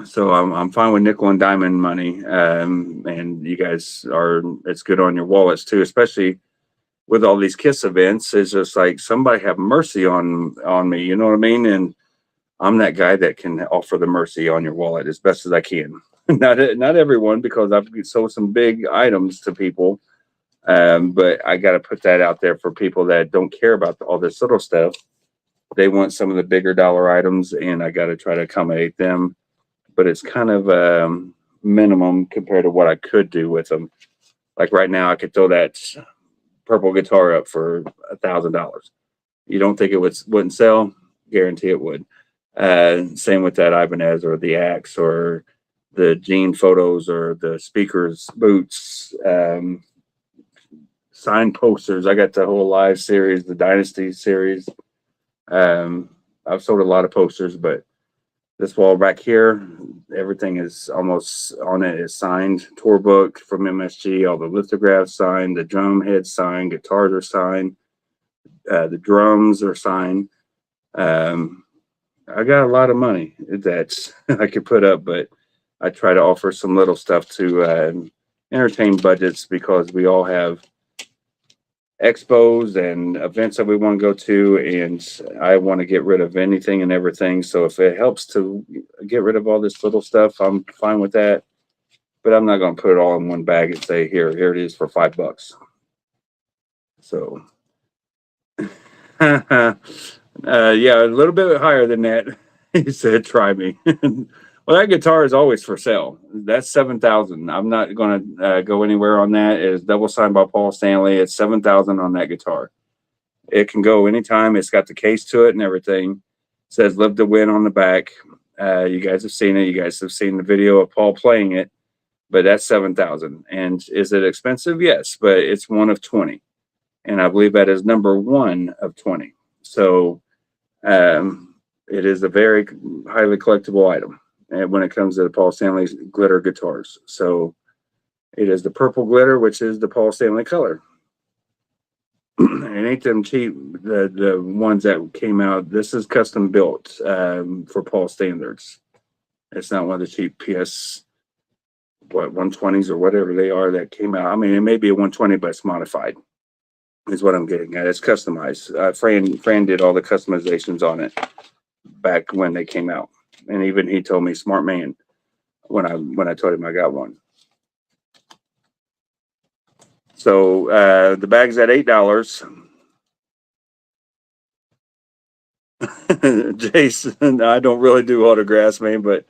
So I'm fine with nickel and diamond money. And you guys it's good on your wallets too, especially with all these Kiss events. It's just like, somebody have mercy on me, you know what I mean? And I'm that guy that can offer the mercy on your wallet as best as I can. Not everyone, because I've sold some big items to people, but I got to put that out there for people that don't care about all this little stuff. They want some of the bigger dollar items, and I got to try to accommodate them. But it's kind of minimum compared to what I could do with them. Like right now, I could throw that purple guitar up for $1,000. You don't think it wouldn't sell? Guarantee it would. Same with that Ibanez or the Axe or the Gene photos or the speakers, boots, signed posters. I got the whole live series, the Dynasty series. I've sold a lot of posters, but this wall back here, everything is almost on it is signed. Tour book from MSG, all the lithographs signed, the drum heads signed, guitars are signed, the drums are signed. I got a lot of money that I could put up, but I try to offer some little stuff to entertain budgets, because we all have expos and events that we want to go to, and I want to get rid of anything and everything. So if it helps to get rid of all this little stuff, I'm fine with that. But I'm not going to put it all in one bag and say, here it is for $5. So, yeah, a little bit higher than that. He said, "Try me." Well, that guitar is always for sale. That's 7,000. I'm not going to go anywhere on that. It's double signed by Paul Stanley. It's 7,000 on that guitar. It can go anytime. It's got the case to it and everything. It says "Live to Win" on the back. You guys have seen it. You guys have seen the video of Paul playing it. But that's 7,000. And is it expensive? Yes, but it's one of 20, and I believe that is number one of 20. So it is a very highly collectible item. And when it comes to the Paul Stanley's glitter guitars, so it is the purple glitter, which is the Paul Stanley color. It ain't them cheap, the ones that came out. This is custom built for Paul standards. It's not one of the cheap PS 120s or whatever they are that came out. I mean, it may be a 120, but it's modified. Is what I'm getting at. It's customized. Fran did all the customizations on it back when they came out, and even he told me, "Smart man," when I told him I got one. So the bag's at $8. Jason, I don't really do autographs, man, but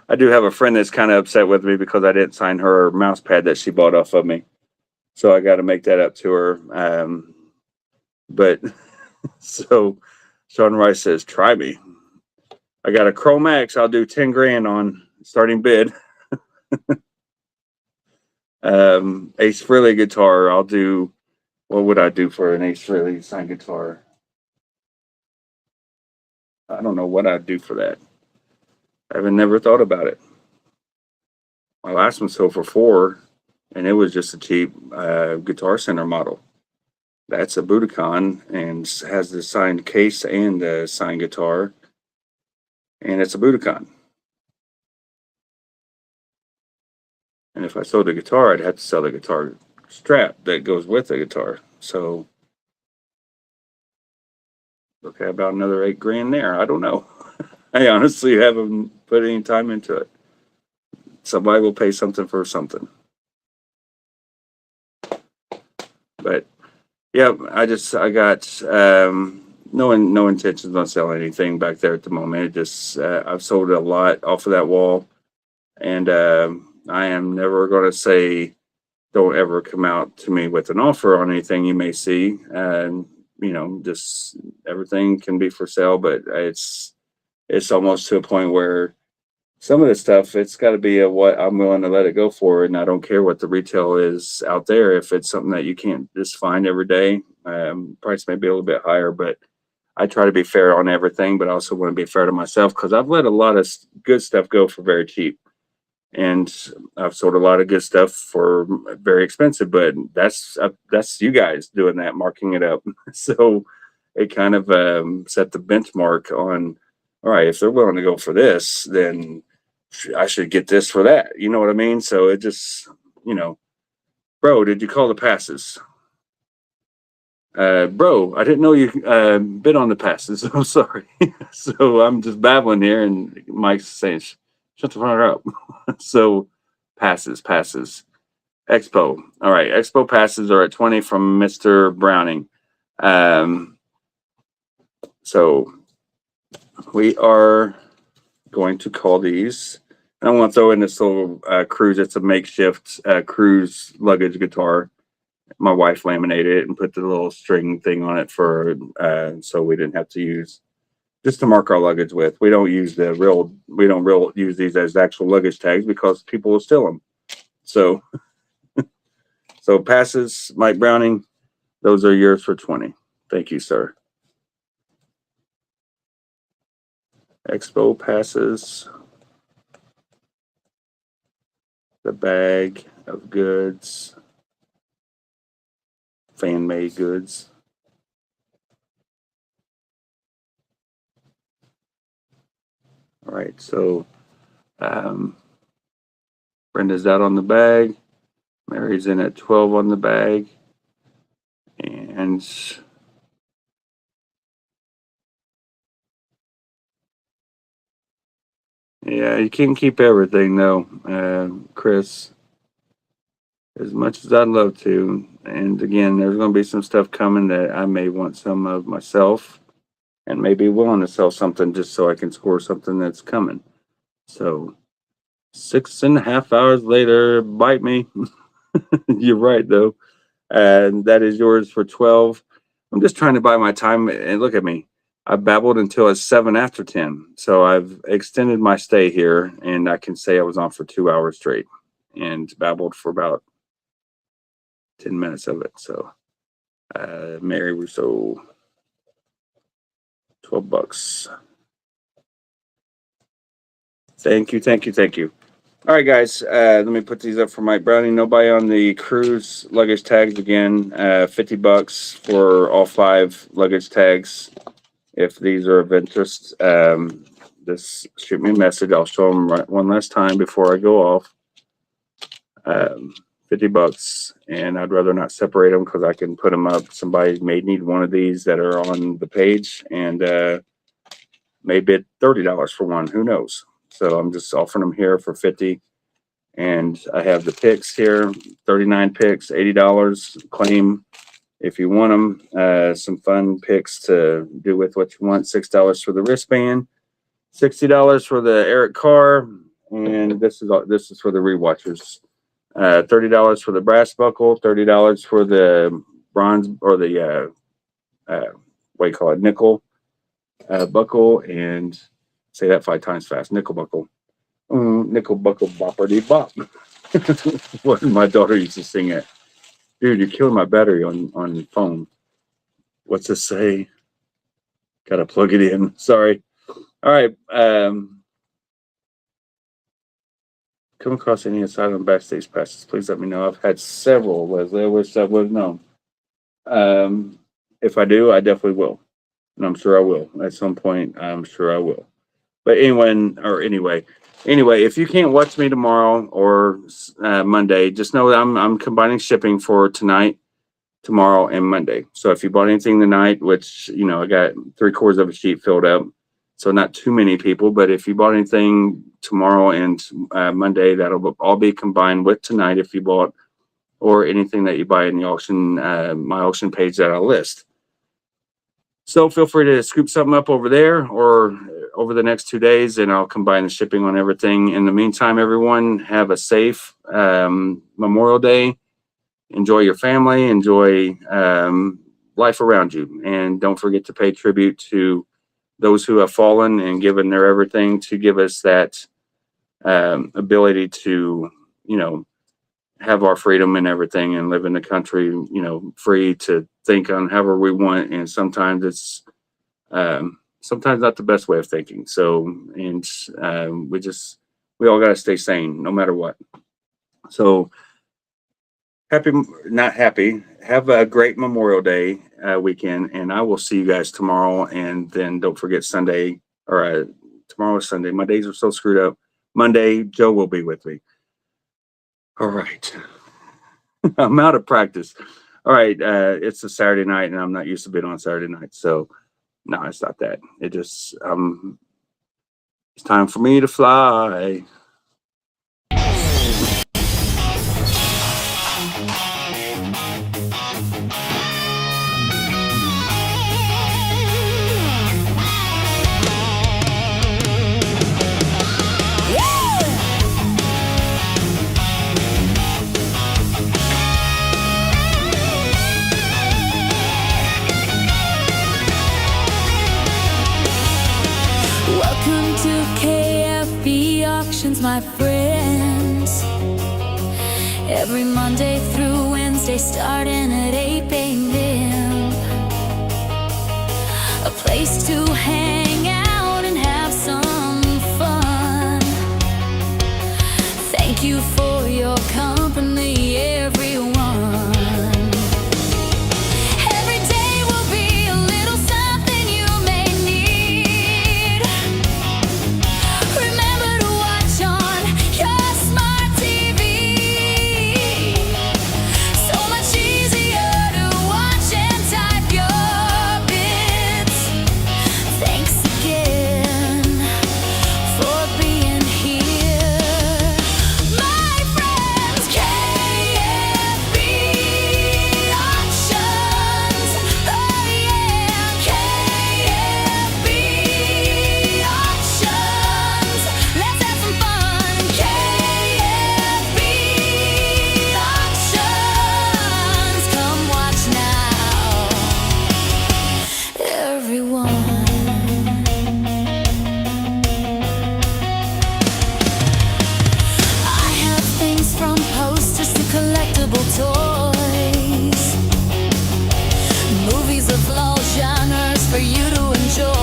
I do have a friend that's kind of upset with me because I didn't sign her mouse pad that she bought off of me. So I got to make that up to her. But so Sean Rice says, "Try me." I got a Chrome X. I'll do 10 grand on starting bid. Ace Frehley guitar. I'll do. What would I do for an Ace Frehley signed guitar? I don't know what I'd do for that. I haven't never thought about it. My last one sold for $4, and it was just a cheap Guitar Center model. That's a Budokan and has the signed case and the signed guitar, and it's a Budokan. And if I sold the guitar, I'd have to sell the guitar strap that goes with the guitar. So, okay, about another 8 grand there. I don't know. I honestly haven't put any time into it. Somebody will pay something for something. But yeah, I got no intentions on selling anything back there at the moment. It just I've sold a lot off of that wall, and I am never going to say don't ever come out to me with an offer on anything you may see. And just everything can be for sale, but it's almost to a point where some of the stuff, it's got to be what I'm willing to let it go for, and I don't care what the retail is out there. If it's something that you can't just find every day, price may be a little bit higher, but I try to be fair on everything, but I also want to be fair to myself because I've let a lot of good stuff go for very cheap, and I've sold a lot of good stuff for very expensive. But that's you guys doing that, marking it up. So it kind of set the benchmark on. All right, if they're willing to go for this, then I should get this for that. You know what I mean? So it just, bro, did you call the passes? Bro, I didn't know you bid on the passes. I'm sorry. So I'm just babbling here, and Mike's saying, "Shut the front up." So passes. Expo. All right, Expo passes are at 20 from Mr. Browning. So we are going to call these. I want to throw in this little cruise. It's a makeshift cruise luggage guitar. My wife laminated it and put the little string thing on it for so we didn't have to use, just to mark our luggage with. We don't use use these as actual luggage tags because people will steal them. So passes, Mike Browning, those are yours for 20. Thank you, sir. Expo passes. The bag of goods, fan made goods. All right, so Brenda's out on the bag. Mary's in at 12 on the bag. And yeah, you can't keep everything though, Chris. As much as I'd love to, And again, there's going to be some stuff coming that I may want some of myself and may be willing to sell something just so I can score something that's coming. So 6.5 hours later, bite me. You're right, though. And that is yours for 12. I'm just trying to buy my time. And look at me. I babbled until it's 7 after 10. So I've extended my stay here, and I can say I was on for 2 hours straight and babbled for about 10 minutes of it. So, Mary Rousseau, $12. Thank you, thank you, thank you. All right, guys, let me put these up for Mike Browning. Nobody on the cruise luggage tags again. $50 for all 5 luggage tags. If these are of interest, just shoot me a message. I'll show them one last time before I go off. $50, and I'd rather not separate them because I can put them up. Somebody may need one of these that are on the page, and may bid $30 for one. Who knows? So I'm just offering them here for $50. And I have the picks here, 39 picks, $80. Claim if you want them. Some fun picks to do with what you want. $6 for the wristband, $60 for the Eric Carr, and this is for the rewatchers. $30 for the brass buckle, $30 for the bronze or the what do you call it, nickel buckle, and say that 5 times fast. Nickel buckle. Nickel buckle bopperty bop. What my daughter used to sing it. Dude, you're killing my battery on phone. What's this say? Gotta plug it in. Sorry. All right. Come across any asylum backstage passes, please let me know. I've had several, Leslie. I wish I would have known. If I do, I definitely will. And I'm sure I will. At some point, I'm sure I will. But anyway, if you can't watch me tomorrow or Monday, just know that I'm combining shipping for tonight, tomorrow, and Monday. So if you bought anything tonight, which, I got 3/4 of a sheet filled up, so not too many people, but if you bought anything tomorrow and Monday, that'll all be combined with tonight if you bought, or anything that you buy in the auction, my auction page that I'll list. So feel free to scoop something up over there or over the next 2 days, and I'll combine the shipping on everything. In the meantime, everyone, have a safe Memorial Day. Enjoy your family. Enjoy life around you. And don't forget to pay tribute to those who have fallen and given their everything to give us that ability to, have our freedom and everything and live in the country, free to think on however we want. And sometimes it's sometimes not the best way of thinking. So, and we all got to stay sane no matter what. So not happy. Have a great Memorial Day weekend, and I will see you guys tomorrow. And then don't forget Sunday, or tomorrow is Sunday. My days are so screwed up. Monday, Joe will be with me. All right. I'm out of practice. All right. It's a Saturday night, and I'm not used to being on Saturday night. So, no, it's not that. It just, it's time for me to fly. Welcome to KFB Auctions, my friends. Every Monday through Wednesday, starting at 8 a.m. A place to hang out and have some fun. Thank you for your company, everyone. Every day will be a little something you may need. Remember to watch on your smart TV. So much easier to watch and type your bids. Thank of all genres for you to enjoy.